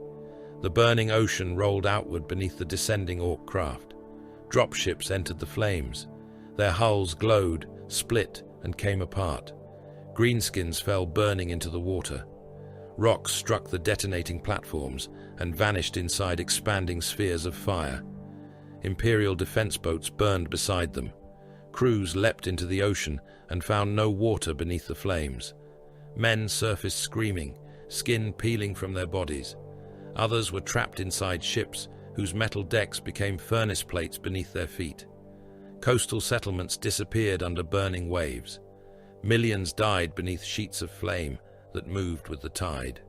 The burning ocean rolled outward beneath the descending orc craft. Dropships entered the flames. Their hulls glowed, split, and came apart. Greenskins fell burning into the water. Rocks struck the detonating platforms and vanished inside expanding spheres of fire. Imperial defense boats burned beside them. Crews leapt into the ocean and found no water beneath the flames. Men surfaced screaming, skin peeling from their bodies. Others were trapped inside ships whose metal decks became furnace plates beneath their feet. Coastal settlements disappeared under burning waves. Millions died beneath sheets of flame that moved with the tide.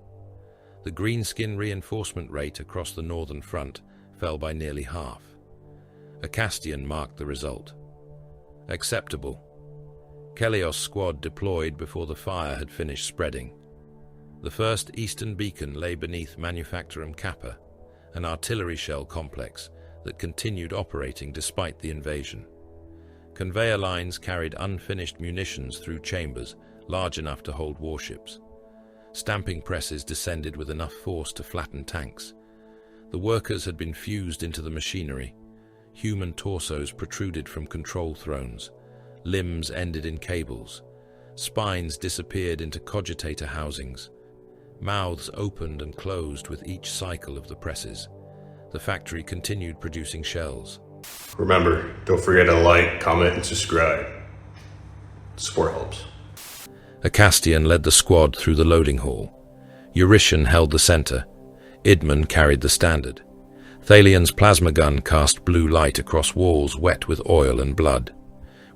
The greenskin reinforcement rate across the northern front fell by nearly half. A Castian marked the result. Acceptable. Kelios squad deployed before the fire had finished spreading. The first eastern beacon lay beneath Manufactorum Kappa, an artillery shell complex that continued operating despite the invasion. Conveyor lines carried unfinished munitions through chambers large enough to hold warships. Stamping presses descended with enough force to flatten tanks. The workers had been fused into the machinery. Human torsos protruded from control thrones. Limbs ended in cables. Spines disappeared into cogitator housings. Mouths opened and closed with each cycle of the presses. The factory continued producing shells. Remember, don't forget to like, comment, and subscribe. Support helps. Acastian led the squad through the loading hall. Eurytion held the center. Idman carried the standard. Thalian's plasma gun cast blue light across walls wet with oil and blood.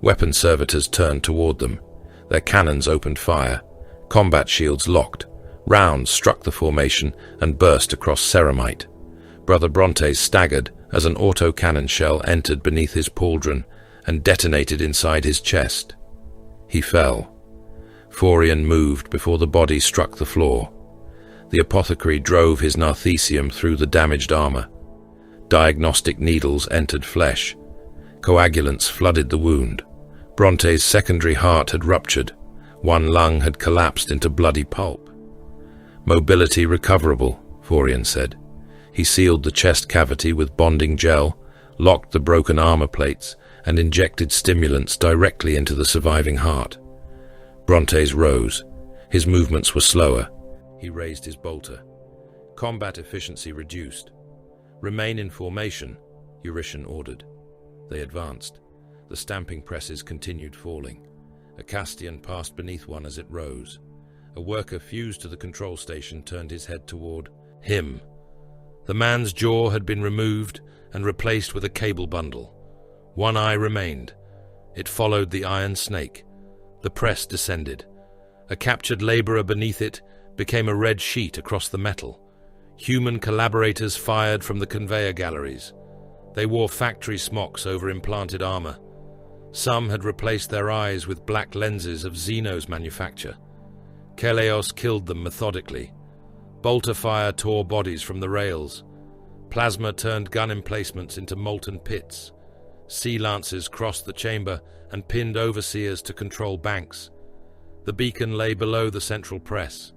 Weapon servitors turned toward them. Their cannons opened fire. Combat shields locked. Rounds struck the formation and burst across ceramite. Brother Brontes staggered as an autocannon shell entered beneath his pauldron and detonated inside his chest. He fell. Forian moved before the body struck the floor. The apothecary drove his narthecium through the damaged armor. Diagnostic needles entered flesh. Coagulants flooded the wound. Bronte's secondary heart had ruptured. One lung had collapsed into bloody pulp. Mobility recoverable, Forian said. He sealed the chest cavity with bonding gel, locked the broken armor plates, and injected stimulants directly into the surviving heart. Brontes rose. His movements were slower. He raised his bolter. Combat efficiency reduced. Remain in formation, Eurytion ordered. They advanced. The stamping presses continued falling. Acastian passed beneath one as it rose. A worker fused to the control station turned his head toward him. The man's jaw had been removed and replaced with a cable bundle. One eye remained. It followed the iron snake. The press descended. A captured laborer beneath it became a red sheet across the metal. Human collaborators fired from the conveyor galleries. They wore factory smocks over implanted armor. Some had replaced their eyes with black lenses of Xenos manufacture. Keleos killed them methodically. Bolter fire tore bodies from the rails. Plasma turned gun emplacements into molten pits. Sea lances crossed the chamber and pinned overseers to control banks. The beacon lay below the central press.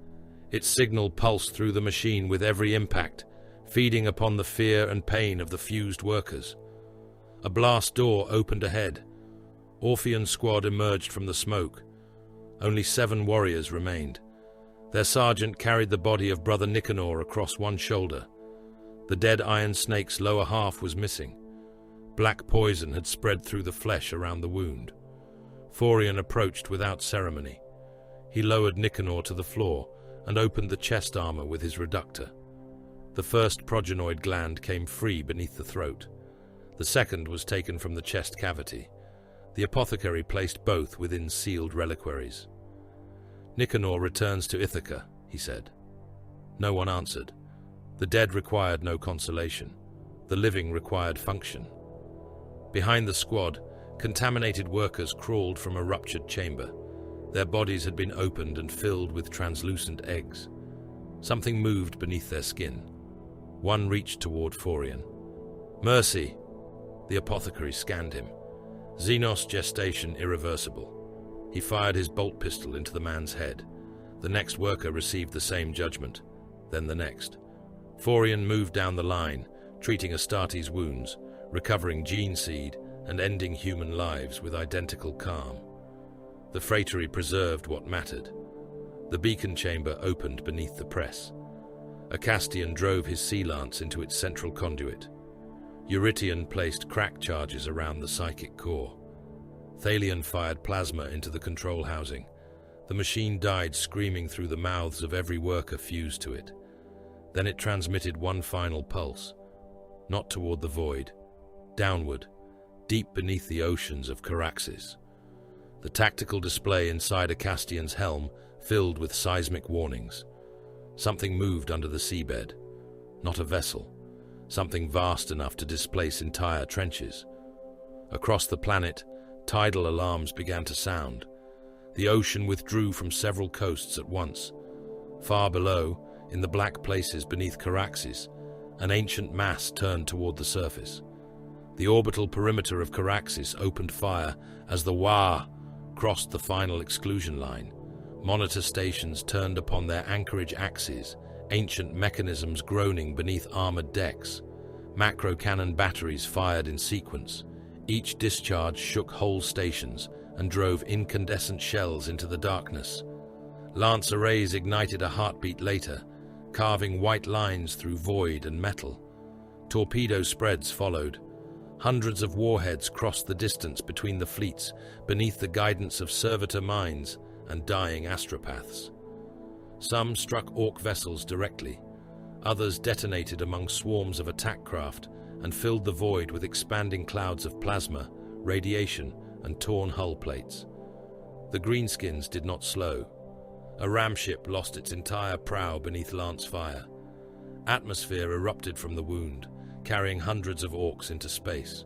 Its signal pulsed through the machine with every impact, feeding upon the fear and pain of the fused workers. A blast door opened ahead. Orphean's squad emerged from the smoke. Only 7 warriors remained. Their sergeant carried the body of Brother Nicanor across one shoulder. The dead iron snake's lower half was missing. Black poison had spread through the flesh around the wound. Forian approached without ceremony. He lowered Nicanor to the floor and opened the chest armor with his reductor. The first progenoid gland came free beneath the throat. The second was taken from the chest cavity. The apothecary placed both within sealed reliquaries. Nicanor returns to Ithaca, he said. No one answered. The dead required no consolation. The living required function. Behind the squad, contaminated workers crawled from a ruptured chamber. Their bodies had been opened and filled with translucent eggs. Something moved beneath their skin. One reached toward Forian. Mercy! The apothecary scanned him. Xenos gestation irreversible. He fired his bolt pistol into the man's head. The next worker received the same judgment, then the next. Forian moved down the line, treating Astartes' wounds, recovering gene seed and ending human lives with identical calm. The freightory preserved what mattered. The beacon chamber opened beneath the press. Acastian drove his sea lance into its central conduit. Eurytion placed crack charges around the psychic core. Thalian fired plasma into the control housing. The machine died screaming through the mouths of every worker fused to it. Then it transmitted one final pulse, not toward the void, downward, deep beneath the oceans of Caraxes. The tactical display inside Acastian's helm filled with seismic warnings. Something moved under the seabed. Not a vessel. Something vast enough to displace entire trenches. Across the planet, tidal alarms began to sound. The ocean withdrew from several coasts at once. Far below, in the black places beneath Caraxes, an ancient mass turned toward the surface. The orbital perimeter of Caraxes opened fire as the Wa crossed the final exclusion line. Monitor stations turned upon their anchorage axes, ancient mechanisms groaning beneath armored decks. Macro cannon batteries fired in sequence. Each discharge shook whole stations and drove incandescent shells into the darkness. Lance arrays ignited a heartbeat later, carving white lines through void and metal. Torpedo spreads followed. Hundreds of warheads crossed the distance between the fleets beneath the guidance of servitor mines and dying astropaths. Some struck Orc vessels directly. Others detonated among swarms of attack craft and filled the void with expanding clouds of plasma, radiation, and torn hull plates. The greenskins did not slow. A ramship lost its entire prow beneath Lance fire. Atmosphere erupted from the wound, carrying hundreds of Orcs into space.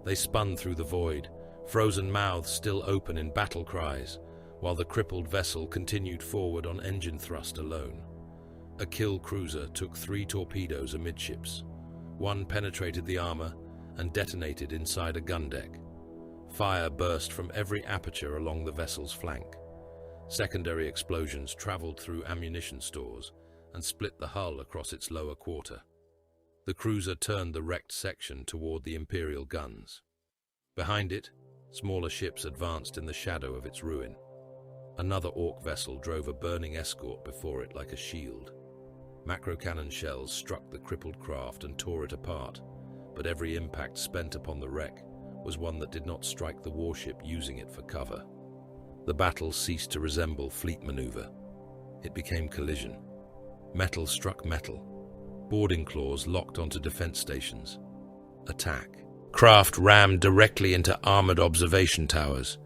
They spun through the void, frozen mouths still open in battle cries, while the crippled vessel continued forward on engine thrust alone. A kill cruiser took 3 torpedoes amidships. One penetrated the armor and detonated inside a gun deck. Fire burst from every aperture along the vessel's flank. Secondary explosions traveled through ammunition stores and split the hull across its lower quarter. The cruiser turned the wrecked section toward the Imperial guns. Behind it, smaller ships advanced in the shadow of its ruin. Another Orc vessel drove a burning escort before it like a shield. Macro-cannon shells struck the crippled craft and tore it apart, but every impact spent upon the wreck was one that did not strike the warship using it for cover. The battle ceased to resemble fleet maneuver. It became collision. Metal struck metal. Boarding claws locked onto defense stations. Attack. Craft rammed directly into armored observation towers.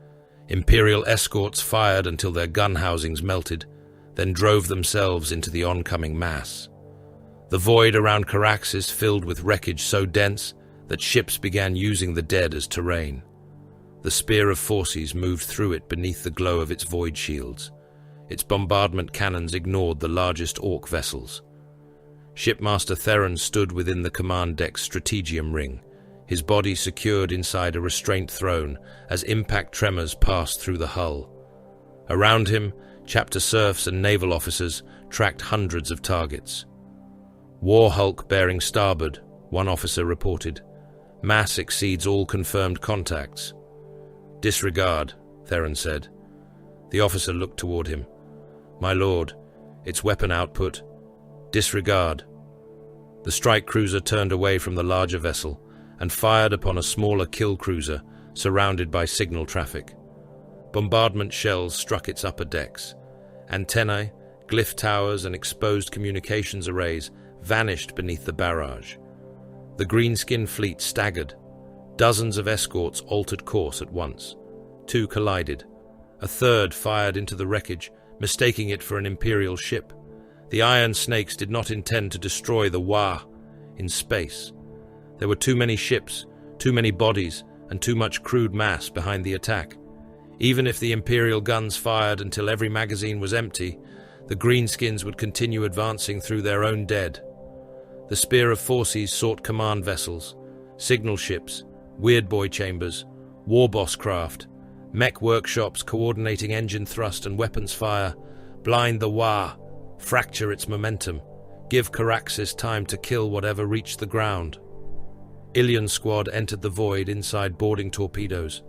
Imperial escorts fired until their gun housings melted, then drove themselves into the oncoming mass. The void around Caraxes filled with wreckage so dense that ships began using the dead as terrain. The spear of Forces moved through it beneath the glow of its void shields. Its bombardment cannons ignored the largest Orc vessels. Shipmaster Theron stood within the command deck's strategium ring, his body secured inside a restraint throne as impact tremors passed through the hull. Around him, chapter serfs and naval officers tracked hundreds of targets. War hulk bearing starboard, one officer reported. Mass exceeds all confirmed contacts. Disregard, Theron said. The officer looked toward him. My lord, its weapon output. Disregard. The strike cruiser turned away from the larger vessel and fired upon a smaller kill cruiser surrounded by signal traffic. Bombardment shells struck its upper decks. Antennae, glyph towers, and exposed communications arrays vanished beneath the barrage. The greenskin fleet staggered. Dozens of escorts altered course at once. 2 collided. A third fired into the wreckage, mistaking it for an Imperial ship. The Iron Snakes did not intend to destroy the Wa in space. There were too many ships, too many bodies, and too much crude mass behind the attack. Even if the Imperial guns fired until every magazine was empty, the greenskins would continue advancing through their own dead. The Spear of Forces sought command vessels, signal ships, Weird Boy chambers, warboss craft, mech workshops coordinating engine thrust and weapons fire, blind the Wa, fracture its momentum, give Caraxes time to kill whatever reached the ground. Ilion squad entered the void inside boarding torpedoes.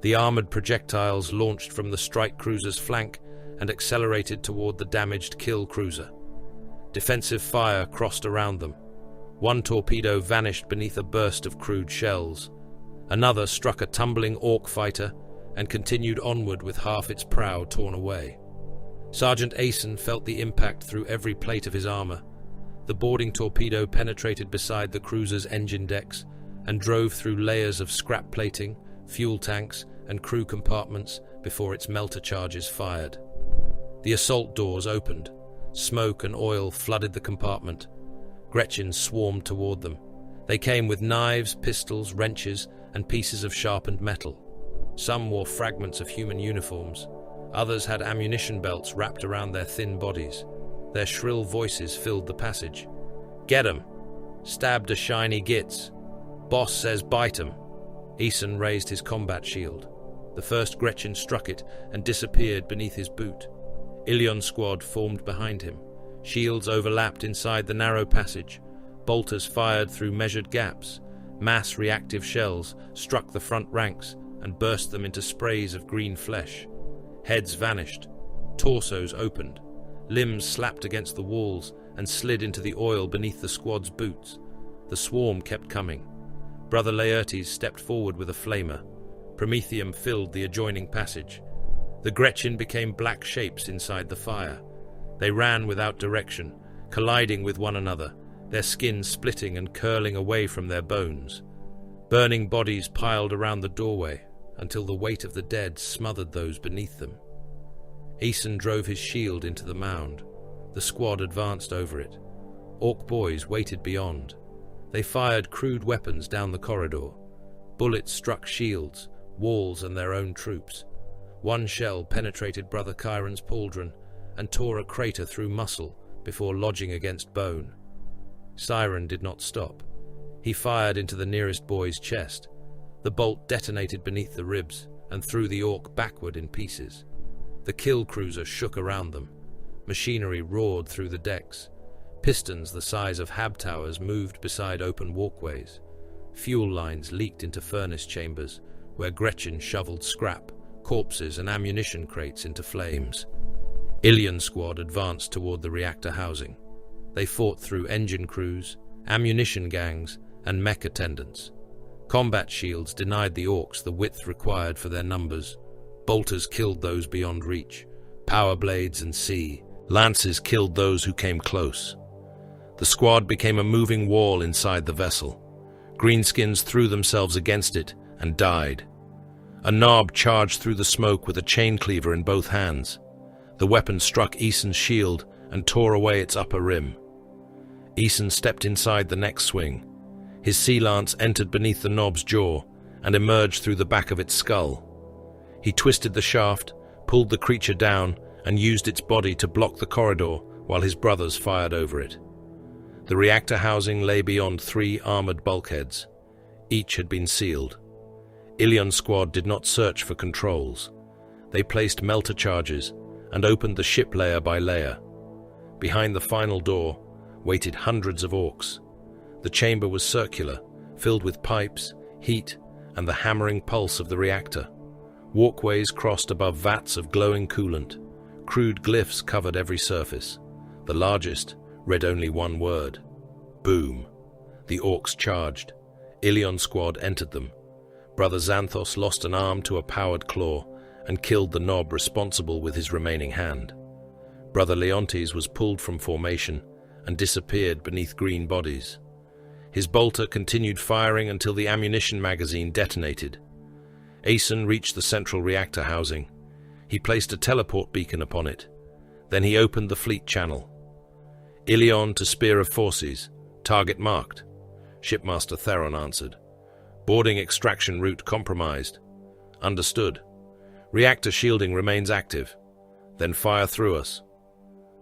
The armored projectiles launched from the strike cruiser's flank and accelerated toward the damaged kill cruiser. Defensive fire crossed around them. One torpedo vanished beneath a burst of crude shells. Another struck a tumbling Orc fighter and continued onward with half its prow torn away. Sergeant Asen felt the impact through every plate of his armor. The boarding torpedo penetrated beside the cruiser's engine decks and drove through layers of scrap plating, fuel tanks, and crew compartments before its melter charges fired. The assault doors opened. Smoke and oil flooded the compartment. Gretchins swarmed toward them. They came with knives, pistols, wrenches, and pieces of sharpened metal. Some wore fragments of human uniforms. Others had ammunition belts wrapped around their thin bodies. Their shrill voices filled the passage. "Get 'em! Stabbed a shiny gits! Boss says bite 'em. Eason raised his combat shield. The first Gretchen struck it and disappeared beneath his boot. Ilion's squad formed behind him. Shields overlapped inside the narrow passage. Bolters fired through measured gaps. Mass reactive shells struck the front ranks and burst them into sprays of green flesh. Heads vanished. Torsos opened. Limbs slapped against the walls and slid into the oil beneath the squad's boots. The swarm kept coming. Brother Laertes stepped forward with a flamer. Promethium filled the adjoining passage. The Gretchen became black shapes inside the fire. They ran without direction, colliding with one another, their skin splitting and curling away from their bones. Burning bodies piled around the doorway until the weight of the dead smothered those beneath them. Eason drove his shield into the mound. The squad advanced over it. Orc boys waited beyond. They fired crude weapons down the corridor. Bullets struck shields, walls, and their own troops. One shell penetrated Brother Chiron's pauldron and tore a crater through muscle before lodging against bone. Siren did not stop. He fired into the nearest boy's chest. The bolt detonated beneath the ribs and threw the orc backward in pieces. The kill cruiser shook around them. Machinery roared through the decks. Pistons the size of hab towers moved beside open walkways. Fuel lines leaked into furnace chambers, where Gretchen shoveled scrap, corpses, and ammunition crates into flames. Ilion's squad advanced toward the reactor housing. They fought through engine crews, ammunition gangs, and mech attendants. Combat shields denied the orcs the width required for their numbers. Bolters killed those beyond reach. Power blades and lances killed those who came close. The squad became a moving wall inside the vessel. Greenskins threw themselves against it and died. A knob charged through the smoke with a chain cleaver in both hands. The weapon struck Eason's shield and tore away its upper rim. Eason stepped inside the next swing. His sea lance entered beneath the knob's jaw and emerged through the back of its skull. He twisted the shaft, pulled the creature down, and used its body to block the corridor while his brothers fired over it. The reactor housing lay beyond 3 armored bulkheads. Each had been sealed. Ilion's squad did not search for controls. They placed melter charges and opened the ship layer by layer. Behind the final door waited hundreds of orcs. The chamber was circular, filled with pipes, heat, and the hammering pulse of the reactor. Walkways crossed above vats of glowing coolant. Crude glyphs covered every surface. The largest read only one word: boom. The orcs charged. Ilion's squad entered them. Brother Xanthos lost an arm to a powered claw and killed the knob responsible with his remaining hand. Brother Leontes was pulled from formation and disappeared beneath green bodies. His bolter continued firing until the ammunition magazine detonated. Aeson reached the central reactor housing. He placed a teleport beacon upon it. Then he opened the fleet channel. Ilion to Spear of Forces. Target marked. Shipmaster Theron answered. Boarding extraction route compromised. Understood. Reactor shielding remains active. Then fire through us.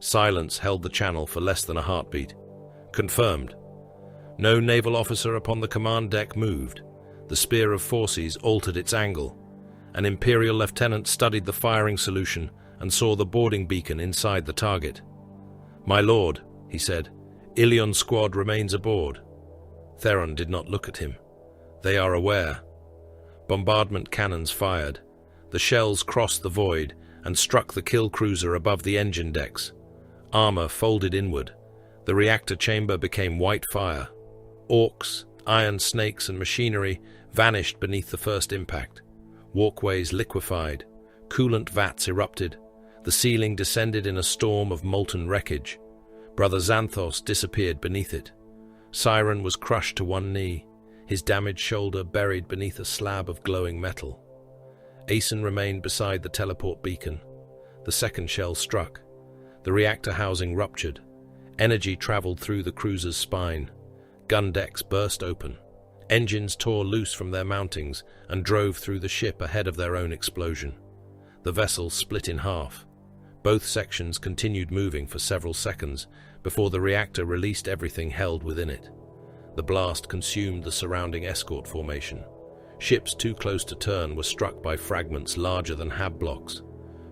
Silence held the channel for less than a heartbeat. Confirmed. No naval officer upon the command deck moved. The Spear of Forces altered its angle. An Imperial lieutenant studied the firing solution and saw the boarding beacon inside the target. My lord, he said, Ilion's squad remains aboard. Theron did not look at him. They are aware. Bombardment cannons fired. The shells crossed the void and struck the kill cruiser above the engine decks. Armor folded inward. The reactor chamber became white fire. Orcs, iron snakes, and machinery vanished beneath the first impact. Walkways liquefied. Coolant vats erupted. The ceiling descended in a storm of molten wreckage. Brother Xanthos disappeared beneath it. Siren was crushed to one knee, his damaged shoulder buried beneath a slab of glowing metal. Aeson remained beside the teleport beacon. The second shell struck. The reactor housing ruptured. Energy traveled through the cruiser's spine. Gun decks burst open. Engines tore loose from their mountings and drove through the ship ahead of their own explosion. The vessel split in half. Both sections continued moving for several seconds before the reactor released everything held within it. The blast consumed the surrounding escort formation. Ships too close to turn were struck by fragments larger than hab blocks.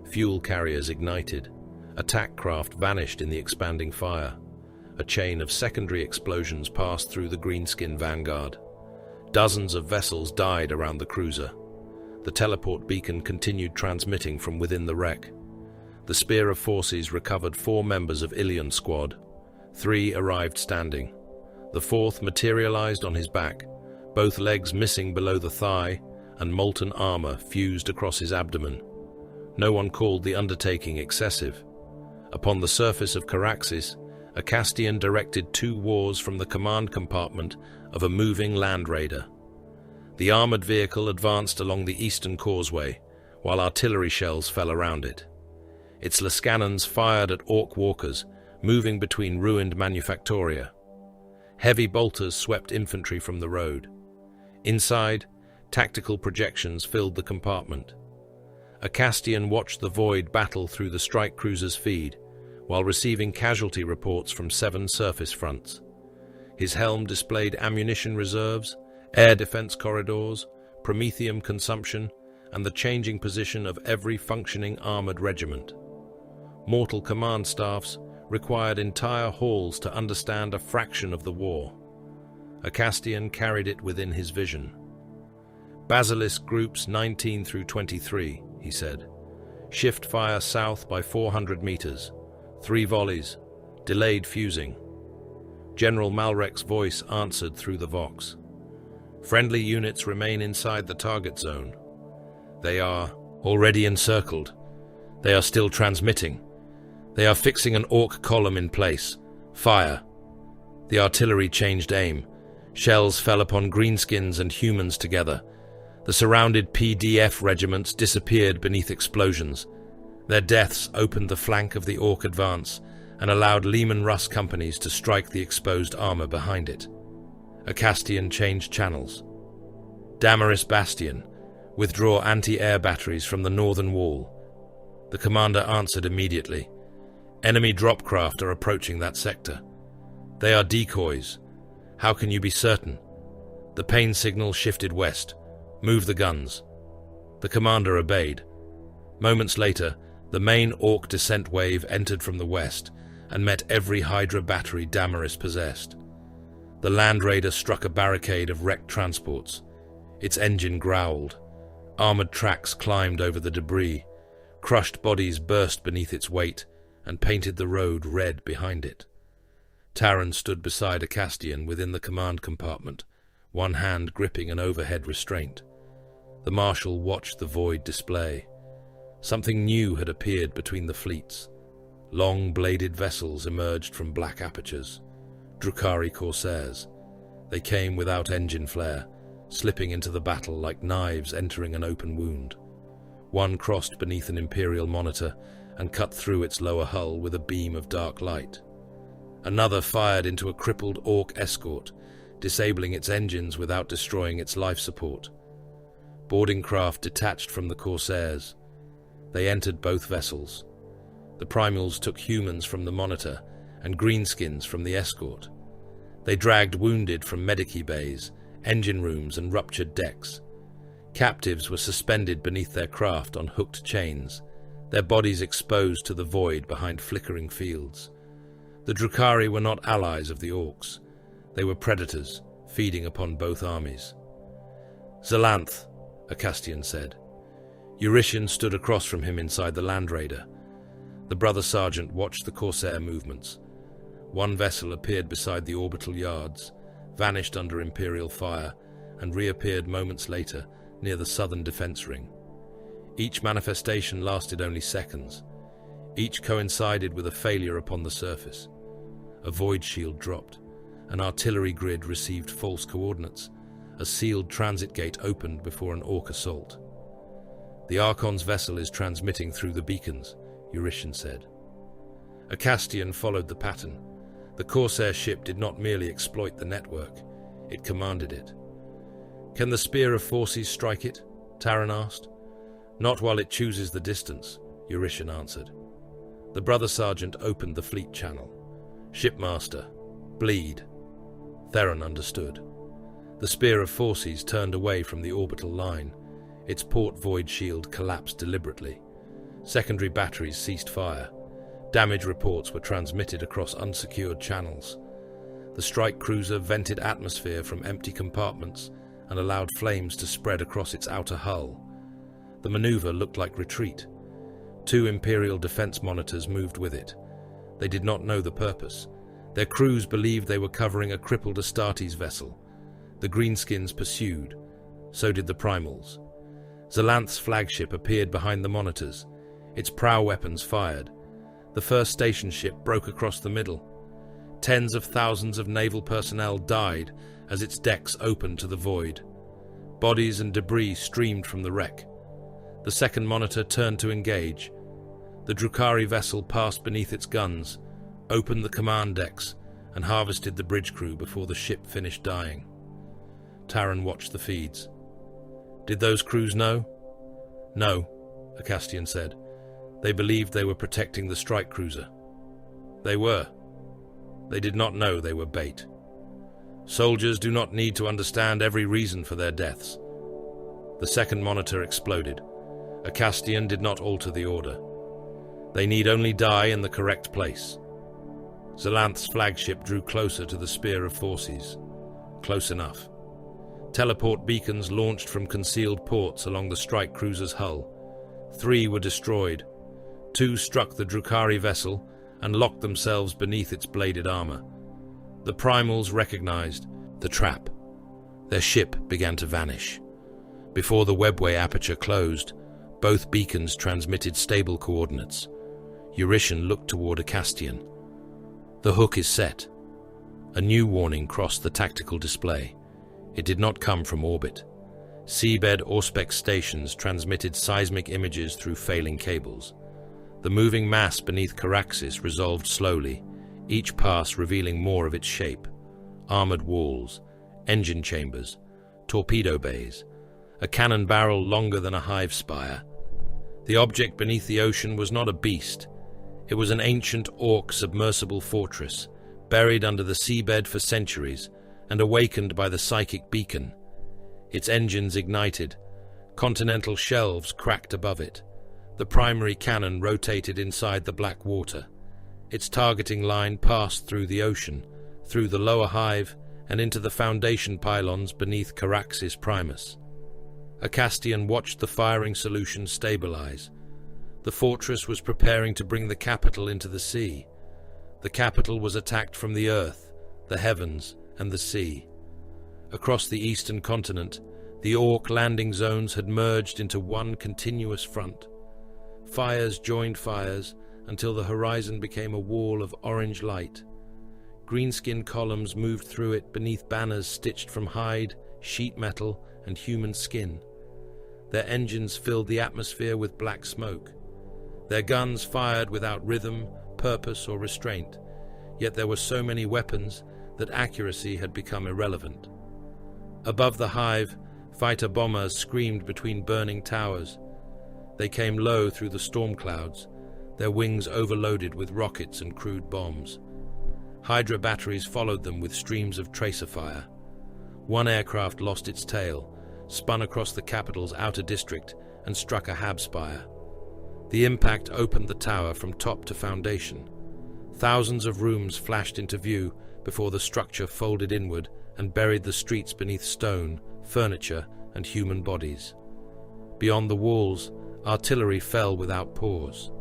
Fuel carriers ignited. Attack craft vanished in the expanding fire. A chain of secondary explosions passed through the greenskin vanguard. Dozens of vessels died around the cruiser. The teleport beacon continued transmitting from within the wreck. The Spear of Forces recovered 4 members of Ilion squad. 3 arrived standing. The 4th materialized on his back, both legs missing below the thigh, and molten armor fused across his abdomen. No one called the undertaking excessive. Upon the surface of Caraxes, a Castian directed 2 wars from the command compartment of a moving land raider. The armored vehicle advanced along the eastern causeway, while artillery shells fell around it. Its Lascannons fired at orc walkers, moving between ruined manufactoria. Heavy bolters swept infantry from the road. Inside, tactical projections filled the compartment. A Castian watched the Void battle through the strike cruiser's feed, while receiving casualty reports from 7 surface fronts. His helm displayed ammunition reserves, air defense corridors, promethium consumption, and the changing position of every functioning armored regiment. Mortal command staffs required entire halls to understand a fraction of the war. A Castian carried it within his vision. Basilisk groups 19 through 23, he said. Shift fire south by 400 meters. 3 volleys. Delayed fusing. General Malrek's voice answered through the Vox. Friendly units remain inside the target zone. They are already encircled. They are still transmitting. They are fixing an orc column in place. Fire. The artillery changed aim. Shells fell upon greenskins and humans together. The surrounded PDF regiments disappeared beneath explosions. Their deaths opened the flank of the orc advance and allowed Lehman Russ companies to strike the exposed armor behind it. A Castian changed channels. Damaris Bastion, withdraw anti-air batteries from the northern wall. The commander answered immediately. Enemy drop craft are approaching that sector. They are decoys. How can you be certain? The pain signal shifted west. Move the guns. The commander obeyed. Moments later, the main orc descent wave entered from the west and met every Hydra battery Damaris possessed. The Land Raider struck a barricade of wrecked transports. Its engine growled. Armored tracks climbed over the debris. Crushed bodies burst beneath its weight and painted the road red behind it. Taran stood beside a Castian within the command compartment, one hand gripping an overhead restraint. The Marshal watched the void display. Something new had appeared between the fleets. Long-bladed vessels emerged from black apertures. Drukhari corsairs. They came without engine flare, slipping into the battle like knives entering an open wound. One crossed beneath an Imperial monitor and cut through its lower hull with a beam of dark light. Another fired into a crippled orc escort, disabling its engines without destroying its life support. Boarding craft detached from the corsairs. They entered both vessels. The primals took humans from the monitor and greenskins from the escort. They dragged wounded from medici bays, engine rooms and ruptured decks. Captives were suspended beneath their craft on hooked chains, their bodies exposed to the void behind flickering fields. The Drukhari were not allies of the orcs. They were predators, feeding upon both armies. Zalanth, a Castian said. Eurytion stood across from him inside the Land Raider. The brother sergeant watched the corsair movements. One vessel appeared beside the orbital yards, vanished under Imperial fire, and reappeared moments later near the southern defense ring. Each manifestation lasted only seconds. Each coincided with a failure upon the surface. A void shield dropped. An artillery grid received false coordinates. A sealed transit gate opened before an orc assault. The Archon's vessel is transmitting through the beacons, Eurytion said. A Castian followed the pattern. The Corsair ship did not merely exploit the network, it commanded it. Can the Spear of Forces strike it? Taran asked. Not while it chooses the distance, Eurytion answered. The brother sergeant opened the fleet channel. Shipmaster, bleed. Theron understood. The Spear of Forces turned away from the orbital line. Its port void shield collapsed deliberately. Secondary batteries ceased fire. Damage reports were transmitted across unsecured channels. The strike cruiser vented atmosphere from empty compartments and allowed flames to spread across its outer hull. The maneuver looked like retreat. 2 Imperial defense monitors moved with it. They did not know the purpose. Their crews believed they were covering a crippled Astartes vessel. The Greenskins pursued. So did the Primals. Xalanth's flagship appeared behind the monitors. Its prow weapons fired. The first station ship broke across the middle. Tens of thousands of naval personnel died as its decks opened to the void. Bodies and debris streamed from the wreck. The second monitor turned to engage. The Drukhari vessel passed beneath its guns, opened the command decks, and harvested the bridge crew before the ship finished dying. Taran watched the feeds. Did those crews know? No, Acastian said. They believed they were protecting the strike cruiser. They were. They did not know they were bait. Soldiers do not need to understand every reason for their deaths. The second monitor exploded. Acastian did not alter the order. They need only die in the correct place. Xalanth's flagship drew closer to the Spear of Forces. Close enough. Teleport beacons launched from concealed ports along the strike cruiser's hull. 3 were destroyed. 2 struck the Drukhari vessel and locked themselves beneath its bladed armor. The Primals recognized the trap. Their ship began to vanish. Before the webway aperture closed, both beacons transmitted stable coordinates. Eurytion looked toward Acastian. The hook is set. A new warning crossed the tactical display. It did not come from orbit. Seabed Auspex stations transmitted seismic images through failing cables. The moving mass beneath Caraxes resolved slowly, each pass revealing more of its shape. Armored walls, engine chambers, torpedo bays, a cannon barrel longer than a hive spire. The object beneath the ocean was not a beast. It was an ancient orc submersible fortress, buried under the seabed for centuries and awakened by the psychic beacon. Its engines ignited. Continental shelves cracked above it. The primary cannon rotated inside the black water. Its targeting line passed through the ocean, through the lower hive, and into the foundation pylons beneath Caraxes Primus. Acastian watched the firing solution stabilize. The fortress was preparing to bring the capital into the sea. The capital was attacked from the earth, the heavens, and the sea. Across the eastern continent, the Orc landing zones had merged into one continuous front. Fires joined fires until the horizon became a wall of orange light. Greenskin columns moved through it beneath banners stitched from hide, sheet metal, and human skin. Their engines filled the atmosphere with black smoke. Their guns fired without rhythm, purpose, or restraint, yet there were so many weapons that accuracy had become irrelevant. Above the hive, fighter bombers screamed between burning towers. They came low through the storm clouds, their wings overloaded with rockets and crude bombs. Hydra batteries followed them with streams of tracer fire. One aircraft lost its tail, spun across the capital's outer district, and struck a hab spire. The impact opened the tower from top to foundation. Thousands of rooms flashed into view before the structure folded inward and buried the streets beneath stone, furniture, and human bodies. Beyond the walls, artillery fell without pause.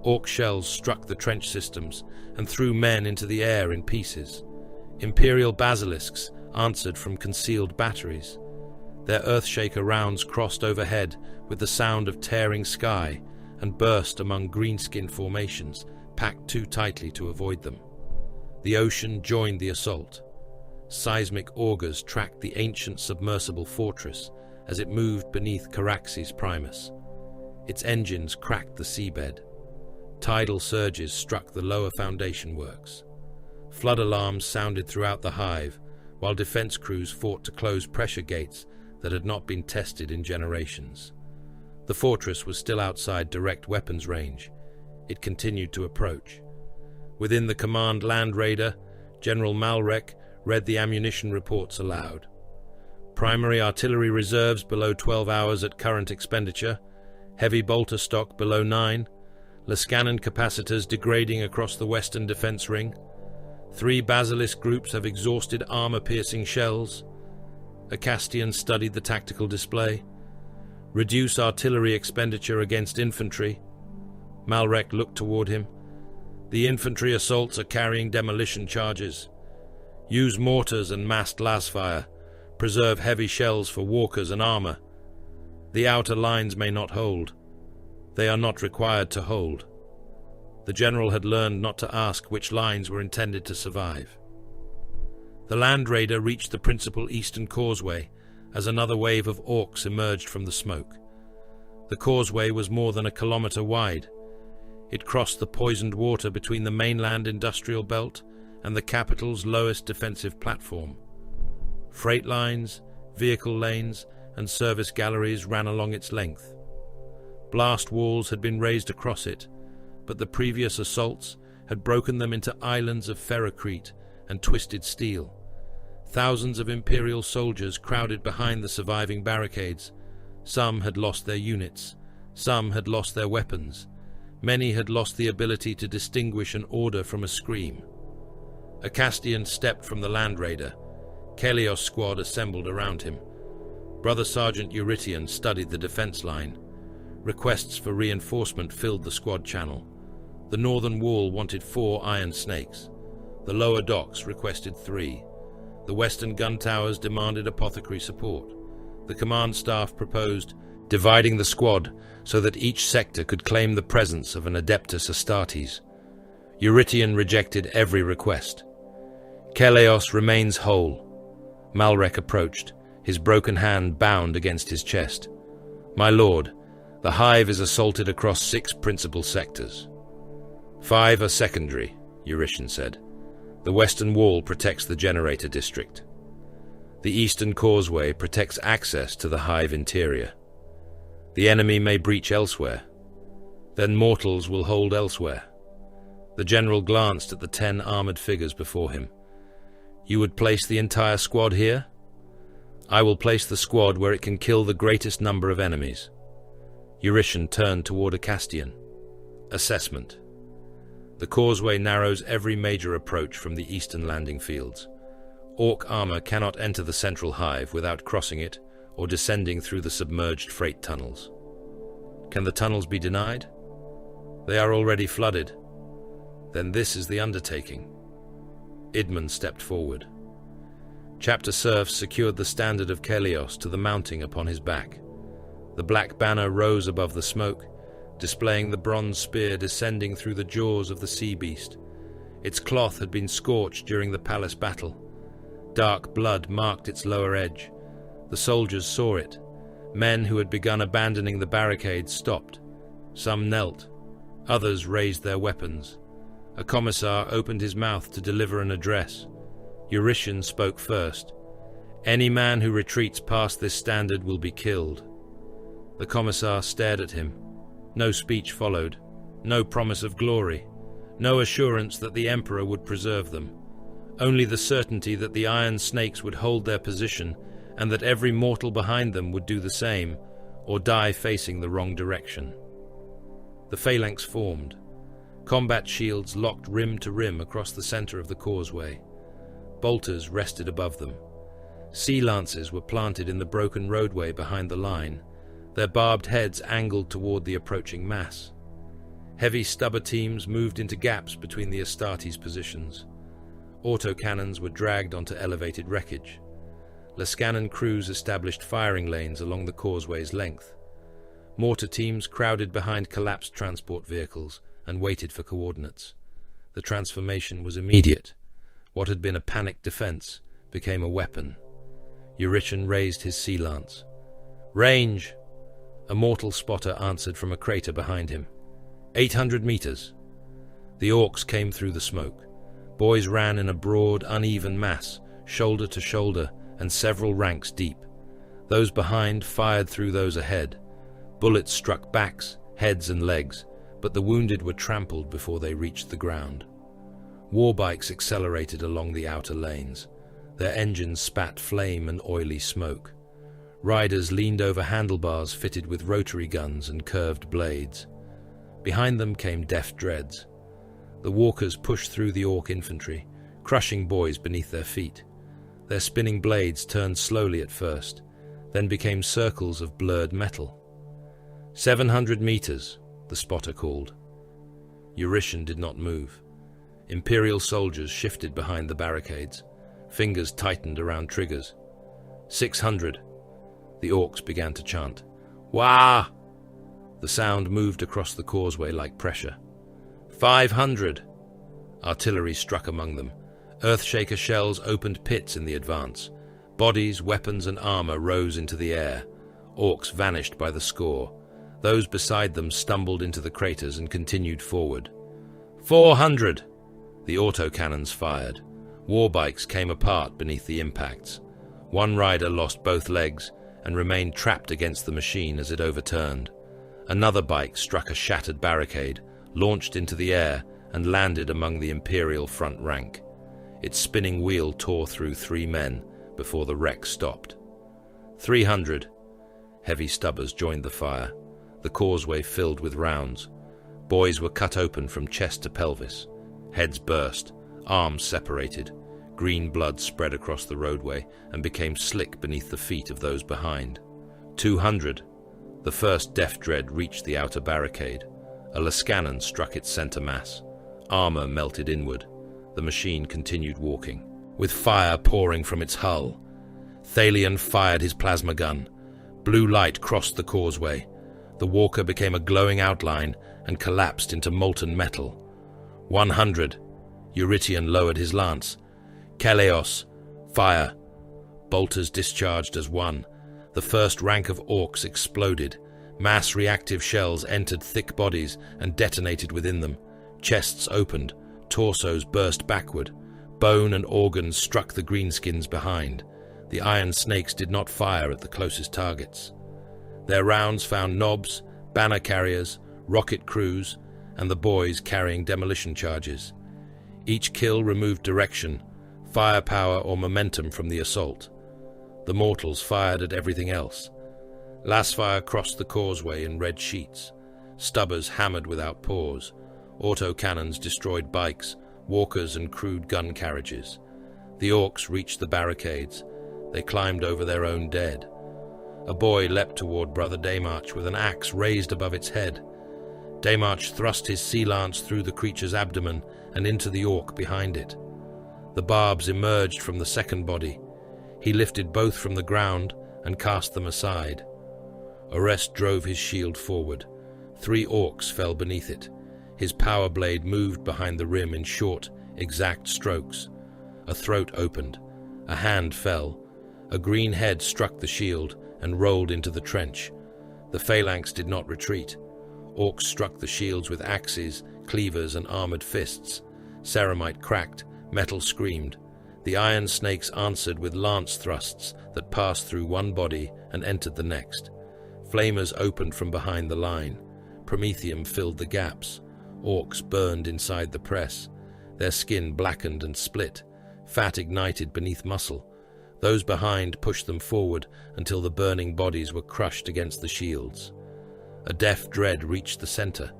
Orc shells struck the trench systems and threw men into the air in pieces. Imperial basilisks answered from concealed batteries. Their Earthshaker rounds crossed overhead with the sound of tearing sky and burst among greenskin formations, packed too tightly to avoid them. The ocean joined the assault. Seismic augers tracked the ancient submersible fortress as it moved beneath Caraxes Primus. Its engines cracked the seabed. Tidal surges struck the lower foundation works. Flood alarms sounded throughout the hive, while defense crews fought to close pressure gates that had not been tested in generations. The fortress was still outside direct weapons range. It continued to approach. Within the command land raider, General Malrek read the ammunition reports aloud. Primary artillery reserves below 12 hours at current expenditure, heavy bolter stock below 9, Lascanon capacitors degrading across the western defense ring. 3 Basilisk groups have exhausted armor-piercing shells. Acastian studied the tactical display. Reduce artillery expenditure against infantry. Malrek looked toward him. The infantry assaults are carrying demolition charges. Use mortars and massed lasfire. Preserve heavy shells for walkers and armor. The outer lines may not hold. They are not required to hold. The general had learned not to ask which lines were intended to survive. The Land Raider reached the principal eastern causeway as another wave of orcs emerged from the smoke. The causeway was more than a kilometer wide. It crossed the poisoned water between the mainland industrial belt and the capital's lowest defensive platform. Freight lines, vehicle lanes, and service galleries ran along its length. Blast walls had been raised across it, but the previous assaults had broken them into islands of ferrocrete and twisted steel. Thousands of Imperial soldiers crowded behind the surviving barricades. Some had lost their units, some had lost their weapons. Many had lost the ability to distinguish an order from a scream. Acastian stepped from the Land Raider. Kelios' squad assembled around him. Brother Sergeant Eurytion studied the defense line. Requests for reinforcement filled the squad channel. The northern wall wanted 4 iron snakes. The lower docks requested 3. The western gun towers demanded apothecary support. The command staff proposed dividing the squad so that each sector could claim the presence of an Adeptus Astartes. Eurytion rejected every request. Keleos remains whole. Malrek approached, his broken hand bound against his chest. My lord, the hive is assaulted across 6 principal sectors. 5 are secondary, Eurytion said. The western wall protects the generator district. The eastern causeway protects access to the hive interior. The enemy may breach elsewhere. Then mortals will hold elsewhere. The general glanced at the 10 armored figures before him. You would place the entire squad here? I will place the squad where it can kill the greatest number of enemies. Eurytion turned toward Acastian. Assessment. The causeway narrows every major approach from the eastern landing fields. Orc armor cannot enter the central hive without crossing it or descending through the submerged freight tunnels. Can the tunnels be denied? They are already flooded. Then this is the undertaking. Idmon stepped forward. Chapter serfs secured the standard of Kelios to the mounting upon his back. The black banner rose above the smoke, displaying the bronze spear descending through the jaws of the sea beast. Its cloth had been scorched during the palace battle. Dark blood marked its lower edge. The soldiers saw it. Men who had begun abandoning the barricades stopped. Some knelt. Others raised their weapons. A commissar opened his mouth to deliver an address. Eurytion spoke first. Any man who retreats past this standard will be killed. The commissar stared at him. No speech followed. No promise of glory. No assurance that the Emperor would preserve them. Only the certainty that the iron snakes would hold their position and that every mortal behind them would do the same, or die facing the wrong direction. The phalanx formed. Combat shields locked rim to rim across the center of the causeway. Bolters rested above them. Sea lances were planted in the broken roadway behind the line, their barbed heads angled toward the approaching mass. Heavy stubber teams moved into gaps between the Astartes positions. Autocannons were dragged onto elevated wreckage. Lascanon crews established firing lanes along the causeway's length. Mortar teams crowded behind collapsed transport vehicles and waited for coordinates. The transformation was immediate. What had been a panicked defense became a weapon. Eurytion raised his sea lance. Range! A mortal spotter answered from a crater behind him. 800 meters. The orcs came through the smoke. Boys ran in a broad, uneven mass, shoulder to shoulder, and several ranks deep. Those behind fired through those ahead. Bullets struck backs, heads, and legs, but the wounded were trampled before they reached the ground. Warbikes accelerated along the outer lanes. Their engines spat flame and oily smoke. Riders leaned over handlebars fitted with rotary guns and curved blades. Behind them came deft dreads. The walkers pushed through the orc infantry, crushing boys beneath their feet. Their spinning blades turned slowly at first, then became circles of blurred metal. 700 meters, the spotter called. Eurytion did not move. Imperial soldiers shifted behind the barricades. Fingers tightened around triggers. 600. The orcs began to chant. Wah! The sound moved across the causeway like pressure. 500. Artillery struck among them. Earthshaker shells opened pits in the advance. Bodies, weapons, and armor rose into the air. Orcs vanished by the score. Those beside them stumbled into the craters and continued forward. 400. The autocannons fired. Warbikes came apart beneath the impacts. One rider lost both legs and remained trapped against the machine as it overturned. Another bike struck a shattered barricade, launched into the air, and landed among the Imperial front rank. Its spinning wheel tore through 3 men before the wreck stopped. 300. Heavy stubbers joined the fire. The causeway filled with rounds. Boys were cut open from chest to pelvis. Heads burst, arms separated. Green blood spread across the roadway and became slick beneath the feet of those behind. 200. The first death dread reached the outer barricade. A Lascannon struck its center mass. Armor melted inward. The machine continued walking, with fire pouring from its hull. Thalion fired his plasma gun. Blue light crossed the causeway. The walker became a glowing outline and collapsed into molten metal. 100. Eurytion lowered his lance. Keleos, fire. Bolters discharged as one. The first rank of orcs exploded. Mass reactive shells entered thick bodies and detonated within them. Chests opened. Torsos burst backward. Bone and organs struck the greenskins behind. The iron snakes did not fire at the closest targets. Their rounds found knobs, banner carriers, rocket crews, and the boys carrying demolition charges. Each kill removed direction, firepower or momentum from the assault. The mortals fired at everything else. Lasfire crossed the causeway in red sheets. Stubbers hammered without pause. Autocannons destroyed bikes, walkers, and crude gun carriages. The orcs reached the barricades. They climbed over their own dead. A boy leapt toward Brother Demote with an axe raised above its head. Demote thrust his sea lance through the creature's abdomen and into the orc behind it. The barbs emerged from the second body. He lifted both from the ground and cast them aside. Orest drove his shield forward. 3 orcs fell beneath it. His power blade moved behind the rim in short, exact strokes. A throat opened. A hand fell. A green head struck the shield and rolled into the trench. The phalanx did not retreat. Orcs struck the shields with axes, cleavers, and armored fists. Ceramite cracked, metal screamed. The iron snakes answered with lance thrusts that passed through one body and entered the next. Flamers opened from behind the line. Promethium filled the gaps. Orcs burned inside the press. Their skin blackened and split. Fat ignited beneath muscle. Those behind pushed them forward until the burning bodies were crushed against the shields. A deaf dread reached the center.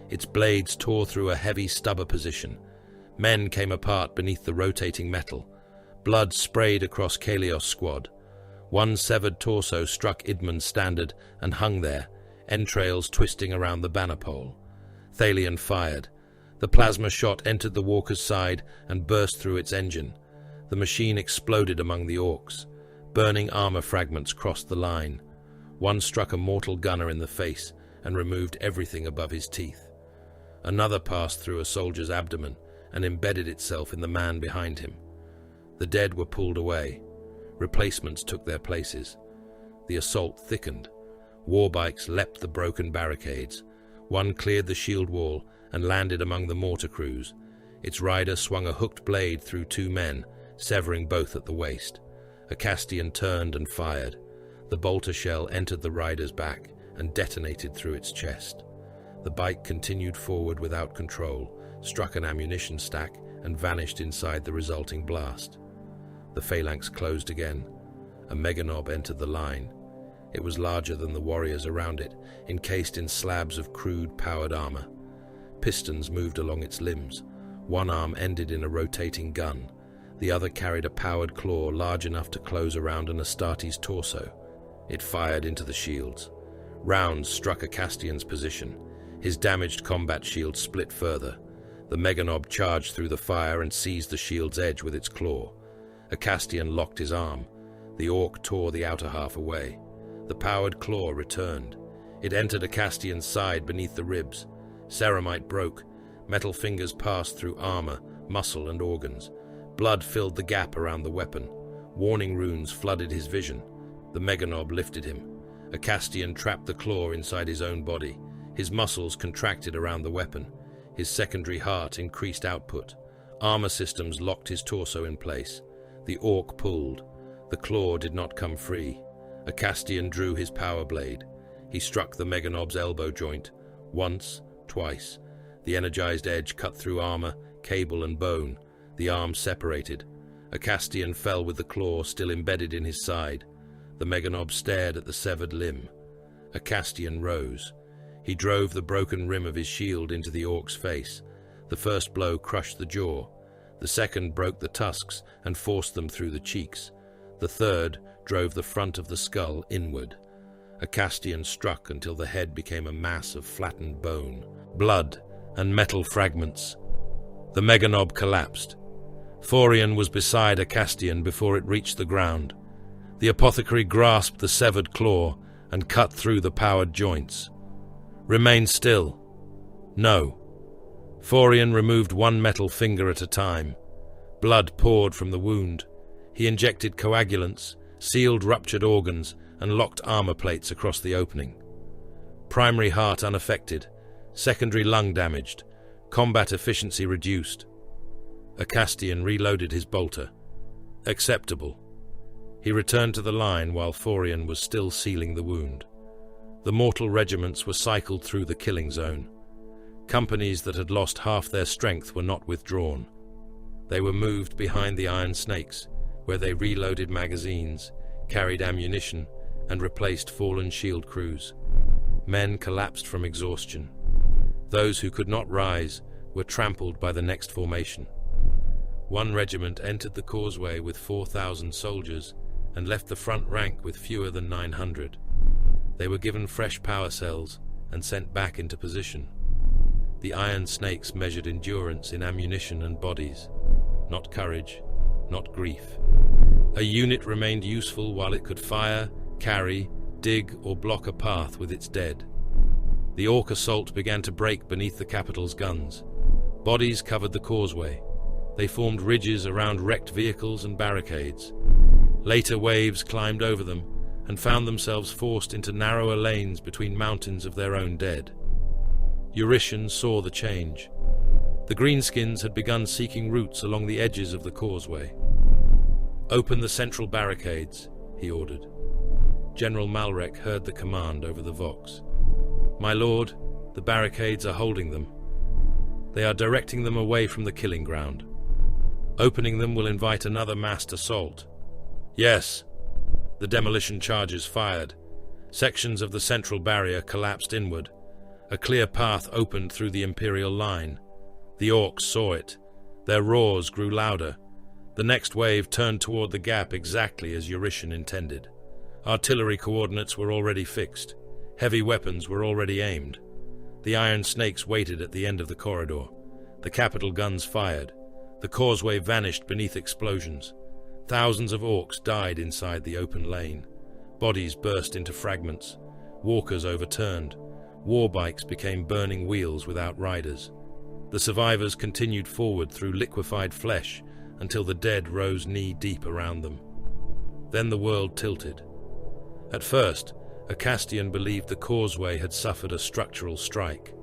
Its blades tore through a heavy stubber position. Men came apart beneath the rotating metal. Blood sprayed across Keleos' squad. One severed torso struck Idmund's standard and hung there, entrails twisting around the banner pole. Thalion fired. The plasma shot entered the walker's side and burst through its engine. The machine exploded among the orcs. Burning armor fragments crossed the line. One struck a mortal gunner in the face and removed everything above his teeth. Another passed through a soldier's abdomen and embedded itself in the man behind him. The dead were pulled away. Replacements took their places. The assault thickened. Warbikes leapt the broken barricades. One cleared the shield wall and landed among the mortar crews. Its rider swung a hooked blade through 2 men, severing both at the waist. A Castian turned and fired. The bolter shell entered the rider's back and detonated through its chest. The bike continued forward without control, struck an ammunition stack, and vanished inside the resulting blast. The phalanx closed again. A meganob entered the line. It was larger than the warriors around it, encased in slabs of crude, powered armor. Pistons moved along its limbs. One arm ended in a rotating gun. The other carried a powered claw large enough to close around an Astarte's torso. It fired into the shields. Rounds struck Acastian's position. His damaged combat shield split further. The meganob charged through the fire and seized the shield's edge with its claw. Acastian locked his arm. The orc tore the outer half away. The powered claw returned. It entered Acastian's side beneath the ribs. Ceramite broke. Metal fingers passed through armor, muscle, and organs. Blood filled the gap around the weapon. Warning runes flooded his vision. The meganob lifted him. Acastian trapped the claw inside his own body. His muscles contracted around the weapon. His secondary heart increased output. Armor systems locked his torso in place. The orc pulled. The claw did not come free. Acastian drew his power blade. He struck the meganob's elbow joint. Once, twice. The energized edge cut through armor, cable, and bone. The arms separated. Acastian fell with the claw still embedded in his side. The meganob stared at the severed limb. Acastian rose. He drove the broken rim of his shield into the orc's face. The first blow crushed the jaw. The second broke the tusks and forced them through the cheeks. The third drove the front of the skull inward. Acastian struck until the head became a mass of flattened bone, blood, and metal fragments. The meganob collapsed. Phorian was beside Acastian before it reached the ground. The apothecary grasped the severed claw and cut through the powered joints. Remain still. No. Phorian removed one metal finger at a time. Blood poured from the wound. He injected coagulants, sealed ruptured organs, and locked armor plates across the opening. Primary heart unaffected, secondary lung damaged, combat efficiency reduced. Acastian reloaded his bolter. Acceptable. He returned to the line while Phorian was still sealing the wound. The mortal regiments were cycled through the killing zone. Companies that had lost half their strength were not withdrawn. They were moved behind the Iron Snakes, where they reloaded magazines, carried ammunition, and replaced fallen shield crews. Men collapsed from exhaustion. Those who could not rise were trampled by the next formation. One regiment entered the causeway with 4,000 soldiers and left the front rank with fewer than 900. They were given fresh power cells and sent back into position. The Iron Snakes measured endurance in ammunition and bodies, not courage, not grief. A unit remained useful while it could fire, carry, dig, or block a path with its dead. The orc assault began to break beneath the capital's guns. Bodies covered the causeway. They formed ridges around wrecked vehicles and barricades. Later waves climbed over them and found themselves forced into narrower lanes between mountains of their own dead. Eurytion saw the change. The greenskins had begun seeking routes along the edges of the causeway. "Open the central barricades," he ordered. General Malrek heard the command over the vox. "My lord, the barricades are holding them. They are directing them away from the killing ground. Opening them will invite another massed assault." "Yes." The demolition charges fired. Sections of the central barrier collapsed inward. A clear path opened through the Imperial line. The orcs saw it. Their roars grew louder. The next wave turned toward the gap exactly as Eurytion intended. Artillery coordinates were already fixed. Heavy weapons were already aimed. The Iron Snakes waited at the end of the corridor. The capital guns fired. The causeway vanished beneath explosions. Thousands of orcs died inside the open lane. Bodies burst into fragments. Walkers overturned. War bikes became burning wheels without riders. The survivors continued forward through liquefied flesh until the dead rose knee-deep around them. Then the world tilted. At first, Acastian believed the causeway had suffered a structural strike.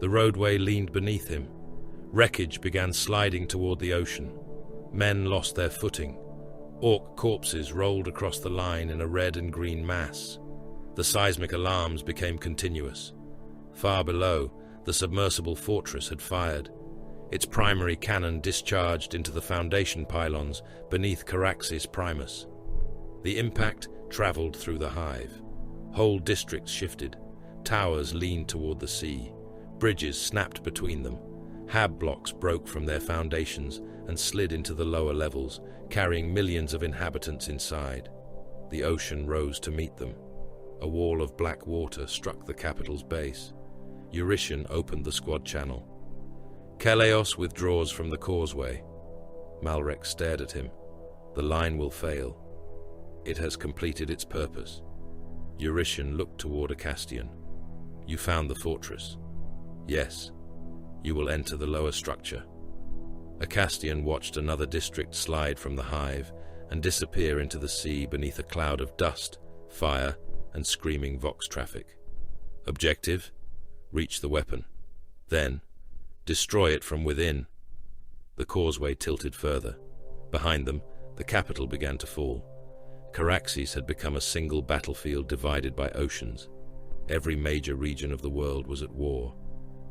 The roadway leaned beneath him. Wreckage began sliding toward the ocean. Men lost their footing. Orc corpses rolled across the line in a red and green mass. The seismic alarms became continuous. Far below, the submersible fortress had fired. its primary cannon discharged into the foundation pylons beneath Caraxes Primus. The impact traveled through the hive. Whole districts shifted. Towers leaned toward the sea. Bridges snapped between them. Hab blocks broke from their foundations and slid into the lower levels, carrying millions of inhabitants inside. The ocean rose to meet them. A wall of black water struck the capital's base. Eurytion opened the squad channel. Keleos withdraws from the causeway. Malrek stared at him. The line will fail. It has completed its purpose. Eurytion looked toward Acastian. You found the fortress. Yes. You will enter the lower structure. Acastian watched another district slide from the hive and disappear into the sea beneath a cloud of dust, fire, and screaming Vox traffic. Objective? Reach the weapon. Then, destroy it from within. The causeway tilted further. Behind them, the capital began to fall. Caraxes had become a single battlefield divided by oceans. Every major region of the world was at war.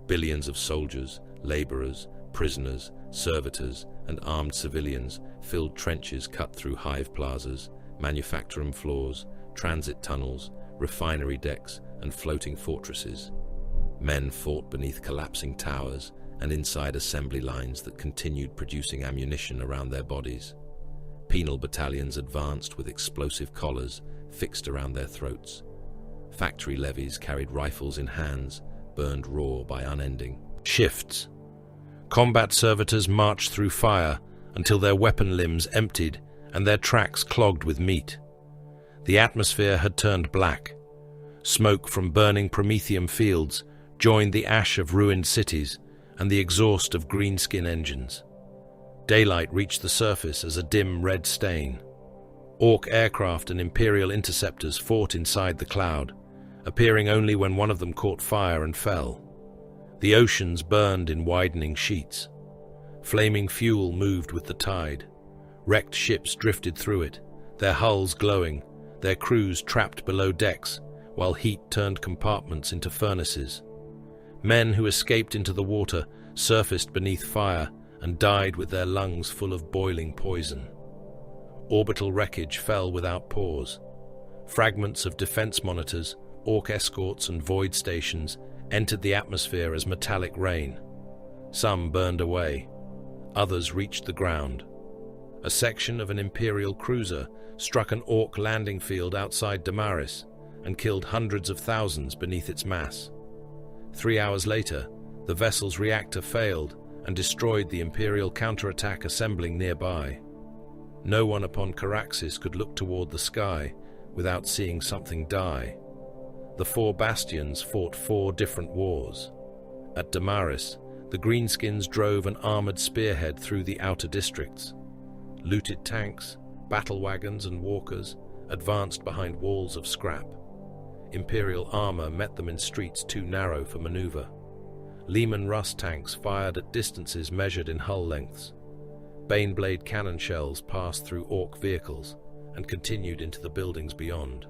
Billions of soldiers, laborers, prisoners, servitors, and armed civilians filled trenches cut through hive plazas, manufacturing floors, transit tunnels, refinery decks, and floating fortresses. Men fought beneath collapsing towers and inside assembly lines that continued producing ammunition around their bodies. Penal battalions advanced with explosive collars fixed around their throats. Factory levies carried rifles in hands, burned raw by unending shifts. Combat servitors marched through fire until their weapon limbs emptied and their tracks clogged with meat. The atmosphere had turned black. Smoke from burning promethium fields joined the ash of ruined cities and the exhaust of greenskin engines. Daylight reached the surface as a dim red stain. Orc aircraft and Imperial interceptors fought inside the cloud, appearing only when one of them caught fire and fell. The oceans burned in widening sheets. Flaming fuel moved with the tide. Wrecked ships drifted through it, their hulls glowing, their crews trapped below decks, while heat turned compartments into furnaces. Men who escaped into the water surfaced beneath fire and died with their lungs full of boiling poison. Orbital wreckage fell without pause. Fragments of defense monitors, orc escorts, and void stations entered the atmosphere as metallic rain. Some burned away. Others reached the ground. A section of an Imperial cruiser struck an orc landing field outside Damaris and killed hundreds of thousands beneath its mass. 3 hours later, the vessel's reactor failed and destroyed the Imperial counterattack assembling nearby. No one upon Caraxes could look toward the sky without seeing something die. The 4 bastions fought 4 different wars. At Damaris, the Greenskins drove an armored spearhead through the outer districts. Looted tanks, battle wagons, and walkers advanced behind walls of scrap. Imperial armor met them in streets too narrow for maneuver. Lehman Russ tanks fired at distances measured in hull lengths. Baneblade cannon shells passed through orc vehicles and continued into the buildings beyond.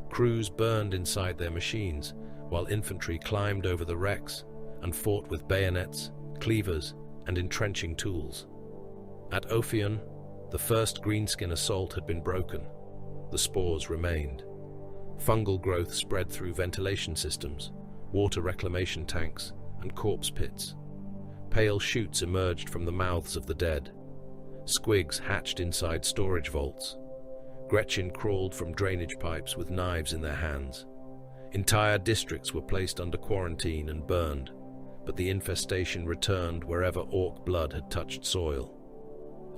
Crews burned inside their machines, while infantry climbed over the wrecks and fought with bayonets, cleavers, and entrenching tools. At Ophion, the first greenskin assault had been broken. The spores remained. Fungal growth spread through ventilation systems, water reclamation tanks, and corpse pits. Pale shoots emerged from the mouths of the dead. Squigs hatched inside storage vaults. Gretchen crawled from drainage pipes with knives in their hands. Entire districts were placed under quarantine and burned, but the infestation returned wherever orc blood had touched soil.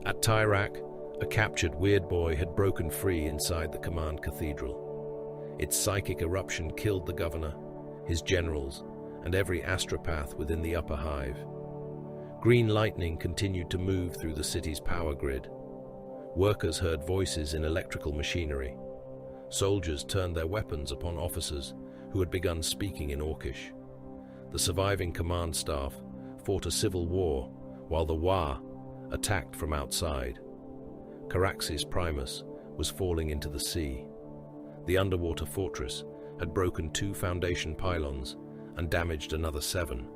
At Tyrak, a captured weird boy had broken free inside the command cathedral. Its psychic eruption killed the governor, his generals, and every astropath within the upper hive. Green lightning continued to move through the city's power grid. Workers heard voices in electrical machinery. Soldiers turned their weapons upon officers who had begun speaking in Orcish. The surviving command staff fought a civil war, while the Wa attacked from outside. Caraxes Primus was falling into the sea. The underwater fortress had broken 2 foundation pylons and damaged another 7.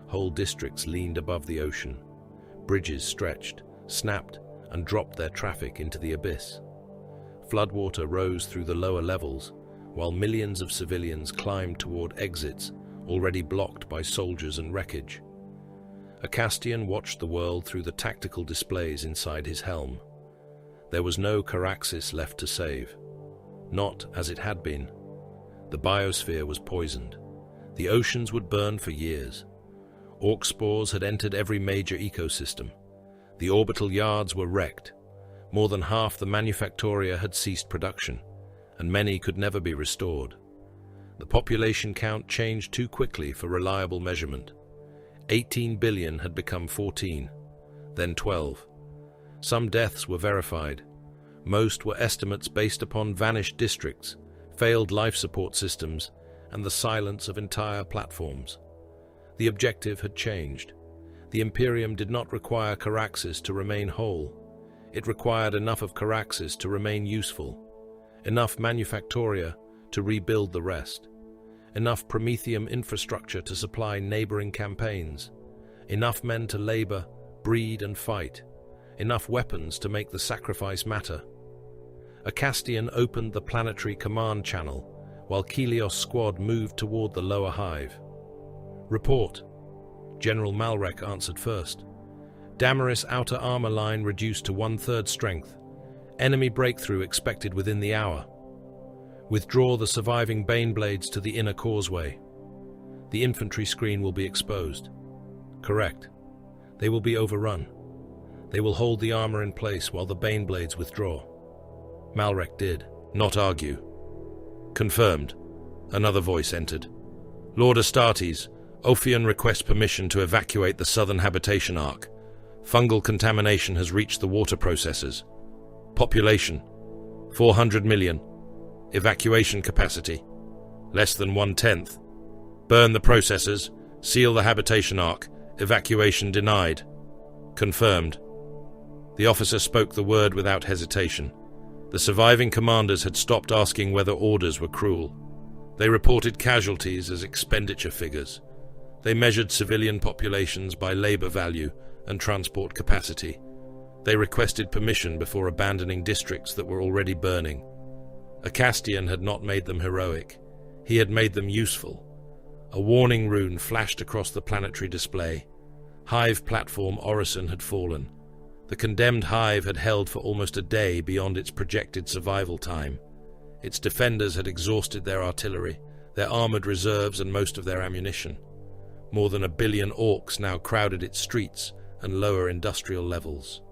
Whole districts leaned above the ocean. Bridges stretched, snapped, and dropped their traffic into the abyss. Floodwater rose through the lower levels, while millions of civilians climbed toward exits already blocked by soldiers and wreckage. Acastian watched the world through the tactical displays inside his helm. There was no Caraxes left to save. Not as it had been. The biosphere was poisoned. The oceans would burn for years. Orc spores had entered every major ecosystem. The orbital yards were wrecked. More than half the manufactoria had ceased production, and many could never be restored. The population count changed too quickly for reliable measurement. 18 billion had become 14, then 12. Some deaths were verified. Most were estimates based upon vanished districts, failed life support systems, and the silence of entire platforms. The objective had changed. The Imperium did not require Caraxes to remain whole. It required enough of Caraxes to remain useful, enough manufactoria to rebuild the rest, enough Prometheum infrastructure to supply neighboring campaigns, enough men to labor, breed, and fight, enough weapons to make the sacrifice matter. Acastian opened the planetary command channel, while Kelios' squad moved toward the lower hive. Report. General Malrek answered first. Damaris outer armor line reduced to 1/3 strength. Enemy breakthrough expected within the hour. Withdraw the surviving Baneblades to the inner causeway. The infantry screen will be exposed. Correct. They will be overrun. They will hold the armor in place while the Baneblades withdraw. Malrek did not argue. Confirmed. Another voice entered. Lord Astartes, Ophion requests permission to evacuate the southern habitation arc. Fungal contamination has reached the water processors. Population, 400 million. Evacuation capacity, less than 1/10. Burn the processors, seal the habitation arc. Evacuation denied. Confirmed. The officer spoke the word without hesitation. The surviving commanders had stopped asking whether orders were cruel. They reported casualties as expenditure figures. They measured civilian populations by labor value and transport capacity. They requested permission before abandoning districts that were already burning. Acastian had not made them heroic. He had made them useful. A warning rune flashed across the planetary display. Hive platform Orison had fallen. The condemned hive had held for almost a day beyond its projected survival time. Its defenders had exhausted their artillery, their armored reserves, and most of their ammunition. More than 1 billion orcs now crowded its streets and lower industrial levels.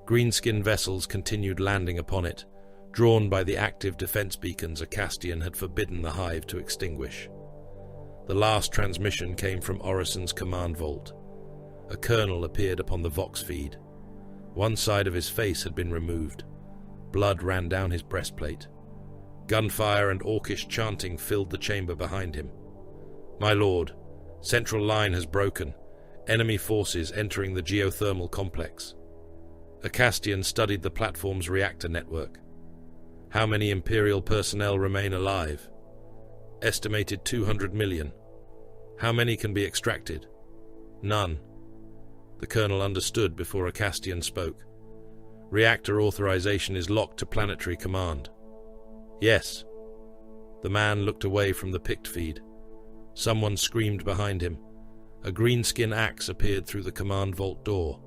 Greenskin vessels continued landing upon it, drawn by the active defense beacons Acastian had forbidden the hive to extinguish. The last transmission came from Orison's command vault. A colonel appeared upon the Vox feed. One side of his face had been removed. Blood ran down his breastplate. Gunfire and orcish chanting filled the chamber behind him. My lord, central line has broken. Enemy forces entering the geothermal complex. Acastian studied the platform's reactor network. How many Imperial personnel remain alive? Estimated 200 million. How many can be extracted? None. The colonel understood before Acastian spoke. Reactor authorization is locked to planetary command. Yes. The man looked away from the pict feed. Someone screamed behind him. A greenskin axe appeared through the command vault door.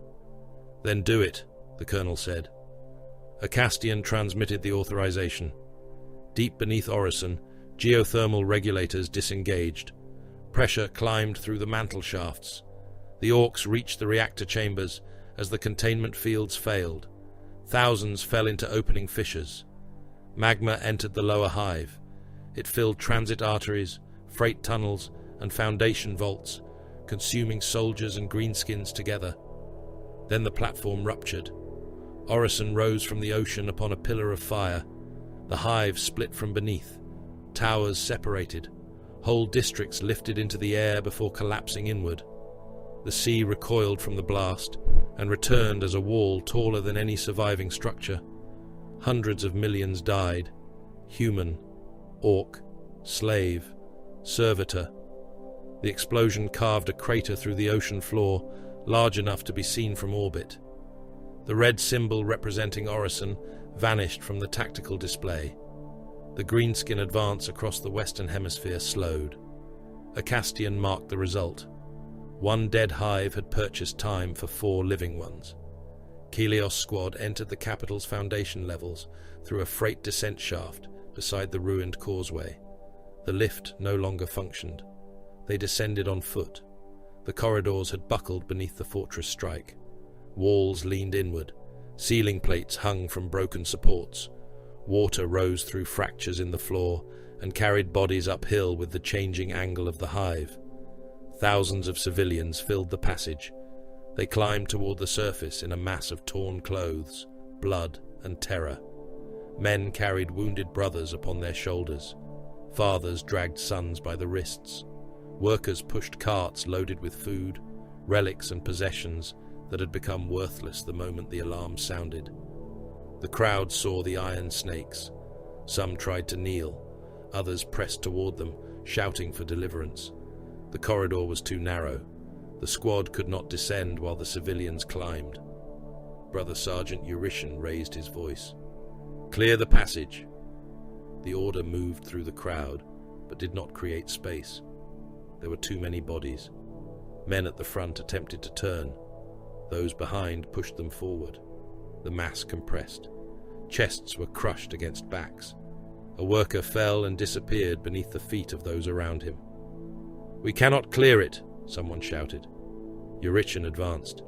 Then do it, the colonel said. Acastian transmitted the authorization. Deep beneath Orison, geothermal regulators disengaged. Pressure climbed through the mantle shafts. The orcs reached the reactor chambers as the containment fields failed. Thousands fell into opening fissures. Magma entered the lower hive. It filled transit arteries, freight tunnels, and foundation vaults, consuming soldiers and greenskins together. Then the platform ruptured. Orison rose from the ocean upon a pillar of fire. The hive split from beneath. Towers separated. Whole districts lifted into the air before collapsing inward. The sea recoiled from the blast and returned as a wall taller than any surviving structure. Hundreds of millions died. Human, orc, slave, servitor. The explosion carved a crater through the ocean floor, large enough to be seen from orbit. The red symbol representing Orison vanished from the tactical display. The greenskin advance across the western hemisphere slowed. A Castian marked the result. One dead hive had purchased time for 4 living ones. Kelios squad entered the capital's foundation levels through a freight descent shaft beside the ruined causeway. The lift no longer functioned. They descended on foot. The corridors had buckled beneath the fortress strike. Walls leaned inward. Ceiling plates hung from broken supports. Water rose through fractures in the floor and carried bodies uphill with the changing angle of the hive. Thousands of civilians filled the passage. They climbed toward the surface in a mass of torn clothes, blood, and terror. Men carried wounded brothers upon their shoulders. Fathers dragged sons by the wrists. Workers pushed carts loaded with food, relics and possessions that had become worthless the moment the alarm sounded. The crowd saw the iron snakes. Some tried to kneel. Others pressed toward them, shouting for deliverance. The corridor was too narrow. The squad could not descend while the civilians climbed. Brother Sergeant Eurytion raised his voice. "Clear the passage." The order moved through the crowd, but did not create space. There were too many bodies. Men at the front attempted to turn. Those behind pushed them forward. The mass compressed. Chests were crushed against backs. A worker fell and disappeared beneath the feet of those around him. "We cannot clear it," someone shouted. Eurytion advanced.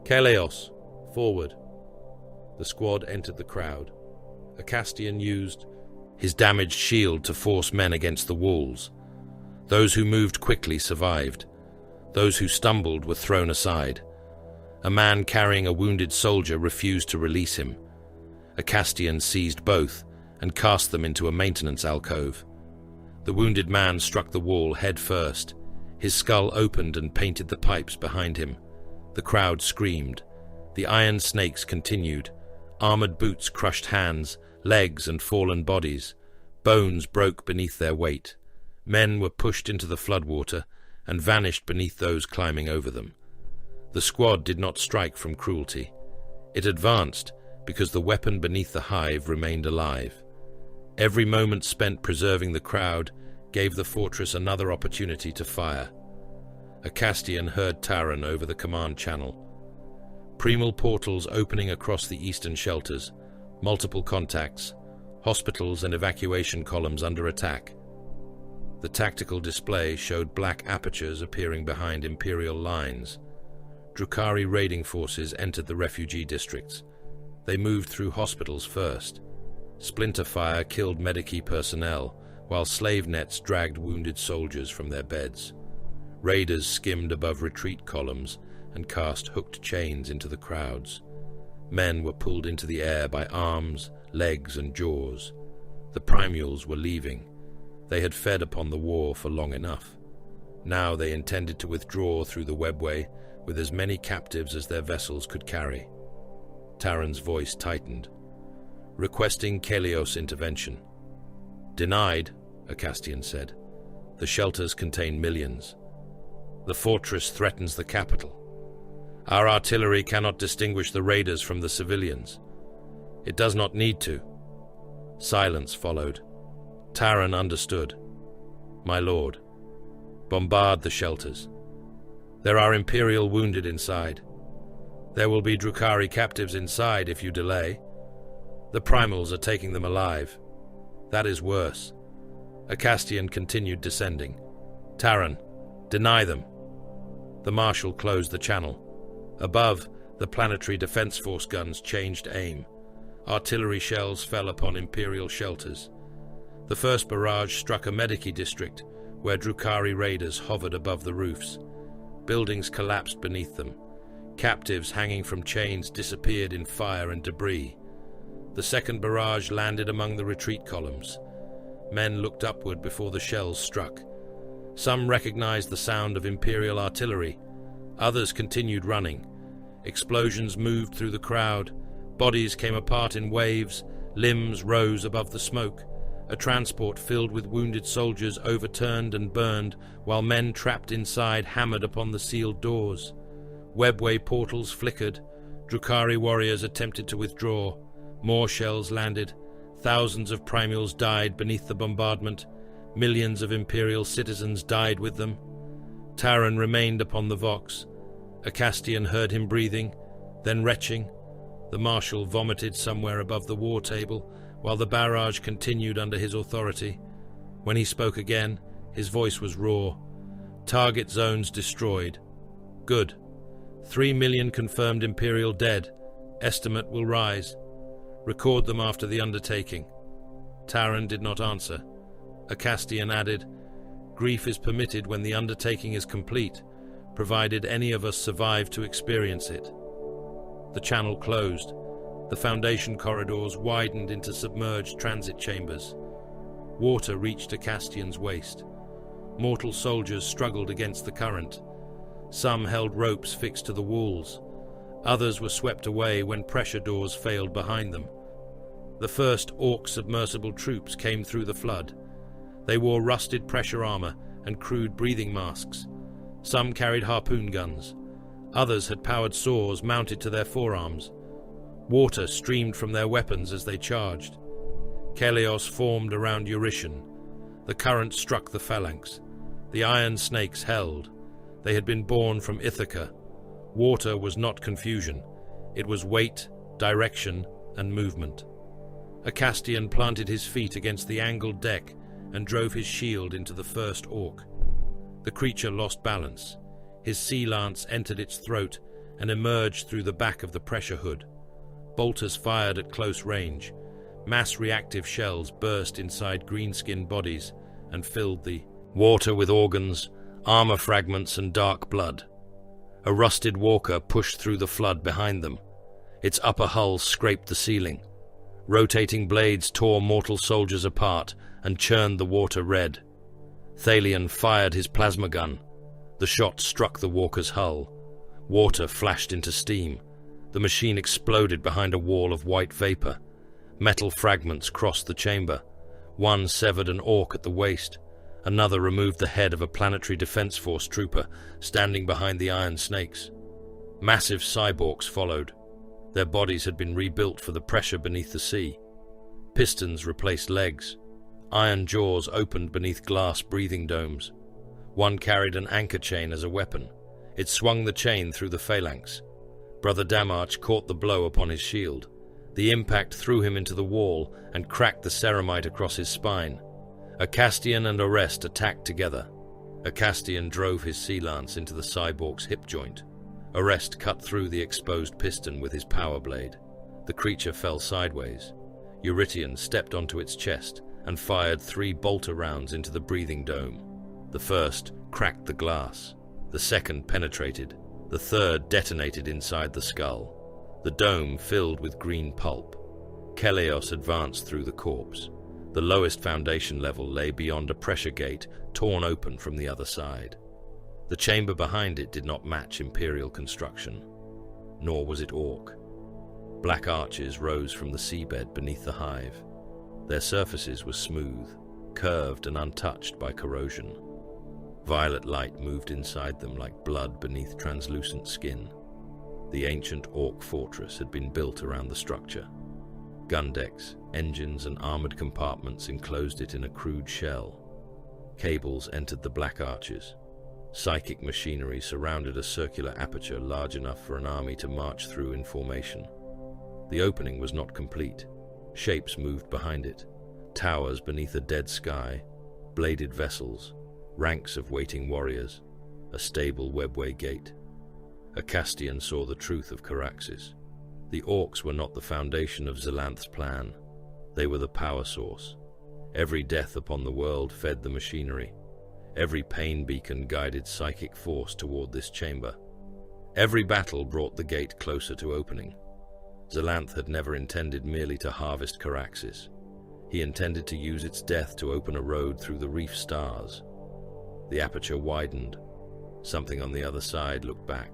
"Kelios, forward." The squad entered the crowd. A Castian used his damaged shield to force men against the walls. Those who moved quickly survived. Those who stumbled were thrown aside. A man carrying a wounded soldier refused to release him. A Castian seized both and cast them into a maintenance alcove. The wounded man struck the wall head first. His skull opened and painted the pipes behind him. The crowd screamed. The iron snakes continued. Armored boots crushed hands, legs, and fallen bodies. Bones broke beneath their weight. Men were pushed into the floodwater and vanished beneath those climbing over them. The squad did not strike from cruelty. It advanced because the weapon beneath the hive remained alive. Every moment spent preserving the crowd gave the fortress another opportunity to fire. A Castian heard Taran over the command channel. Primal portals opening across the eastern shelters, multiple contacts, hospitals and evacuation columns under attack. The tactical display showed black apertures appearing behind Imperial lines. Drukhari raiding forces entered the refugee districts. They moved through hospitals first. Splinter fire killed Medici personnel, while slave nets dragged wounded soldiers from their beds. Raiders skimmed above retreat columns and cast hooked chains into the crowds. Men were pulled into the air by arms, legs, and jaws. The primules were leaving. They had fed upon the war for long enough. Now they intended to withdraw through the webway with as many captives as their vessels could carry. Taran's voice tightened. "Requesting Kelios intervention." "Denied," a Castian said. "The shelters contain millions. The fortress threatens the capital. Our artillery cannot distinguish the raiders from the civilians. It does not need to." Silence followed. Taran understood. "My lord, bombard the shelters. There are Imperial wounded inside. There will be Drukhari captives inside if you delay. The primals are taking them alive. That is worse." A Castian continued descending. "Taran, deny them." The Marshal closed the channel. Above, the planetary defense force guns changed aim. Artillery shells fell upon Imperial shelters. The first barrage struck a Medici district, where Drukhari raiders hovered above the roofs. Buildings collapsed beneath them. Captives hanging from chains disappeared in fire and debris. The second barrage landed among the retreat columns. Men looked upward before the shells struck. Some recognized the sound of Imperial artillery. Others continued running. Explosions moved through the crowd. Bodies came apart in waves. Limbs rose above the smoke. A transport filled with wounded soldiers overturned and burned, while men trapped inside hammered upon the sealed doors. Webway portals flickered. Drukhari warriors attempted to withdraw. More shells landed. Thousands of primals died beneath the bombardment. Millions of Imperial citizens died with them. Taran remained upon the Vox. Acastian heard him breathing, then retching. The Marshal vomited somewhere above the war table, while the barrage continued under his authority. When he spoke again, his voice was raw. Target zones destroyed. Good. 3 million confirmed Imperial dead. Estimate will rise. Record them after the undertaking. Taran did not answer. Acastian added, "Grief is permitted when the undertaking is complete, provided any of us survive to experience it." The channel closed. The Foundation corridors widened into submerged transit chambers. Water reached Acastian's waist. Mortal soldiers struggled against the current. Some held ropes fixed to the walls. Others were swept away when pressure doors failed behind them. The first Orc submersible troops came through the flood. They wore rusted pressure armor and crude breathing masks. Some carried harpoon guns. Others had powered saws mounted to their forearms. Water streamed from their weapons as they charged. Kelios formed around Eurytion. The current struck the phalanx. The iron snakes held. They had been born from Ithaca. Water was not confusion. It was weight, direction, and movement. Acastian planted his feet against the angled deck and drove his shield into the first Orc. The creature lost balance. His sea lance entered its throat and emerged through the back of the pressure hood. Bolters fired at close range. Mass reactive shells burst inside green-skinned bodies and filled the water with organs, armor fragments, and dark blood. A rusted walker pushed through the flood behind them. Its upper hull scraped the ceiling. Rotating blades tore mortal soldiers apart and churned the water red. Thalion fired his plasma gun. The shot struck the walker's hull. Water flashed into steam. The machine exploded behind a wall of white vapor. Metal fragments crossed the chamber. One severed an Orc at the waist. Another removed the head of a Planetary Defense Force trooper standing behind the iron snakes. Massive cyborgs followed. Their bodies had been rebuilt for the pressure beneath the sea. Pistons replaced legs. Iron jaws opened beneath glass breathing domes. One carried an anchor chain as a weapon. It swung the chain through the phalanx. Brother Damarch caught the blow upon his shield. The impact threw him into the wall and cracked the ceramite across his spine. Acastian and Orest attacked together. Acastian drove his sea lance into the cyborg's hip joint. Orest cut through the exposed piston with his power blade. The creature fell sideways. Eurytion stepped onto its chest and fired 3 bolter rounds into the breathing dome. The first cracked the glass. The second penetrated. The third detonated inside the skull. The dome filled with green pulp. Kelios advanced through the corpse. The lowest foundation level lay beyond a pressure gate torn open from the other side. The chamber behind it did not match Imperial construction, nor was it Orc. Black arches rose from the seabed beneath the hive. Their surfaces were smooth, curved and untouched by corrosion. Violet light moved inside them like blood beneath translucent skin. The ancient Orc fortress had been built around the structure. Gun decks, engines and armored compartments enclosed it in a crude shell. Cables entered the black arches. Psychic machinery surrounded a circular aperture large enough for an army to march through in formation. The opening was not complete. Shapes moved behind it. Towers beneath a dead sky, bladed vessels, ranks of waiting warriors, a stable webway gate. Acastian saw the truth of Caraxes. The Orcs were not the foundation of Xalanth's plan. They were the power source. Every death upon the world fed the machinery. Every pain beacon guided psychic force toward this chamber. Every battle brought the gate closer to opening. Xalanth had never intended merely to harvest Caraxes. He intended to use its death to open a road through the reef stars. The aperture widened. Something on the other side looked back.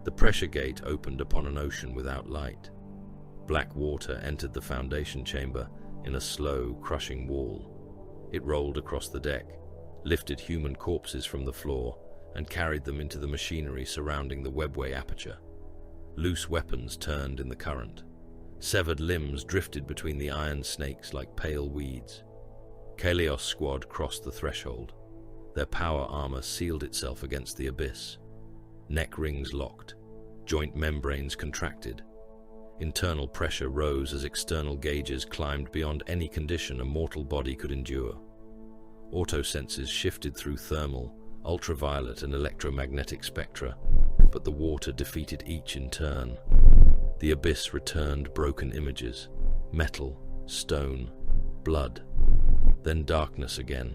The pressure gate opened upon an ocean without light. Black water entered the foundation chamber, in a slow, crushing wall. It rolled across the deck, lifted human corpses from the floor, and carried them into the machinery surrounding the webway aperture. Loose weapons turned in the current. Severed limbs drifted between the iron snakes like pale weeds. Kalios' squad crossed the threshold. Their power armor sealed itself against the abyss. Neck rings locked. Joint membranes contracted. Internal pressure rose as external gauges climbed beyond any condition a mortal body could endure. Autosenses shifted through thermal, ultraviolet and electromagnetic spectra, but the water defeated each in turn. The abyss returned broken images: metal, stone, blood. Then darkness again.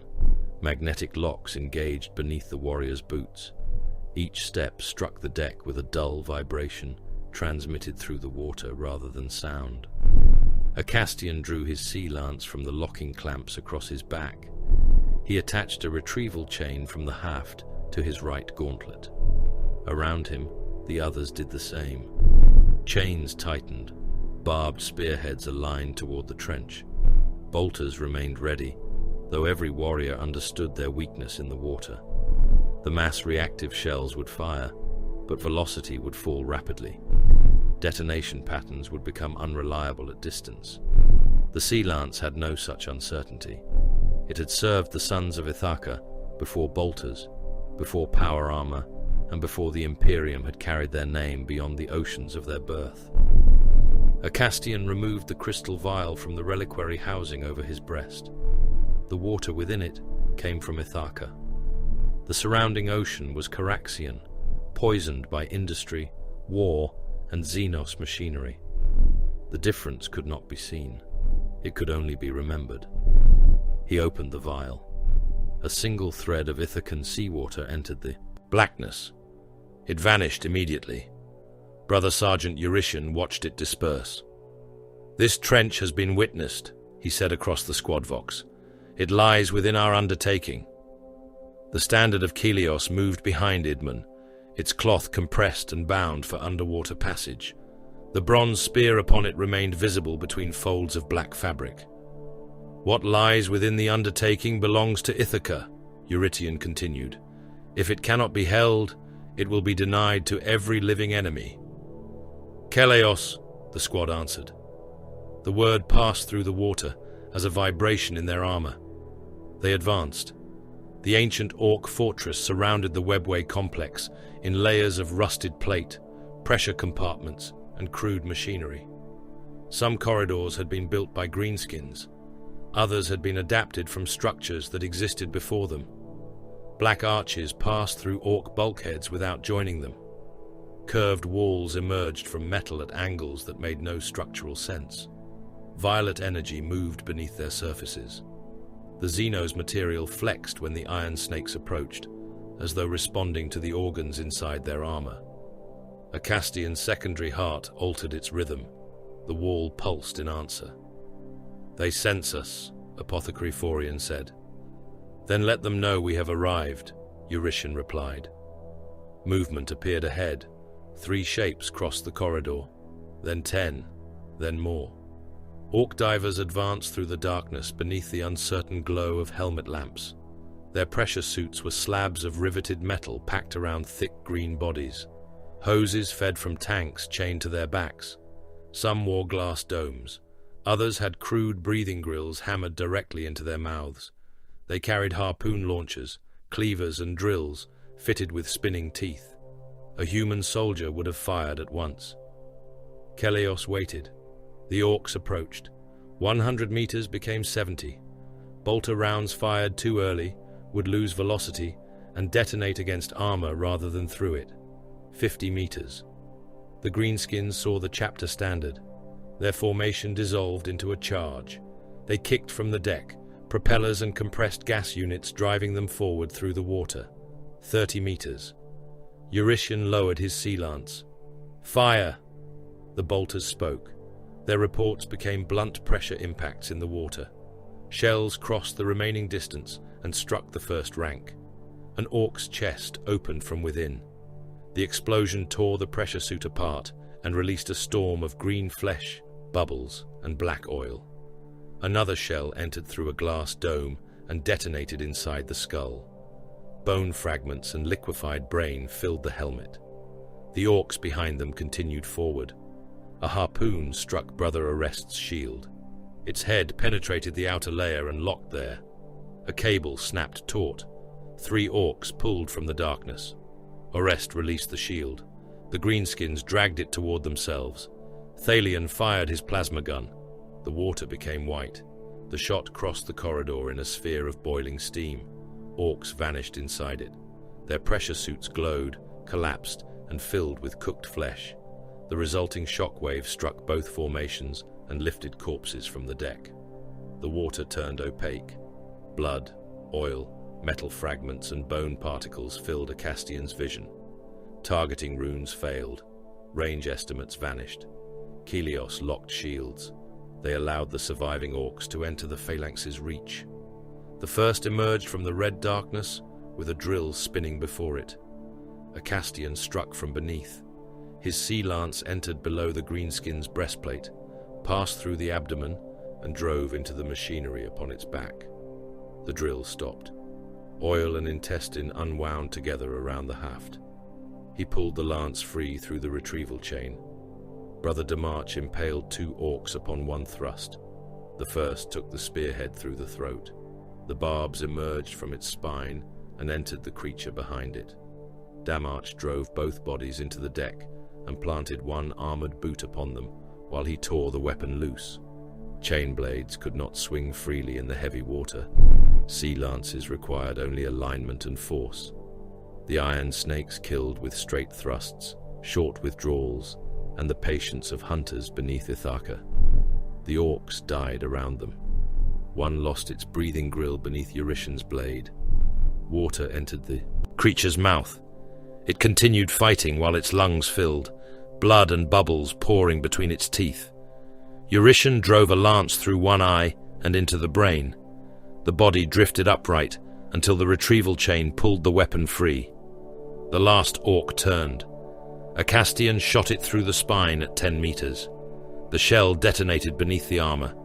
Magnetic locks engaged beneath the warrior's boots. Each step struck the deck with a dull vibration, transmitted through the water rather than sound. A Castian drew his sea lance from the locking clamps across his back. He attached a retrieval chain from the haft to his right gauntlet. Around him, the others did the same. Chains tightened, barbed spearheads aligned toward the trench. Bolters remained ready, though every warrior understood their weakness in the water. The mass reactive shells would fire, but velocity would fall rapidly. Detonation patterns would become unreliable at distance. The Sea Lance had no such uncertainty. It had served the sons of Ithaca before bolters, before power armor, and before the Imperium had carried their name beyond the oceans of their birth. A Castian removed the crystal vial from the reliquary housing over his breast. The water within it came from Ithaca. The surrounding ocean was Caraxian, poisoned by industry, war, and Xenos machinery. The difference could not be seen. It could only be remembered. He opened the vial. A single thread of Ithacan seawater entered the blackness. It vanished immediately. Brother Sergeant Eurytion watched it disperse. "This trench has been witnessed," he said across the squad vox. "It lies within our undertaking." The standard of Kelios moved behind Idman, its cloth compressed and bound for underwater passage. The bronze spear upon it remained visible between folds of black fabric. "What lies within the undertaking belongs to Ithaca," Eurytion continued. "If it cannot be held, it will be denied to every living enemy." "Keleos," the squad answered. The word passed through the water as a vibration in their armor. They advanced. The ancient Orc fortress surrounded the webway complex in layers of rusted plate, pressure compartments, and crude machinery. Some corridors had been built by greenskins. Others had been adapted from structures that existed before them. Black arches passed through Orc bulkheads without joining them. Curved walls emerged from metal at angles that made no structural sense. Violet energy moved beneath their surfaces. The Xenos material flexed when the iron snakes approached, as though responding to the organs inside their armor. A Castian secondary heart altered its rhythm. The wall pulsed in answer. "They sense us," Apothecary Forian said. "Then let them know we have arrived," Eurytion replied. Movement appeared ahead. 3 shapes crossed the corridor, then 10, then more. Orc divers advanced through the darkness beneath the uncertain glow of helmet lamps. Their pressure suits were slabs of riveted metal packed around thick green bodies. Hoses fed from tanks chained to their backs. Some wore glass domes. Others had crude breathing grills hammered directly into their mouths. They carried harpoon launchers, cleavers and drills fitted with spinning teeth. A human soldier would have fired at once. Keleos waited. The Orcs approached. 100 meters became 70. Bolter rounds fired too early would lose velocity and detonate against armor rather than through it. 50 meters. The greenskins saw the chapter standard. Their formation dissolved into a charge. They kicked from the deck, propellers and compressed gas units driving them forward through the water. 30 meters. Eurytion lowered his sea lance. "Fire!" The bolters spoke. Their reports became blunt pressure impacts in the water. Shells crossed the remaining distance and struck the first rank. An Orc's chest opened from within. The explosion tore the pressure suit apart and released a storm of green flesh, bubbles, and black oil. Another shell entered through a glass dome and detonated inside the skull. Bone fragments and liquefied brain filled the helmet. The orcs behind them continued forward. A harpoon struck Brother Arrest's shield. Its head penetrated the outer layer and locked there. A cable snapped taut. 3 orcs pulled from the darkness. Arrest released the shield. The greenskins dragged it toward themselves. Thalion fired his plasma gun. The water became white. The shot crossed the corridor in a sphere of boiling steam. Orcs vanished inside it. Their pressure suits glowed, collapsed, and filled with cooked flesh. The resulting shockwave struck both formations and lifted corpses from the deck. The water turned opaque. Blood, oil, metal fragments, and bone particles filled Acastian's vision. Targeting runes failed. Range estimates vanished. Kelios locked shields. They allowed the surviving orcs to enter the phalanx's reach. The first emerged from the red darkness, with a drill spinning before it. Acastian struck from beneath. His sea lance entered below the greenskin's breastplate, passed through the abdomen, and drove into the machinery upon its back. The drill stopped. Oil and intestine unwound together around the haft. He pulled the lance free through the retrieval chain. Brother Demarch impaled 2 orcs upon one thrust. The first took the spearhead through the throat. The barbs emerged from its spine and entered the creature behind it. Damarch drove both bodies into the deck and planted one armored boot upon them while he tore the weapon loose. Chain blades could not swing freely in the heavy water. Sea lances required only alignment and force. The iron snakes killed with straight thrusts, short withdrawals, and the patience of hunters beneath Ithaca. The orcs died around them. One lost its breathing grill beneath Eurytion's blade. Water entered the creature's mouth. It continued fighting while its lungs filled, blood and bubbles pouring between its teeth. Eurytion drove a lance through one eye and into the brain. The body drifted upright until the retrieval chain pulled the weapon free. The last orc turned. Acastian shot it through the spine at 10 meters. The shell detonated beneath the armor.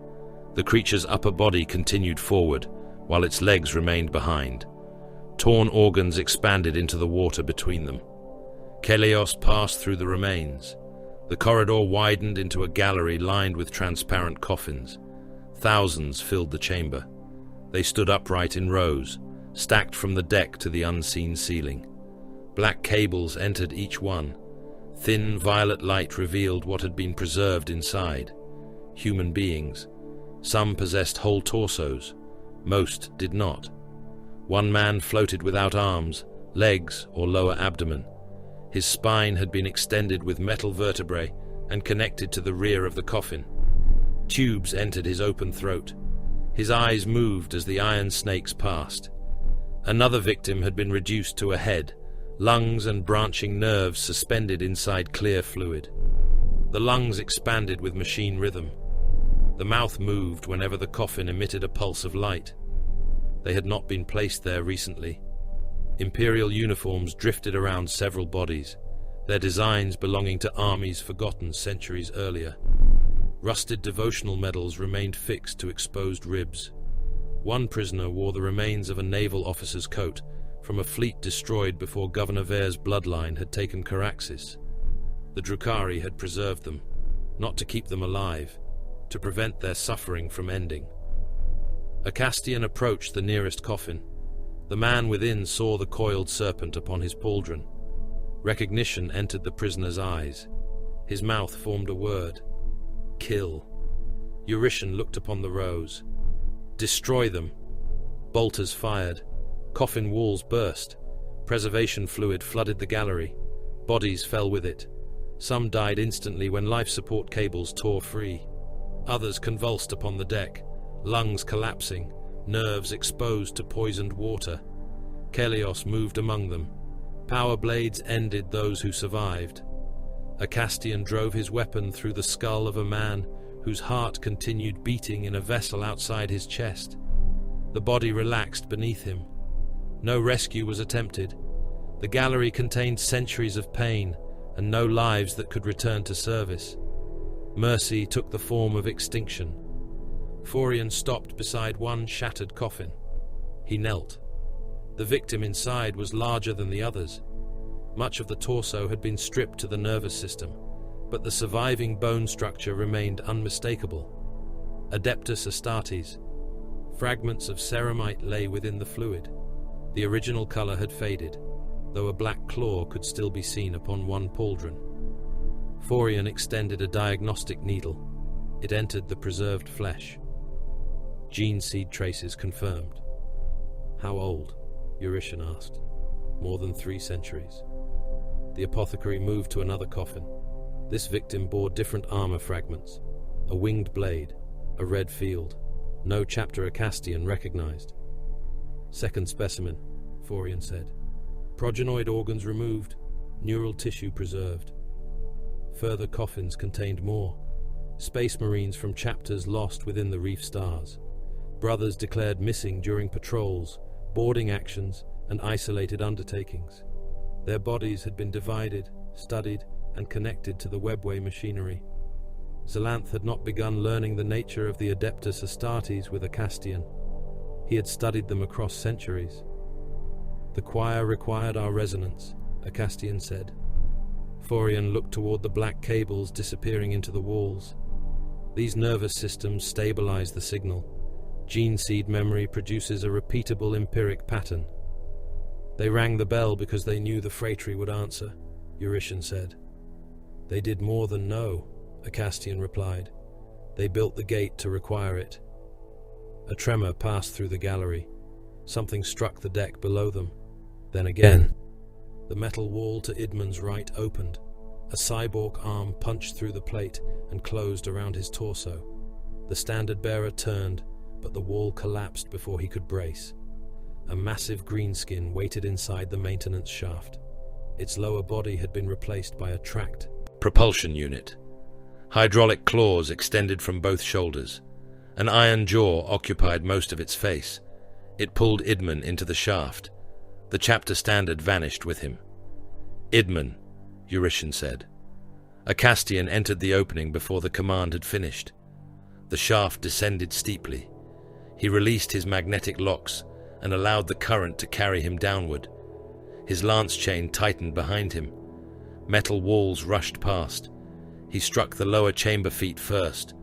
The creature's upper body continued forward, while its legs remained behind. Torn organs expanded into the water between them. Kelios passed through the remains. The corridor widened into a gallery lined with transparent coffins. Thousands filled the chamber. They stood upright in rows, stacked from the deck to the unseen ceiling. Black cables entered each one. Thin violet light revealed what had been preserved inside. Human beings. Some possessed whole torsos. Most did not. One man floated without arms, legs, or lower abdomen. His spine had been extended with metal vertebrae and connected to the rear of the coffin. Tubes entered his open throat. His eyes moved as the iron snakes passed. Another victim had been reduced to a head, lungs and branching nerves suspended inside clear fluid. The lungs expanded with machine rhythm. The mouth moved whenever the coffin emitted a pulse of light. They had not been placed there recently. Imperial uniforms drifted around several bodies, their designs belonging to armies forgotten centuries earlier. Rusted devotional medals remained fixed to exposed ribs. One prisoner wore the remains of a naval officer's coat from a fleet destroyed before Governor Vare's bloodline had taken Caraxes. The Drukhari had preserved them, not to keep them alive, to prevent their suffering from ending. Acastian approached the nearest coffin. The man within saw the coiled serpent upon his pauldron. Recognition entered the prisoner's eyes. His mouth formed a word. Kill. Eurytion looked upon the rows. Destroy them. Bolters fired. Coffin walls burst. Preservation fluid flooded the gallery. Bodies fell with it. Some died instantly when life support cables tore free. Others convulsed upon the deck, lungs collapsing, nerves exposed to poisoned water. Kelios moved among them. Power blades ended those who survived. Acastian drove his weapon through the skull of a man whose heart continued beating in a vessel outside his chest. The body relaxed beneath him. No rescue was attempted. The gallery contained centuries of pain and no lives that could return to service. Mercy took the form of extinction. Forian stopped beside one shattered coffin. He knelt. The victim inside was larger than the others. Much of the torso had been stripped to the nervous system, but the surviving bone structure remained unmistakable. Adeptus Astartes. Fragments of ceramite lay within the fluid. The original color had faded, though a black claw could still be seen upon one pauldron. Forian extended a diagnostic needle. It entered the preserved flesh. Gene seed traces confirmed. How old? Eurytion asked. More than 3 centuries. The apothecary moved to another coffin. This victim bore different armor fragments. A winged blade, a red field. No chapter Acastian recognized. Second specimen, Forian said. Progenoid organs removed, neural tissue preserved. Further coffins contained more. Space Marines from chapters lost within the reef stars. Brothers declared missing during patrols, boarding actions, and isolated undertakings. Their bodies had been divided, studied, and connected to the webway machinery. Xalanth had not begun learning the nature of the Adeptus Astartes with Acastian. He had studied them across centuries. The choir required our resonance, Acastian said. Forian looked toward the black cables disappearing into the walls. These nervous systems stabilize the signal. Gene seed memory produces a repeatable empiric pattern. They rang the bell because they knew the phratry would answer, Eurytion said. They did more than know, Acastian replied. They built the gate to require it. A tremor passed through the gallery. Something struck the deck below them. Then again. The metal wall to Idmund's right opened. A cyborg arm punched through the plate and closed around his torso. The standard bearer turned, but the wall collapsed before he could brace. A massive greenskin waited inside the maintenance shaft. Its lower body had been replaced by a tracked propulsion unit. Hydraulic claws extended from both shoulders. An iron jaw occupied most of its face. It pulled Idmund into the shaft. The chapter standard vanished with him. Idmund, Eurytion said. Acastian entered the opening before the command had finished. The shaft descended steeply. He released his magnetic locks and allowed the current to carry him downward. His lance chain tightened behind him. Metal walls rushed past. He struck the lower chamber feet first.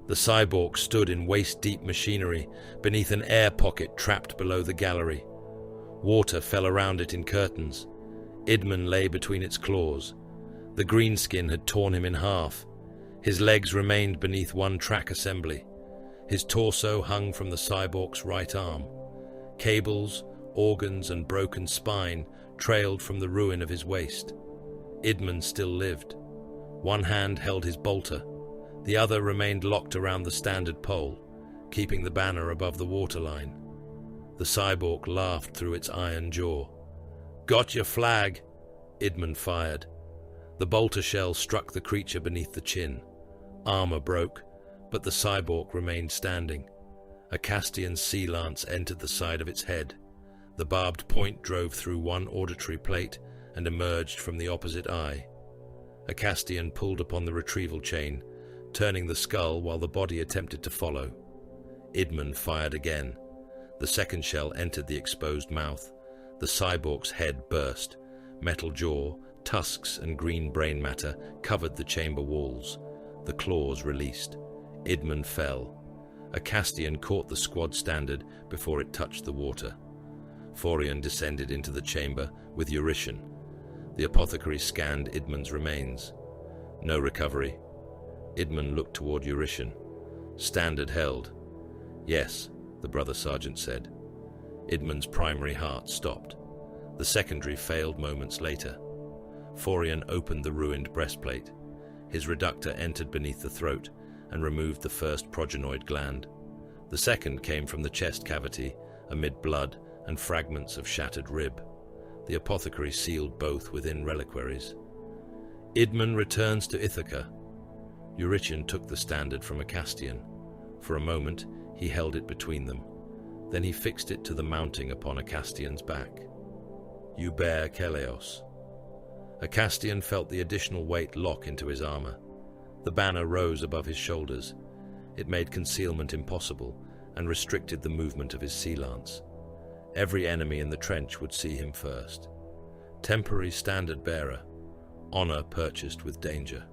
The cyborg stood in waist-deep machinery beneath an air pocket trapped below the gallery. Water fell around it in curtains. Idmund lay between its claws. The greenskin had torn him in half. His legs remained beneath one track assembly. His torso hung from the cyborg's right arm. Cables, organs, and broken spine trailed from the ruin of his waist. Idmund still lived. One hand held his bolter. The other remained locked around the standard pole, keeping the banner above the waterline. The cyborg laughed through its iron jaw. "Got your flag!" Idmund fired. The bolter shell struck the creature beneath the chin. Armor broke, but the cyborg remained standing. A Castian sea lance entered the side of its head. The barbed point drove through one auditory plate and emerged from the opposite eye. A Castian pulled upon the retrieval chain, turning the skull while the body attempted to follow. Idmund fired again. The second shell entered the exposed mouth. The cyborg's head burst. Metal jaw, tusks, and green brain matter covered the chamber walls. The claws released. Idmund fell. A Castian caught the squad standard before it touched the water. Forian descended into the chamber with Eurytion. The apothecary scanned Idmund's remains. No recovery. Idmund looked toward Eurytion. Standard held. Yes, the brother sergeant said. Idmund's primary heart stopped. The secondary failed moments later. Forian opened the ruined breastplate. His reductor entered beneath the throat and removed the first progenoid gland. The second came from the chest cavity, amid blood and fragments of shattered rib. The apothecary sealed both within reliquaries. Idmund returns to Ithaca. Eurytion took the standard from Acastian. For a moment, he held it between them. Then he fixed it to the mounting upon Acastian's back. You bear Keleos. Acastian felt the additional weight lock into his armor. The banner rose above his shoulders. It made concealment impossible and restricted the movement of his sea lance. Every enemy in the trench would see him first. Temporary standard bearer, honor purchased with danger.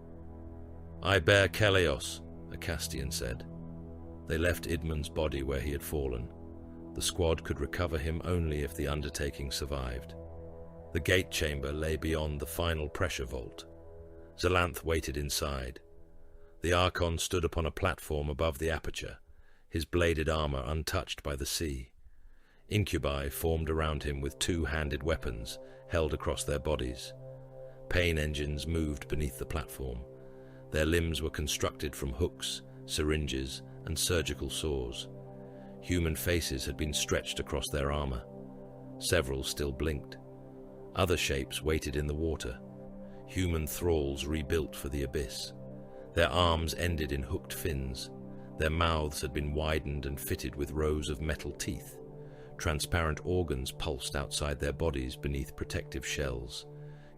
"I bear Keleos," a Castian said. They left Idmund's body where he had fallen. The squad could recover him only if the undertaking survived. The gate chamber lay beyond the final pressure vault. Zalanth waited inside. The Archon stood upon a platform above the aperture, his bladed armor untouched by the sea. Incubi formed around him with two-handed weapons held across their bodies. Pain engines moved beneath the platform. Their limbs were constructed from hooks, syringes, and surgical saws. Human faces had been stretched across their armor. Several still blinked. Other shapes waited in the water. Human thralls rebuilt for the abyss. Their arms ended in hooked fins. Their mouths had been widened and fitted with rows of metal teeth. Transparent organs pulsed outside their bodies beneath protective shells.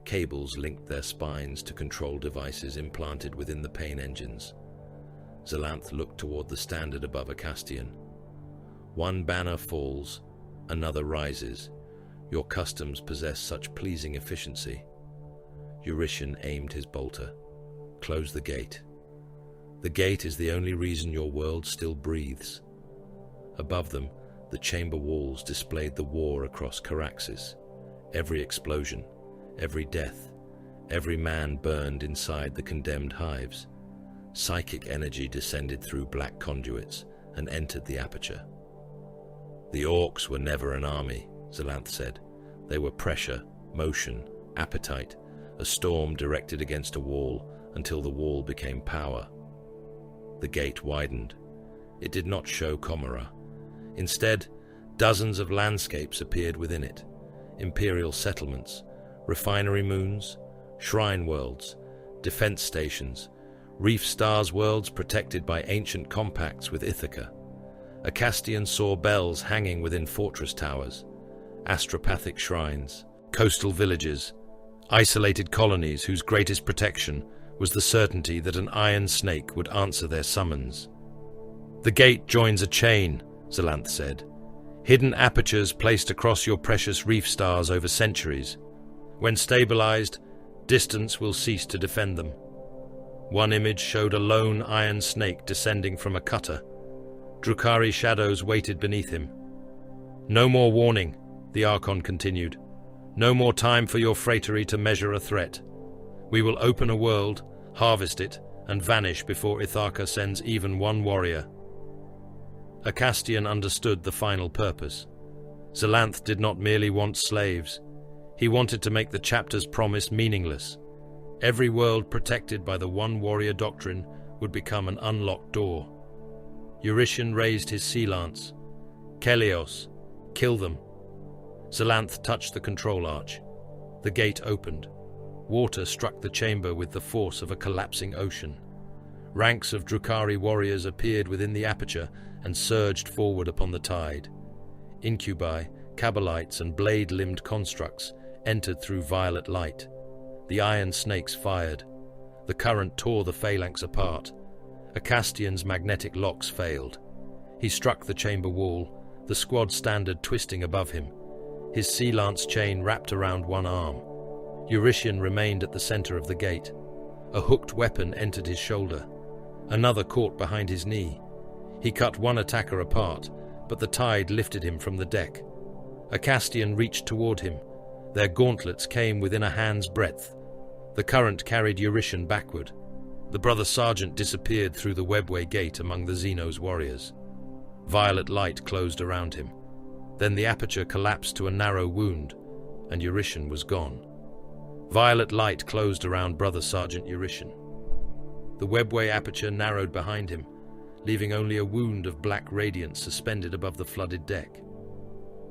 Cables linked their spines to control devices implanted within the pain engines. Zalanth looked toward the standard above a Castian. "One banner falls, another rises. Your customs possess such pleasing efficiency." Eurytion aimed his bolter. "Close the gate. The gate is the only reason your world still breathes." Above them, the chamber walls displayed the war across Caraxes. Every explosion, every death, every man burned inside the condemned hives. Psychic energy descended through black conduits and entered the aperture. "The orcs were never an army," Zalanth said. "They were pressure, motion, appetite, a storm directed against a wall until the wall became power." The gate widened. It did not show Comora. Instead, dozens of landscapes appeared within it. Imperial settlements, refinery moons, shrine worlds, defense stations, reef stars worlds protected by ancient compacts with Ithaca. A Castian saw bells hanging within fortress towers, astropathic shrines, coastal villages, isolated colonies whose greatest protection was the certainty that an iron snake would answer their summons. "The gate joins a chain," Zalanth said. "Hidden apertures placed across your precious reef stars over centuries. When stabilized, distance will cease to defend them." One image showed a lone iron snake descending from a cutter. Drukhari shadows waited beneath him. "No more warning," the Archon continued. "No more time for your freightory to measure a threat. We will open a world, harvest it, and vanish before Ithaca sends even one warrior." A Castian understood the final purpose. Zalanth did not merely want slaves. He wanted to make the chapter's promise meaningless. Every world protected by the one warrior doctrine would become an unlocked door. Eurytion raised his sea lance. "Keleos, kill them." Zalanth touched the control arch. The gate opened. Water struck the chamber with the force of a collapsing ocean. Ranks of Drukhari warriors appeared within the aperture and surged forward upon the tide. Incubi, Cabalites, and blade-limbed constructs entered through violet light. The iron snakes fired. The current tore the phalanx apart. A Castian's magnetic locks failed. He struck the chamber wall, the squad standard twisting above him. His sea lance chain wrapped around one arm. Eurytion remained at the center of the gate. A hooked weapon entered his shoulder. Another caught behind his knee. He cut one attacker apart, but the tide lifted him from the deck. A Castian reached toward him. Their gauntlets came within a hand's breadth. The current carried Eurytion backward. The brother sergeant disappeared through the webway gate among the Xenos warriors. Violet light closed around him. Then the aperture collapsed to a narrow wound, and Eurytion was gone. Violet light closed around brother sergeant Eurytion. The webway aperture narrowed behind him, leaving only a wound of black radiance suspended above the flooded deck.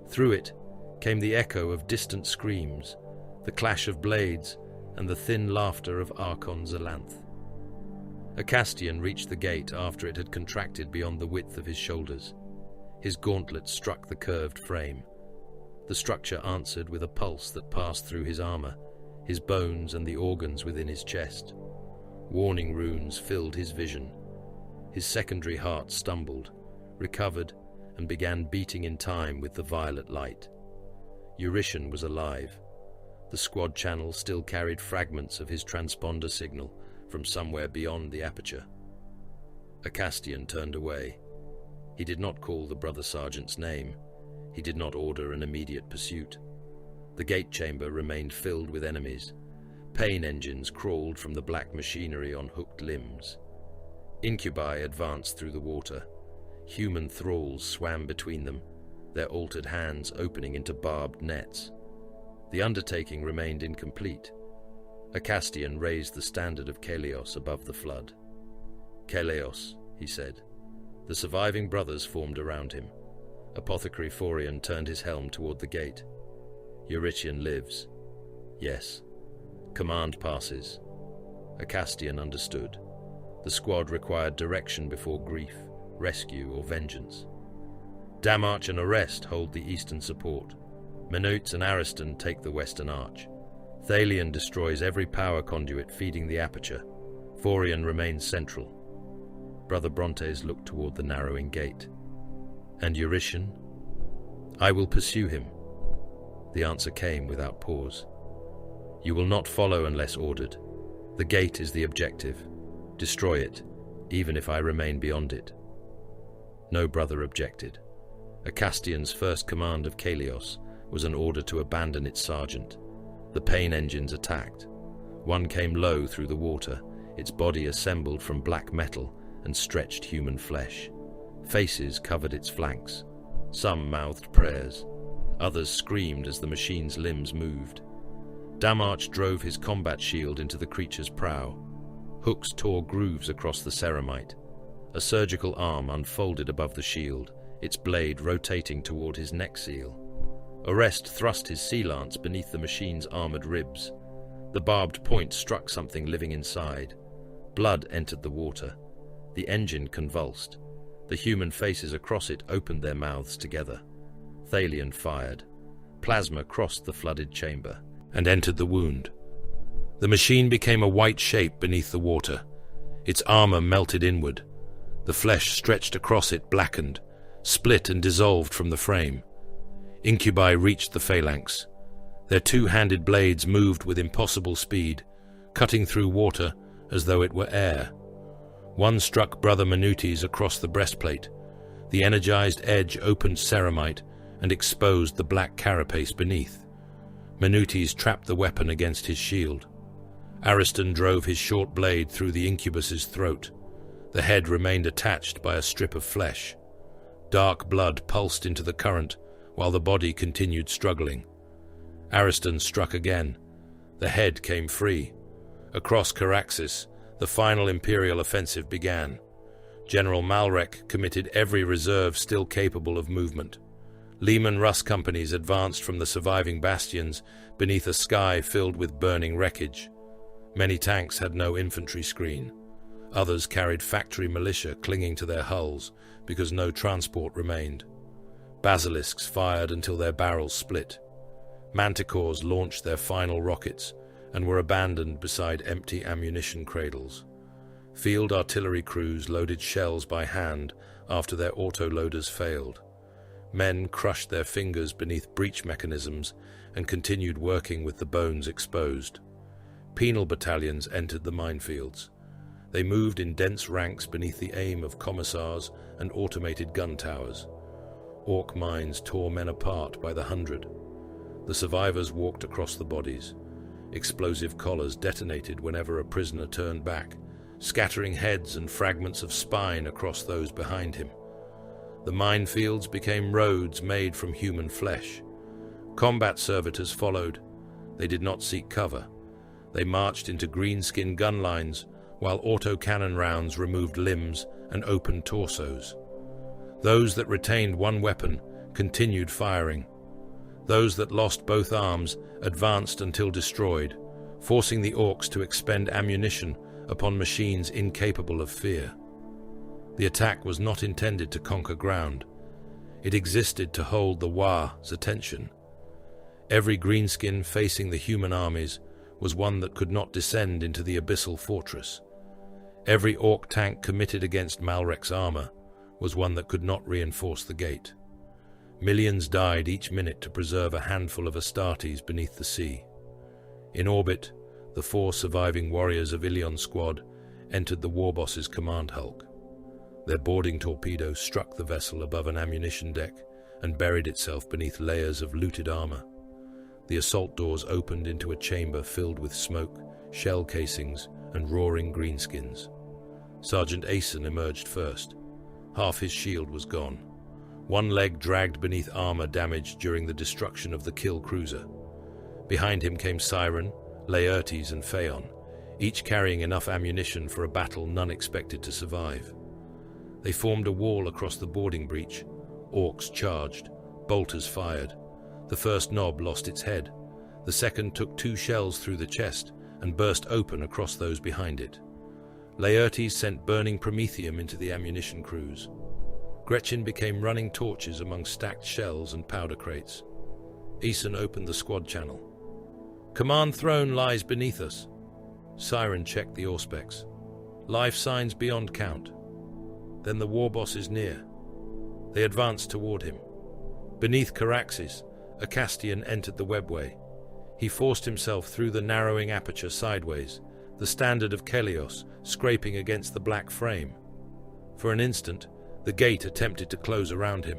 Through it came the echo of distant screams, the clash of blades, and the thin laughter of Archon Zalanth. A Castian reached the gate after it had contracted beyond the width of his shoulders. His gauntlet struck the curved frame. The structure answered with a pulse that passed through his armor, his bones and the organs within his chest. Warning runes filled his vision. His secondary heart stumbled, recovered, and began beating in time with the violet light. Eurytion was alive. The squad channel still carried fragments of his transponder signal from somewhere beyond the aperture. Acastian turned away. He did not call the brother sergeant's name. He did not order an immediate pursuit. The gate chamber remained filled with enemies. Pain engines crawled from the black machinery on hooked limbs. Incubi advanced through the water. Human thralls swam between them, their altered hands opening into barbed nets. The undertaking remained incomplete. Acastian raised the standard of Keleos above the flood. "Keleos," he said. The surviving brothers formed around him. Apothecary Phorian turned his helm toward the gate. "Eurytion lives." "Yes." "Command passes." Acastian understood. The squad required direction before grief, rescue, or vengeance. Damarch and Arrest hold the eastern support. Minutes and Ariston take the western arch. Thalion destroys every power conduit feeding the aperture. Phorian remains central. Brother Brontes looked toward the narrowing gate. "And Eurytion?" "I will pursue him." The answer came without pause. "You will not follow unless ordered. The gate is the objective. Destroy it, even if I remain beyond it." No brother objected. Acastian's first command of Keleos was an order to abandon its sergeant. The pain engines attacked. One came low through the water, its body assembled from black metal and stretched human flesh. Faces covered its flanks. Some mouthed prayers. Others screamed as the machine's limbs moved. Damarch drove his combat shield into the creature's prow. Hooks tore grooves across the ceramite. A surgical arm unfolded above the shield, its blade rotating toward his neck seal. Arrest thrust his sea lance beneath the machine's armored ribs. The barbed point struck something living inside. Blood entered the water. The engine convulsed. The human faces across it opened their mouths together. Thalion fired. Plasma crossed the flooded chamber and entered the wound. The machine became a white shape beneath the water. Its armor melted inward. The flesh stretched across it blackened, split and dissolved from the frame. Incubi reached the phalanx. Their two-handed blades moved with impossible speed, cutting through water as though it were air. One struck Brother Minutes across the breastplate. The energized edge opened ceramite and exposed the black carapace beneath. Minutes trapped the weapon against his shield. Ariston drove his short blade through the incubus's throat. The head remained attached by a strip of flesh. Dark blood pulsed into the current while the body continued struggling. Ariston struck again. The head came free. Across Caraxes, the final Imperial offensive began. General Malrek committed every reserve still capable of movement. Lehman Russ companies advanced from the surviving bastions beneath a sky filled with burning wreckage. Many tanks had no infantry screen. Others carried factory militia clinging to their hulls because no transport remained. Basilisks fired until their barrels split. Manticores launched their final rockets and were abandoned beside empty ammunition cradles. Field artillery crews loaded shells by hand after their autoloaders failed. Men crushed their fingers beneath breech mechanisms and continued working with the bones exposed. Penal battalions entered the minefields. They moved in dense ranks beneath the aim of commissars and automated gun towers. Orc mines tore men apart by the hundred. The survivors walked across the bodies. Explosive collars detonated whenever a prisoner turned back, scattering heads and fragments of spine across those behind him. The minefields became roads made from human flesh. Combat servitors followed. They did not seek cover. They marched into greenskin gun lines while autocannon rounds removed limbs and opened torsos. Those that retained one weapon continued firing. Those that lost both arms advanced until destroyed, forcing the orcs to expend ammunition upon machines incapable of fear. The attack was not intended to conquer ground. It existed to hold the Waa's attention. Every greenskin facing the human armies was one that could not descend into the abyssal fortress. Every Orc tank committed against Malrek's armor was one that could not reinforce the gate. Millions died each minute to preserve a handful of Astartes beneath the sea. In orbit, the 4 surviving warriors of Ilion's squad entered the warboss's command hulk. Their boarding torpedo struck the vessel above an ammunition deck and buried itself beneath layers of looted armor. The assault doors opened into a chamber filled with smoke, shell casings, and roaring greenskins. Sergeant Asen emerged first. Half his shield was gone. One leg dragged beneath armor damaged during the destruction of the kill cruiser. Behind him came Siren, Laertes, and Phaon, each carrying enough ammunition for a battle none expected to survive. They formed a wall across the boarding breach. Orcs charged. Bolters fired. The first knob lost its head. The second took 2 shells through the chest and burst open across those behind it. Laertes sent burning promethium into the ammunition crews. Gretchen became running torches among stacked shells and powder crates. Asen opened the squad channel. "Command throne lies beneath us." Siren checked the auspex. "Life signs beyond count." Then the warboss is near. They advanced toward him. Beneath Caraxes, a Castian entered the webway. He forced himself through the narrowing aperture sideways, the standard of Kelios scraping against the black frame. For an instant, the gate attempted to close around him.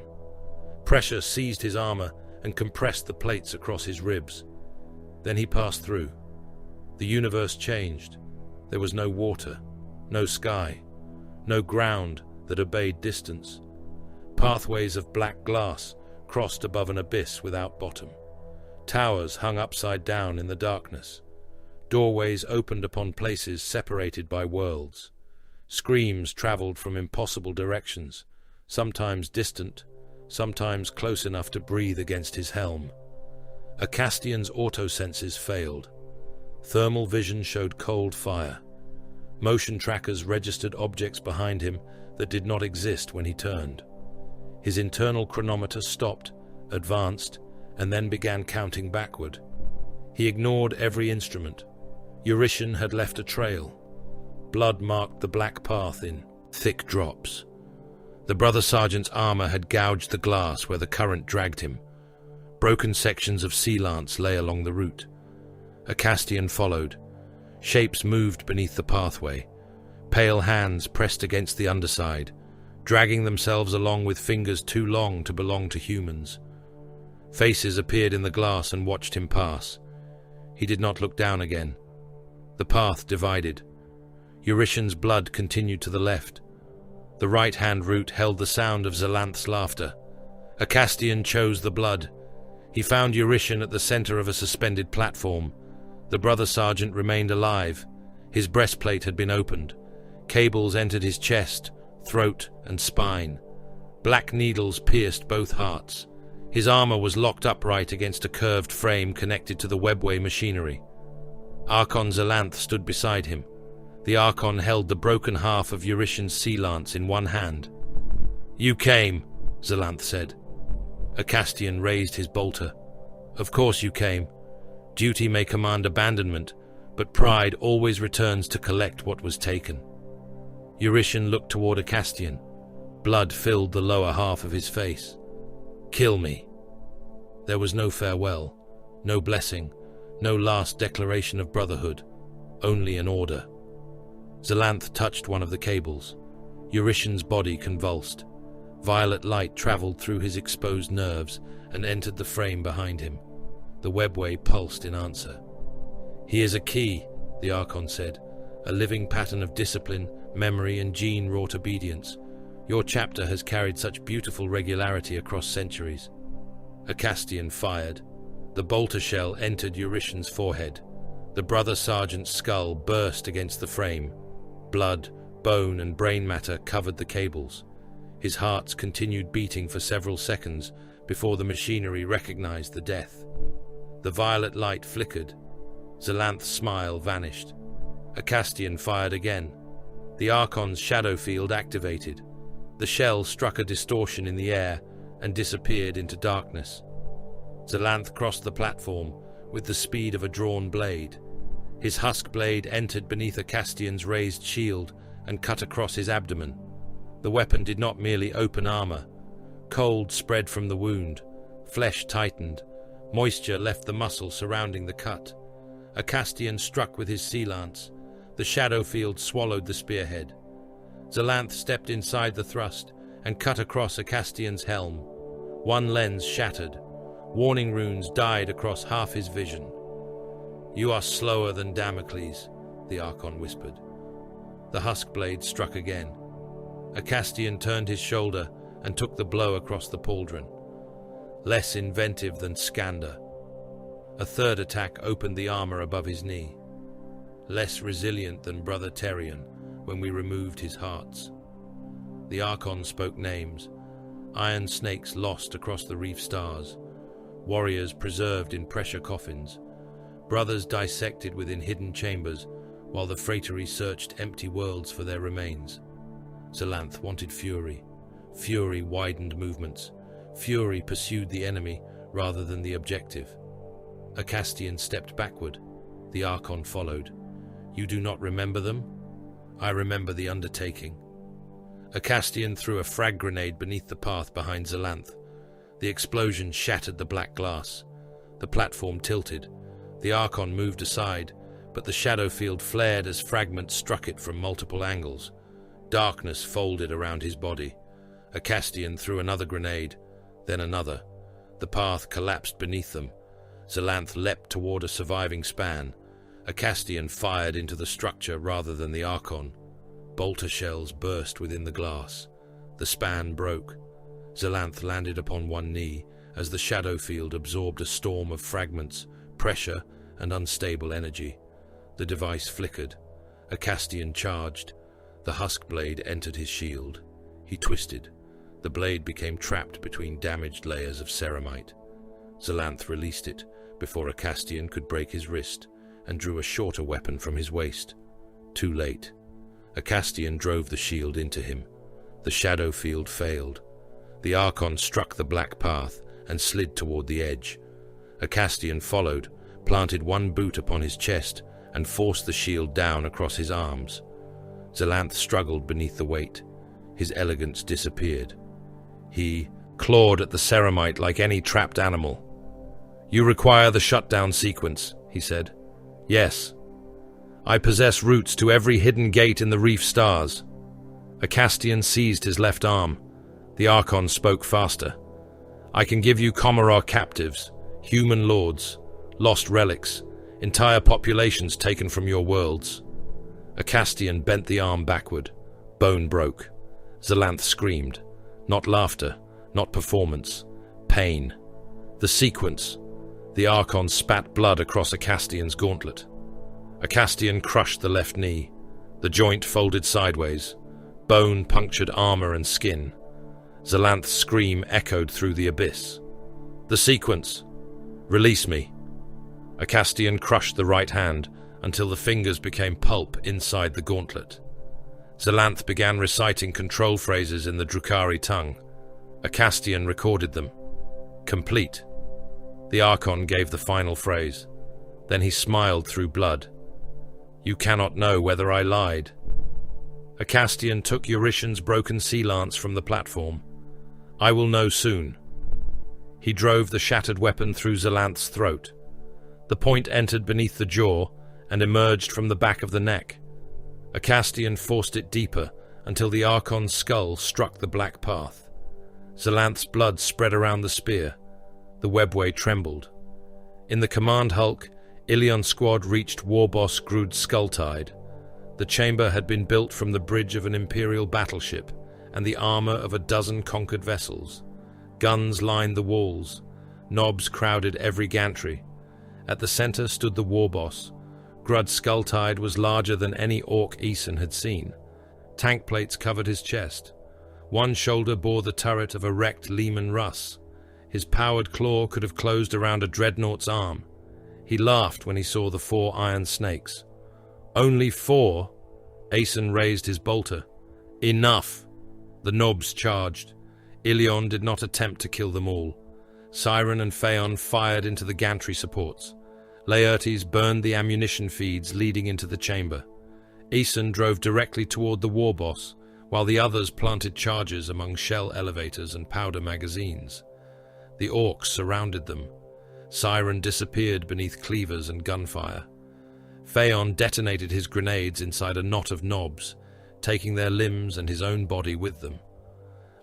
Pressure seized his armor and compressed the plates across his ribs. Then he passed through. The universe changed. There was no water, no sky, no ground that obeyed distance. Pathways of black glass crossed above an abyss without bottom. Towers hung upside down in the darkness. Doorways opened upon places separated by worlds. Screams traveled from impossible directions, sometimes distant, sometimes close enough to breathe against his helm. A Castian's autosenses failed. Thermal vision showed cold fire. Motion trackers registered objects behind him that did not exist when he turned. His internal chronometer stopped, advanced, and then began counting backward. He ignored every instrument. Eurytion had left a trail. Blood marked the black path in thick drops. The brother sergeant's armor had gouged the glass where the current dragged him. Broken sections of sea lance lay along the route. A Castian followed. Shapes moved beneath the pathway. Pale hands pressed against the underside, dragging themselves along with fingers too long to belong to humans. Faces appeared in the glass and watched him pass. He did not look down again. The path divided. Eurytion's blood continued to the left. The right-hand route held the sound of Zalanth's laughter. A Castian chose the blood. He found Eurytion at the center of a suspended platform. The brother sergeant remained alive. His breastplate had been opened. Cables entered his chest, throat, and spine. Black needles pierced both hearts. His armor was locked upright against a curved frame connected to the webway machinery. Archon Zalanth stood beside him. The Archon held the broken half of Eurytion's sea lance in one hand. "You came," Zalanth said. A Castian raised his bolter. "Of course you came. Duty may command abandonment, but pride always returns to collect what was taken." Eurytion looked toward a Castian. Blood filled the lower half of his face. "Kill me." There was no farewell, no blessing, no last declaration of brotherhood, only an order. Zalanth touched one of the cables. Eurytion's body convulsed. Violet light traveled through his exposed nerves and entered the frame behind him. The webway pulsed in answer. "He is a key," the Archon said, "a living pattern of discipline, memory, and gene-wrought obedience. Your chapter has carried such beautiful regularity across centuries." A Castian fired. The bolter shell entered Eurytion's forehead. The brother sergeant's skull burst against the frame. Blood, bone, and brain matter covered the cables. His heart continued beating for several seconds before the machinery recognized the death. The violet light flickered. Zalanth's smile vanished. A Castian fired again. The Archon's shadow field activated. The shell struck a distortion in the air and disappeared into darkness. Zalanth crossed the platform with the speed of a drawn blade. His husk blade entered beneath a Castian's raised shield and cut across his abdomen. The weapon did not merely open armor. Cold spread from the wound. Flesh tightened. Moisture left the muscle surrounding the cut. Acastian struck with his sea lance. The shadow field swallowed the spearhead. Zalanth stepped inside the thrust and cut across Acastian's helm. One lens shattered. Warning runes died across half his vision. "You are slower than Damocles," the Archon whispered. The husk blade struck again. Acastian turned his shoulder and took the blow across the pauldron. Less inventive than Skander. A third attack opened the armor above his knee. Less resilient than Brother Terrion when we removed his hearts. The Archon spoke names. Iron snakes lost across the reef stars. Warriors preserved in pressure coffins. Brothers dissected within hidden chambers, while the Fratery searched empty worlds for their remains. Zalanth wanted fury. Fury widened movements. Fury pursued the enemy rather than the objective. Acastian stepped backward. The Archon followed. "You do not remember them? I remember the undertaking." Acastian threw a frag grenade beneath the path behind Zalanth. The explosion shattered the black glass. The platform tilted. The Archon moved aside, but the shadow field flared as fragments struck it from multiple angles. Darkness folded around his body. Acastian threw another grenade, then another. The path collapsed beneath them. Zalanth leapt toward a surviving span. Acastian fired into the structure rather than the Archon. Bolter shells burst within the glass. The span broke. Zalanth landed upon one knee as the shadow field absorbed a storm of fragments, pressure, and unstable energy. The device flickered. Acastian charged. The husk blade entered his shield. He twisted. The blade became trapped between damaged layers of ceramite. Zalanth released it before Acastian could break his wrist and drew a shorter weapon from his waist. Too late. Acastian drove the shield into him. The shadow field failed. The Archon struck the black path and slid toward the edge. Acastian followed, planted one boot upon his chest, and forced the shield down across his arms. Zalanth struggled beneath the weight. His elegance disappeared. He clawed at the ceramite like any trapped animal. "You require the shutdown sequence," he said. "Yes. I possess routes to every hidden gate in the reef stars." Acastian seized his left arm. The Archon spoke faster. "I can give you Commorragh captives, human lords, lost relics, entire populations taken from your worlds." Acastian bent the arm backward. Bone broke. Zalanth screamed. Not laughter, not performance. Pain. The sequence. The Archon spat blood across Acastian's gauntlet. Acastian crushed the left knee. The joint folded sideways. Bone punctured armor and skin. Zalanth's scream echoed through the abyss. "The sequence. Release me." Acastian crushed the right hand until the fingers became pulp inside the gauntlet. Zalanth began reciting control phrases in the Drukhari tongue. Acastian recorded them. Complete. The Archon gave the final phrase. Then he smiled through blood. "You cannot know whether I lied." Acastian took Eurytion's broken sea lance from the platform. "I will know soon." He drove the shattered weapon through Zalanth's throat. The point entered beneath the jaw and emerged from the back of the neck. Acastian forced it deeper until the Archon's skull struck the black path. Zalanth's blood spread around the spear. The webway trembled. In the command hulk, Ilion's squad reached war boss Grud's Skulltide. The chamber had been built from the bridge of an Imperial battleship and the armor of a dozen conquered vessels. Guns lined the walls. Knobs crowded every gantry. At the center stood the war boss. Grud Skulltide was larger than any orc Aeson had seen. Tank plates covered his chest. One shoulder bore the turret of a wrecked Leman Russ. His powered claw could have closed around a dreadnought's arm. He laughed when he saw the 4 iron snakes. "Only 4? Aeson raised his bolter. "Enough!" The Nobs charged. Ilion did not attempt to kill them all. Siren and Phaon fired into the gantry supports. Laertes burned the ammunition feeds leading into the chamber. Eason drove directly toward the war boss, while the others planted charges among shell elevators and powder magazines. The orcs surrounded them. Siren disappeared beneath cleavers and gunfire. Phaon detonated his grenades inside a knot of knobs, taking their limbs and his own body with them.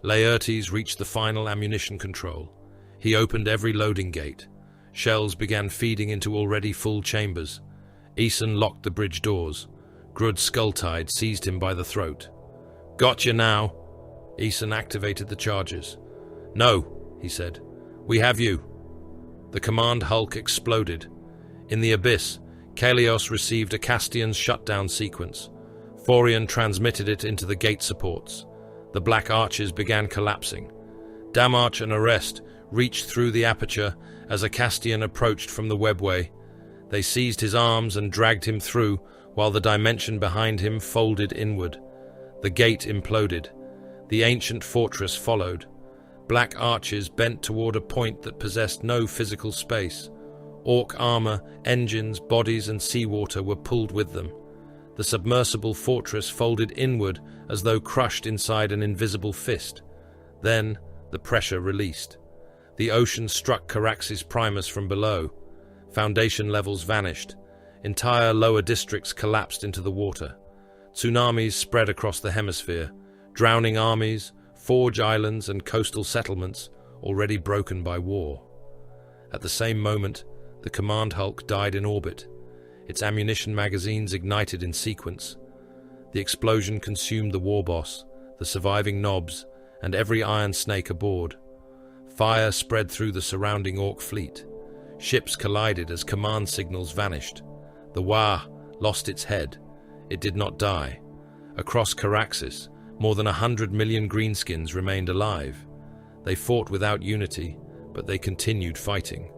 Laertes reached the final ammunition control. He opened every loading gate. Shells began feeding into already full chambers. Eason locked the bridge doors. Grud Skulltide seized him by the throat. "Gotcha now." Eason activated the charges. "No," he said. "We have you." The command hulk exploded. In the abyss, Kalios received a Castian's shutdown sequence. Forian transmitted it into the gate supports. The black arches began collapsing. Damarch and Arrest reached through the aperture as a Castian approached from the webway. They seized his arms and dragged him through, while the dimension behind him folded inward. The gate imploded. The ancient fortress followed. Black arches bent toward a point that possessed no physical space. Orc armor, engines, bodies, and seawater were pulled with them. The submersible fortress folded inward as though crushed inside an invisible fist. Then, the pressure released. The ocean struck Caraxes Primus from below. Foundation levels vanished. Entire lower districts collapsed into the water. Tsunamis spread across the hemisphere. Drowning armies, forge islands, and coastal settlements already broken by war. At the same moment, the command hulk died in orbit. Its ammunition magazines ignited in sequence. The explosion consumed the war boss, the surviving knobs, and every iron snake aboard. Fire spread through the surrounding orc fleet. Ships collided as command signals vanished. The Wah lost its head. It did not die. Across Caraxes, more than 100 million greenskins remained alive. They fought without unity, but they continued fighting.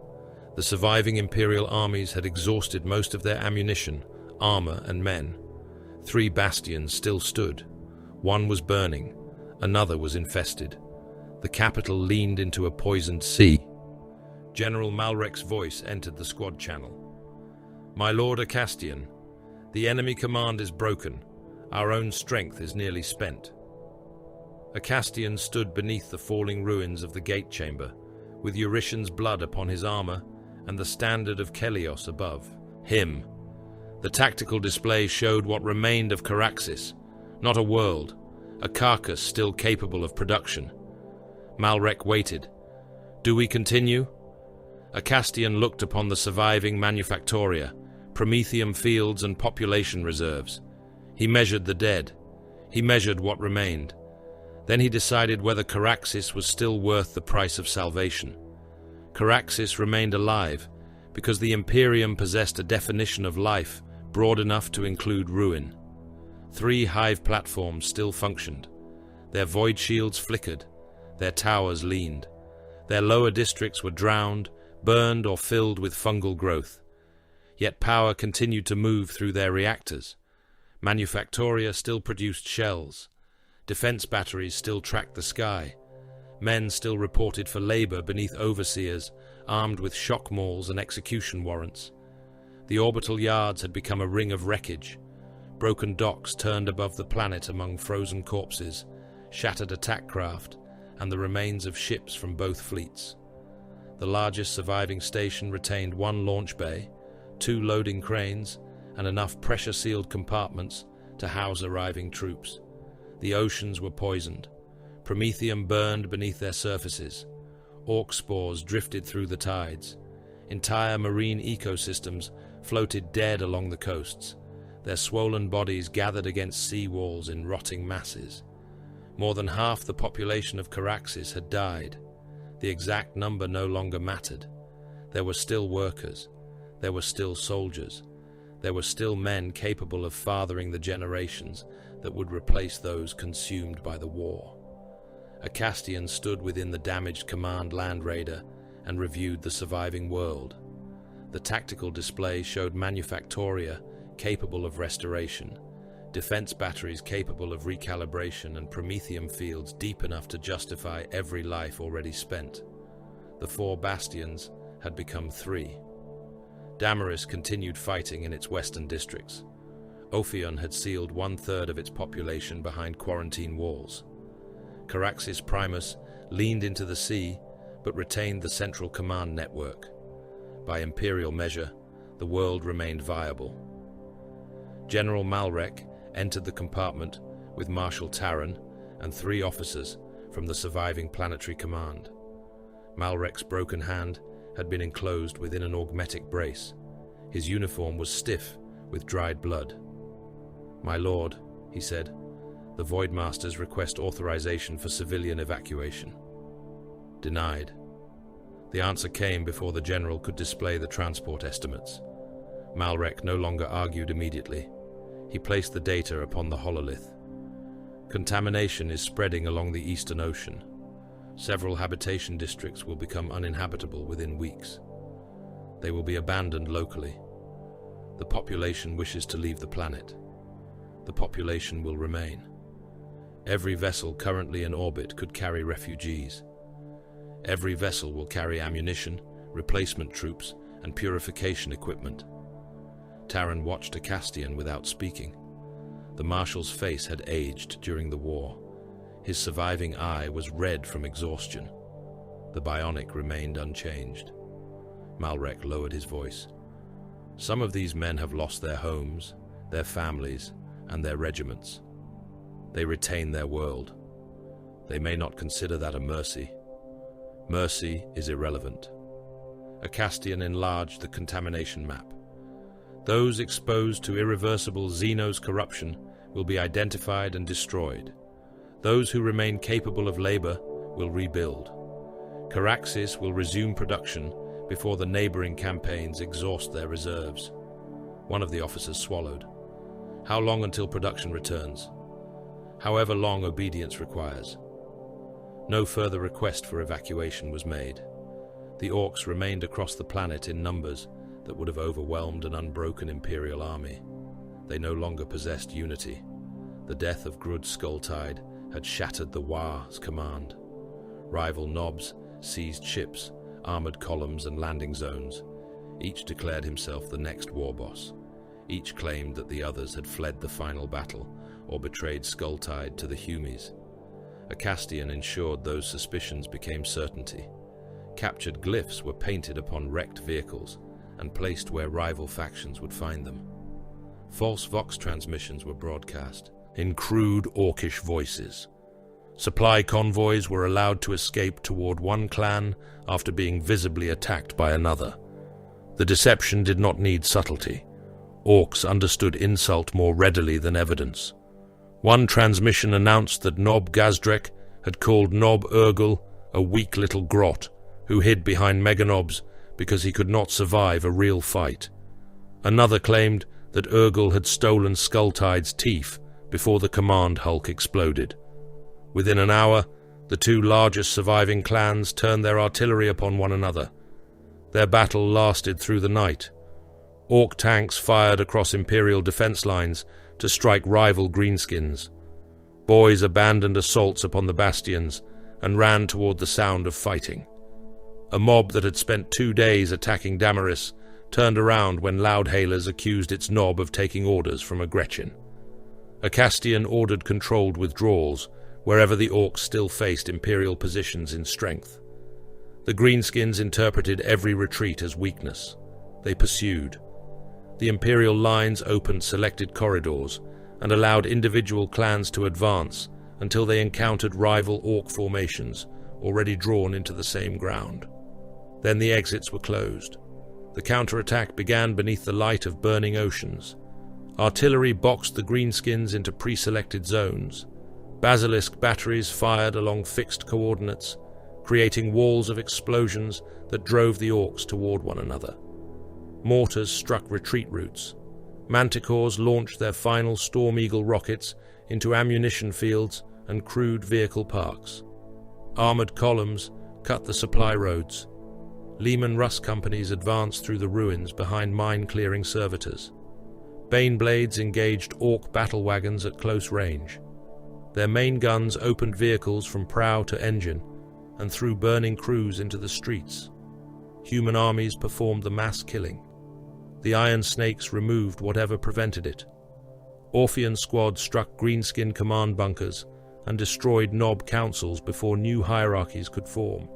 The surviving Imperial armies had exhausted most of their ammunition, armor, and men. 3 bastions still stood. One was burning. Another was infested. The capital leaned into a poisoned sea. General Malrek's voice entered the squad channel. "My Lord Acastian, the enemy command is broken. Our own strength is nearly spent." Acastian stood beneath the falling ruins of the gate chamber, with Eurytion's blood upon his armor and the standard of Kelios above him. The tactical display showed what remained of Caraxes, not a world, a carcass still capable of production. Malrek waited. "Do we continue?" Acastian looked upon the surviving manufactoria, Prometheum fields and population reserves. He measured the dead. He measured what remained. Then he decided whether Caraxes was still worth the price of salvation. Caraxes remained alive because the Imperium possessed a definition of life broad enough to include ruin. 3 hive platforms still functioned. Their void shields flickered. Their towers leaned. Their lower districts were drowned, burned, or filled with fungal growth. Yet power continued to move through their reactors. Manufactoria still produced shells. Defense batteries still tracked the sky. Men still reported for labor beneath overseers, armed with shock mauls and execution warrants. The orbital yards had become a ring of wreckage. Broken docks turned above the planet among frozen corpses, shattered attack craft, and the remains of ships from both fleets. The largest surviving station retained 1 launch bay, 2 loading cranes, and enough pressure-sealed compartments to house arriving troops. The oceans were poisoned. Prometheum burned beneath their surfaces. Orc spores drifted through the tides. Entire marine ecosystems floated dead along the coasts. Their swollen bodies gathered against sea walls in rotting masses. More than half the population of Caraxes had died. The exact number no longer mattered. There were still workers. There were still soldiers. There were still men capable of fathering the generations that would replace those consumed by the war. Acastian stood within the damaged command land raider and reviewed the surviving world. The tactical display showed manufactoria capable of restoration, defense batteries capable of recalibration, and Prometheum fields deep enough to justify every life already spent. The 4 bastions had become 3. Damaris continued fighting in its western districts. Ophion had sealed 1/3 of its population behind quarantine walls. Caraxes Primus leaned into the sea, but retained the central command network. By imperial measure, the world remained viable. General Malrek entered the compartment with Marshal Taran and 3 officers from the surviving planetary command. Malrek's broken hand had been enclosed within an augmetic brace. His uniform was stiff with dried blood. "My lord," he said, "the Voidmasters request authorization for civilian evacuation." Denied. The answer came before the general could display the transport estimates. Malrek no longer argued immediately. He placed the data upon the hololith. Contamination is spreading along the Eastern Ocean. Several habitation districts will become uninhabitable within weeks. They will be abandoned locally. The population wishes to leave the planet. The population will remain. Every vessel currently in orbit could carry refugees. Every vessel will carry ammunition, replacement troops, and purification equipment. Taran watched Acastian without speaking. The Marshal's face had aged during the war. His surviving eye was red from exhaustion. The bionic remained unchanged. Malrek lowered his voice. "Some of these men have lost their homes, their families, and their regiments. They retain their world. They may not consider that a mercy. Mercy is irrelevant." Acastian enlarged the contamination map. "Those exposed to irreversible Xenos corruption will be identified and destroyed. Those who remain capable of labor will rebuild. Caraxes will resume production before the neighboring campaigns exhaust their reserves." One of the officers swallowed. "How long until production returns?" "However long obedience requires." No further request for evacuation was made. The Orcs remained across the planet in numbers that would have overwhelmed an unbroken Imperial army. They no longer possessed unity. The death of Grud Skulltide had shattered the Waa's command. Rival Nobs seized ships, armored columns, and landing zones. Each declared himself the next war boss. Each claimed that the others had fled the final battle or betrayed Skulltide to the Humies. Acastian ensured those suspicions became certainty. Captured glyphs were painted upon wrecked vehicles and placed where rival factions would find them. False Vox transmissions were broadcast in crude Orcish voices. Supply convoys were allowed to escape toward one clan after being visibly attacked by another. The deception did not need subtlety. Orcs understood insult more readily than evidence. One transmission announced that Nob Gazdrek had called Nob Urgel a weak little grot who hid behind meganobs because he could not survive a real fight. Another claimed that Urgel had stolen Skulltide's teeth before the command hulk exploded. Within an hour, the 2 largest surviving clans turned their artillery upon one another. Their battle lasted through the night. Orc tanks fired across Imperial defense lines to strike rival greenskins. Boys abandoned assaults upon the bastions and ran toward the sound of fighting. A mob that had spent 2 days attacking Damaris turned around when loudhailers accused its Nob of taking orders from a Gretchen. Acastian ordered controlled withdrawals wherever the Orcs still faced Imperial positions in strength. The greenskins interpreted every retreat as weakness. They pursued. The Imperial lines opened selected corridors and allowed individual clans to advance until they encountered rival Orc formations already drawn into the same ground. Then the exits were closed. The counterattack began beneath the light of burning oceans. Artillery boxed the greenskins into pre-selected zones. Basilisk batteries fired along fixed coordinates, creating walls of explosions that drove the Orcs toward one another. Mortars struck retreat routes. Manticores launched their final Storm Eagle rockets into ammunition fields and crude vehicle parks. Armored columns cut the supply roads. Lehman Russ companies advanced through the ruins behind mine-clearing servitors. Baneblades engaged Orc battle wagons at close range. Their main guns opened vehicles from prow to engine and threw burning crews into the streets. Human armies performed the mass killing. The Iron Snakes removed whatever prevented it. Orphean squad struck greenskin command bunkers and destroyed Nob councils before new hierarchies could form.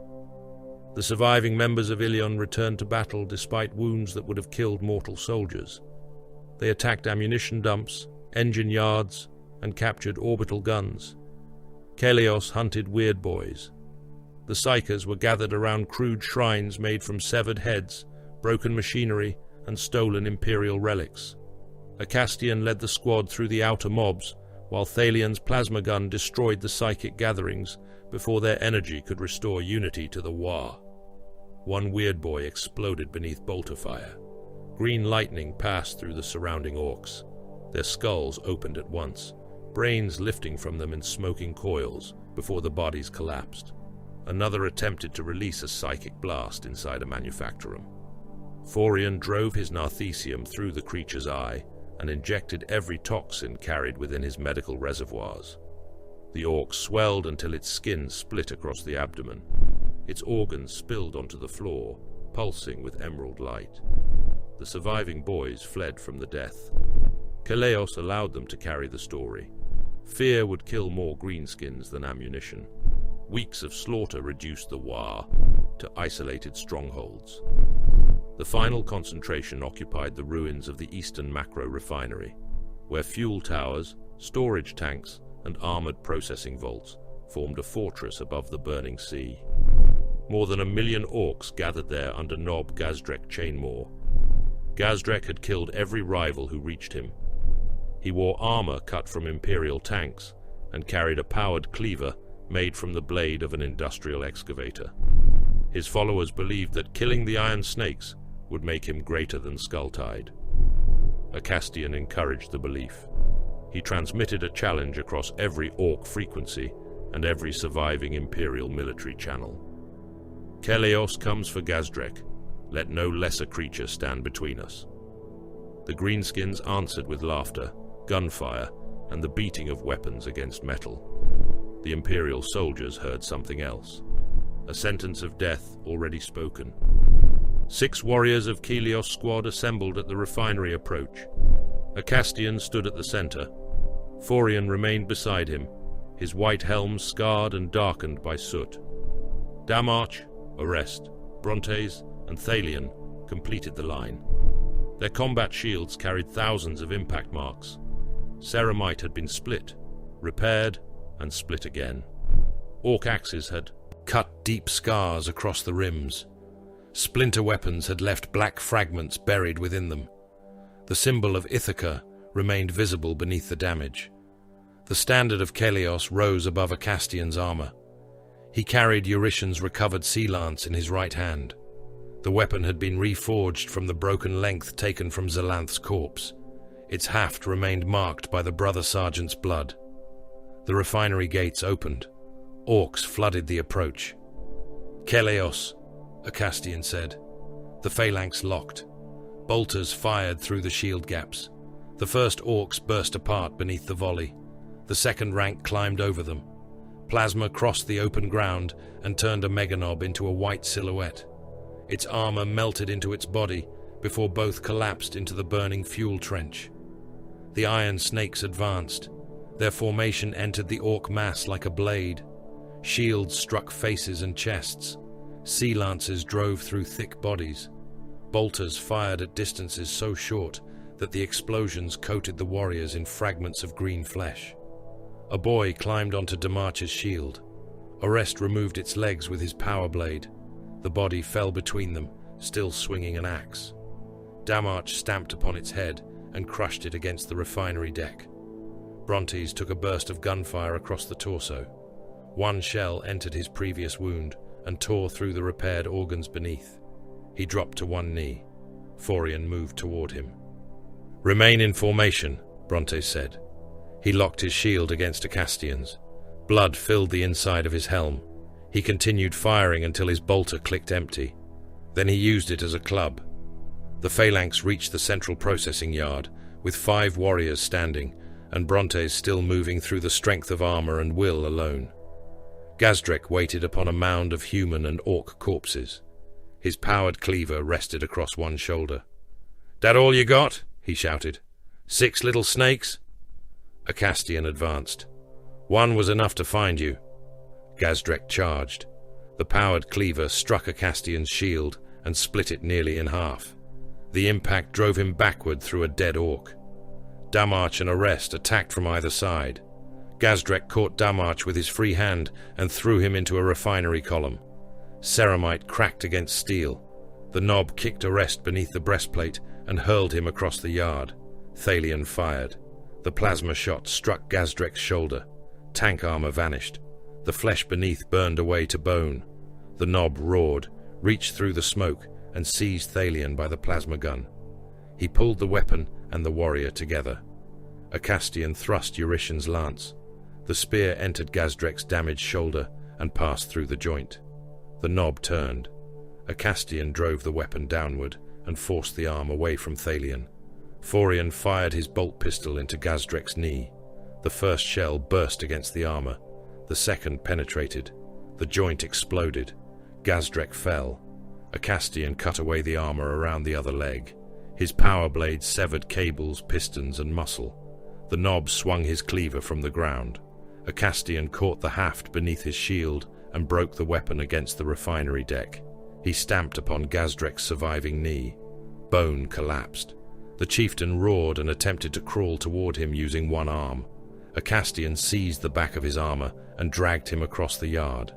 The surviving members of Ilion returned to battle despite wounds that would have killed mortal soldiers. They attacked ammunition dumps, engine yards, and captured orbital guns. Kelios hunted weird boys. The Psykers were gathered around crude shrines made from severed heads, broken machinery, and stolen imperial relics. Acastian led the squad through the outer mobs, while Thalion's plasma gun destroyed the psychic gatherings before their energy could restore unity to the Wa. One weird boy exploded beneath bolter fire. Green lightning passed through the surrounding orcs. Their skulls opened at once, brains lifting from them in smoking coils before the bodies collapsed. Another attempted to release a psychic blast inside a manufactorum. Forian drove his narthecium through the creature's eye and injected every toxin carried within his medical reservoirs. The orc swelled until its skin split across the abdomen. Its organs spilled onto the floor, pulsing with emerald light. The surviving boys fled from the death. Keleos allowed them to carry the story. Fear would kill more greenskins than ammunition. Weeks of slaughter reduced the Wa to isolated strongholds. The final concentration occupied the ruins of the Eastern Macro Refinery, where fuel towers, storage tanks, and armored processing vaults formed a fortress above the burning sea. More than 1 million orcs gathered there under Nob Gazdrek Chainmaw. Gazdrek had killed every rival who reached him. He wore armor cut from Imperial tanks and carried a powered cleaver made from the blade of an industrial excavator. His followers believed that killing the Iron Snakes would make him greater than Skulltide. Acastian encouraged the belief. He transmitted a challenge across every orc frequency and every surviving Imperial military channel. Keleos comes for Gazdrek. Let no lesser creature stand between us. The greenskins answered with laughter, gunfire, and the beating of weapons against metal. The Imperial soldiers heard something else. A sentence of death already spoken. 6 warriors of Kelios' squad assembled at the refinery approach. Acastian stood at the center. Forian remained beside him, his white helm scarred and darkened by soot. Damarch, Orest, Brontes, and Thalion completed the line. Their combat shields carried thousands of impact marks. Ceramite had been split, repaired, and split again. Orc axes had cut deep scars across the rims. Splinter weapons had left black fragments buried within them. The symbol of Ithaca remained visible beneath the damage. The standard of Kelios rose above Acastian's armor. He carried Eurytion's recovered sea lance in his right hand. The weapon had been reforged from the broken length taken from Zalanth's corpse. Its haft remained marked by the brother sergeant's blood. The refinery gates opened. Orcs flooded the approach. Keleos, Acastian said. The phalanx locked. Bolters fired through the shield gaps. The first orcs burst apart beneath the volley. The second rank climbed over them. Plasma crossed the open ground and turned a meganob into a white silhouette. Its armor melted into its body before both collapsed into the burning fuel trench. The Iron Snakes advanced. Their formation entered the orc mass like a blade. Shields struck faces and chests. Sea lances drove through thick bodies. Bolters fired at distances so short that the explosions coated the warriors in fragments of green flesh. A boy climbed onto Damarch's shield. Orest removed its legs with his power blade. The body fell between them, still swinging an axe. Damarch stamped upon its head and crushed it against the refinery deck. Brontes took a burst of gunfire across the torso. One shell entered his previous wound and tore through the repaired organs beneath. He dropped to one knee. Forian moved toward him. "Remain in formation," Brontes said. He locked his shield against Acastian's. Blood filled the inside of his helm. He continued firing until his bolter clicked empty. Then he used it as a club. The phalanx reached the central processing yard, with 5 warriors standing, and Brontes still moving through the strength of armor and will alone. Gazdrek waited upon a mound of human and orc corpses. His powered cleaver rested across one shoulder. "That all you got?" he shouted. "6 little snakes?" Acastian advanced. One was enough to find you. Gazdrek charged. The powered cleaver struck Acastian's shield and split it nearly in half. The impact drove him backward through a dead orc. Damarch and Arrest attacked from either side. Gazdrek caught Damarch with his free hand and threw him into a refinery column. Ceramite cracked against steel. The knob kicked Arrest beneath the breastplate and hurled him across the yard. Thalion fired. The plasma shot struck Gazdrek's shoulder. Tank armor vanished. The flesh beneath burned away to bone. The knob roared, reached through the smoke, and seized Thalion by the plasma gun. He pulled the weapon and the warrior together. Acastian thrust Eurytion's lance. The spear entered Gazdrek's damaged shoulder and passed through the joint. The knob turned. Acastian drove the weapon downward and forced the arm away from Thalion. Forion fired his bolt pistol into Gazdrek's knee. The first shell burst against the armor. The second penetrated. The joint exploded. Gazdrek fell. Acastian cut away the armor around the other leg. His power blade severed cables, pistons, and muscle. The knob swung his cleaver from the ground. Acastian caught the haft beneath his shield and broke the weapon against the refinery deck. He stamped upon Gazdrek's surviving knee. Bone collapsed. The chieftain roared and attempted to crawl toward him using one arm. Acastian seized the back of his armor and dragged him across the yard.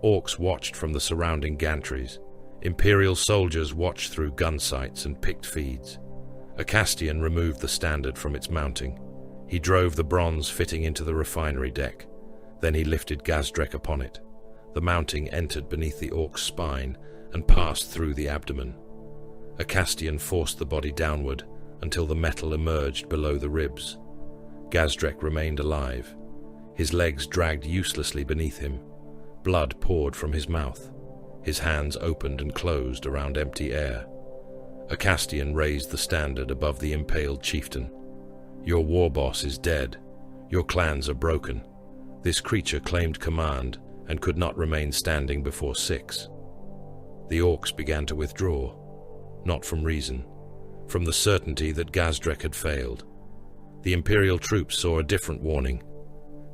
Orcs watched from the surrounding gantries. Imperial soldiers watched through gun sights and picked feeds. Acastian removed the standard from its mounting. He drove the bronze fitting into the refinery deck. Then he lifted Gazdrek upon it. The mounting entered beneath the orc's spine and passed through the abdomen. Acastian forced the body downward until the metal emerged below the ribs. Gazdrek remained alive. His legs dragged uselessly beneath him. Blood poured from his mouth. His hands opened and closed around empty air. Acastian raised the standard above the impaled chieftain. Your war boss is dead. Your clans are broken. This creature claimed command and could not remain standing before 6. The orcs began to withdraw, not from reason, from the certainty that Gazdrek had failed. The Imperial troops saw a different warning.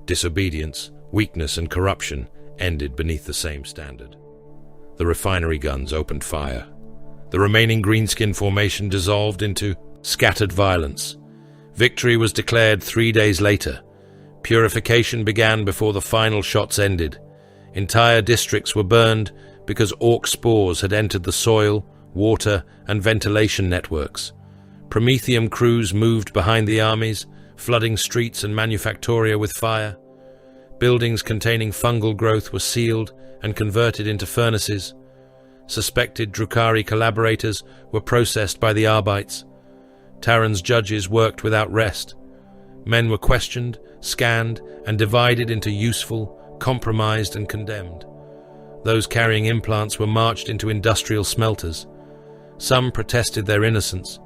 Disobedience, weakness, and corruption ended beneath the same standard. The refinery guns opened fire. The remaining greenskin formation dissolved into scattered violence. Victory was declared 3 days later. Purification began before the final shots ended. Entire districts were burned because orc spores had entered the soil, water, and ventilation networks. Prometheum crews moved behind the armies, flooding streets and manufactoria with fire. Buildings containing fungal growth were sealed and converted into furnaces. Suspected Drukhari collaborators were processed by the Arbites. Terran's judges worked without rest. Men were questioned, scanned, and divided into useful, compromised, and condemned. Those carrying implants were marched into industrial smelters. Some protested their innocence.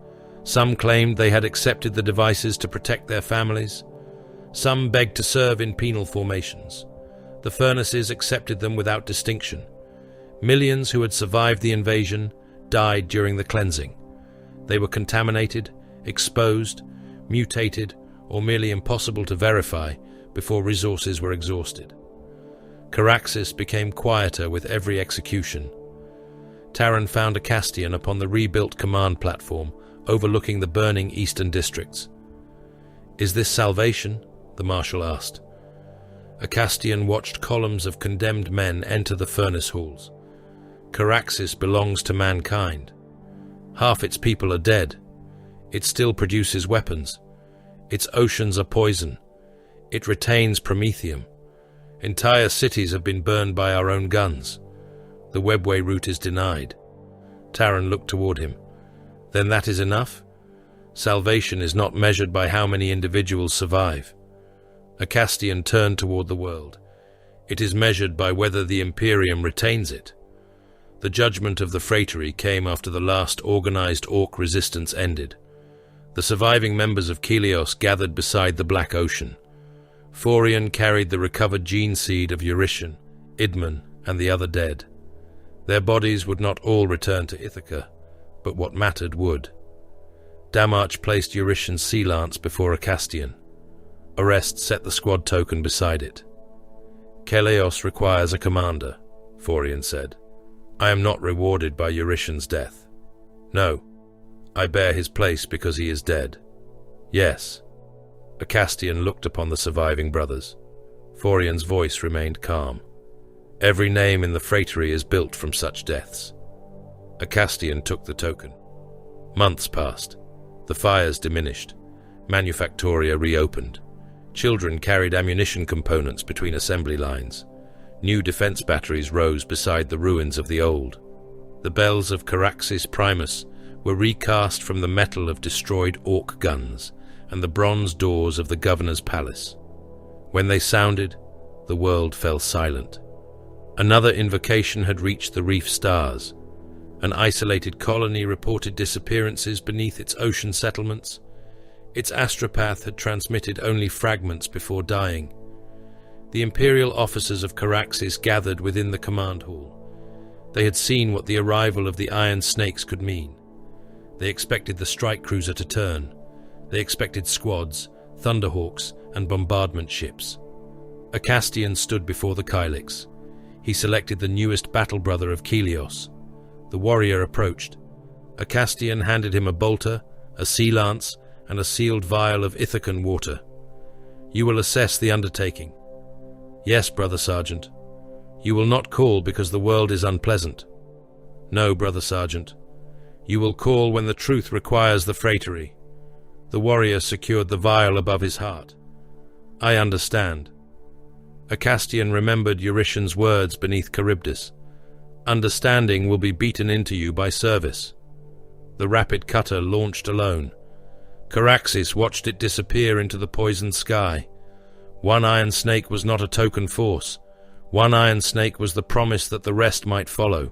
Some claimed they had accepted the devices to protect their families. Some begged to serve in penal formations. The furnaces accepted them without distinction. Millions who had survived the invasion died during the cleansing. They were contaminated, exposed, mutated, or merely impossible to verify before resources were exhausted. Caraxis became quieter with every execution. Terran found Acastian upon the rebuilt command platform overlooking the burning eastern districts. "Is this salvation?" the marshal asked. Acastian watched columns of condemned men enter the furnace halls. Caraxis belongs to mankind. Half its people are dead. It still produces weapons. Its oceans are poison. It retains promethium. Entire cities have been burned by our own guns. The webway route is denied. Terran looked toward him. Then that is enough? Salvation is not measured by how many individuals survive. Acastian turned toward the world. It is measured by whether the Imperium retains it. The judgment of the Phratery came after the last organized orc resistance ended. The surviving members of Kelios gathered beside the Black Ocean. Forion carried the recovered gene seed of Eurytion, Idman, and the other dead. Their bodies would not all return to Ithaca, but what mattered would. Damarch placed Eurytion's sea lance before Acastian. Orest set the squad token beside it. Keleos requires a commander, Forian said. I am not rewarded by Eurytion's death. No, I bear his place because he is dead. Yes. Acastian looked upon the surviving brothers. Forian's voice remained calm. Every name in the phratery is built from such deaths. Acastian took the token. Months passed. The fires diminished. Manufactoria reopened. Children carried ammunition components between assembly lines. New defense batteries rose beside the ruins of the old. The bells of Caraxes Primus were recast from the metal of destroyed orc guns and the bronze doors of the governor's palace. When they sounded, the world fell silent. Another invocation had reached the reef stars. An isolated colony reported disappearances beneath its ocean settlements. Its astropath had transmitted only fragments before dying. The imperial officers of Caraxes gathered within the command hall. They had seen what the arrival of the Iron Snakes could mean. They expected the strike cruiser to turn. They expected squads, thunderhawks, and bombardment ships. Acastian stood before the Kylix. He selected the newest battle brother of Keleos. The warrior approached. Acastian handed him a bolter, a sea lance, and a sealed vial of Ithacan water. You will assess the undertaking. Yes, Brother Sergeant. You will not call because the world is unpleasant. No, Brother Sergeant. You will call when the truth requires the phratery. The warrior secured the vial above his heart. I understand. Acastian remembered Eurytion's words beneath Charybdis. Understanding will be beaten into you by service. The rapid cutter launched alone. Caraxes watched it disappear into the poisoned sky. One Iron Snake was not a token force. One Iron Snake was the promise that the rest might follow.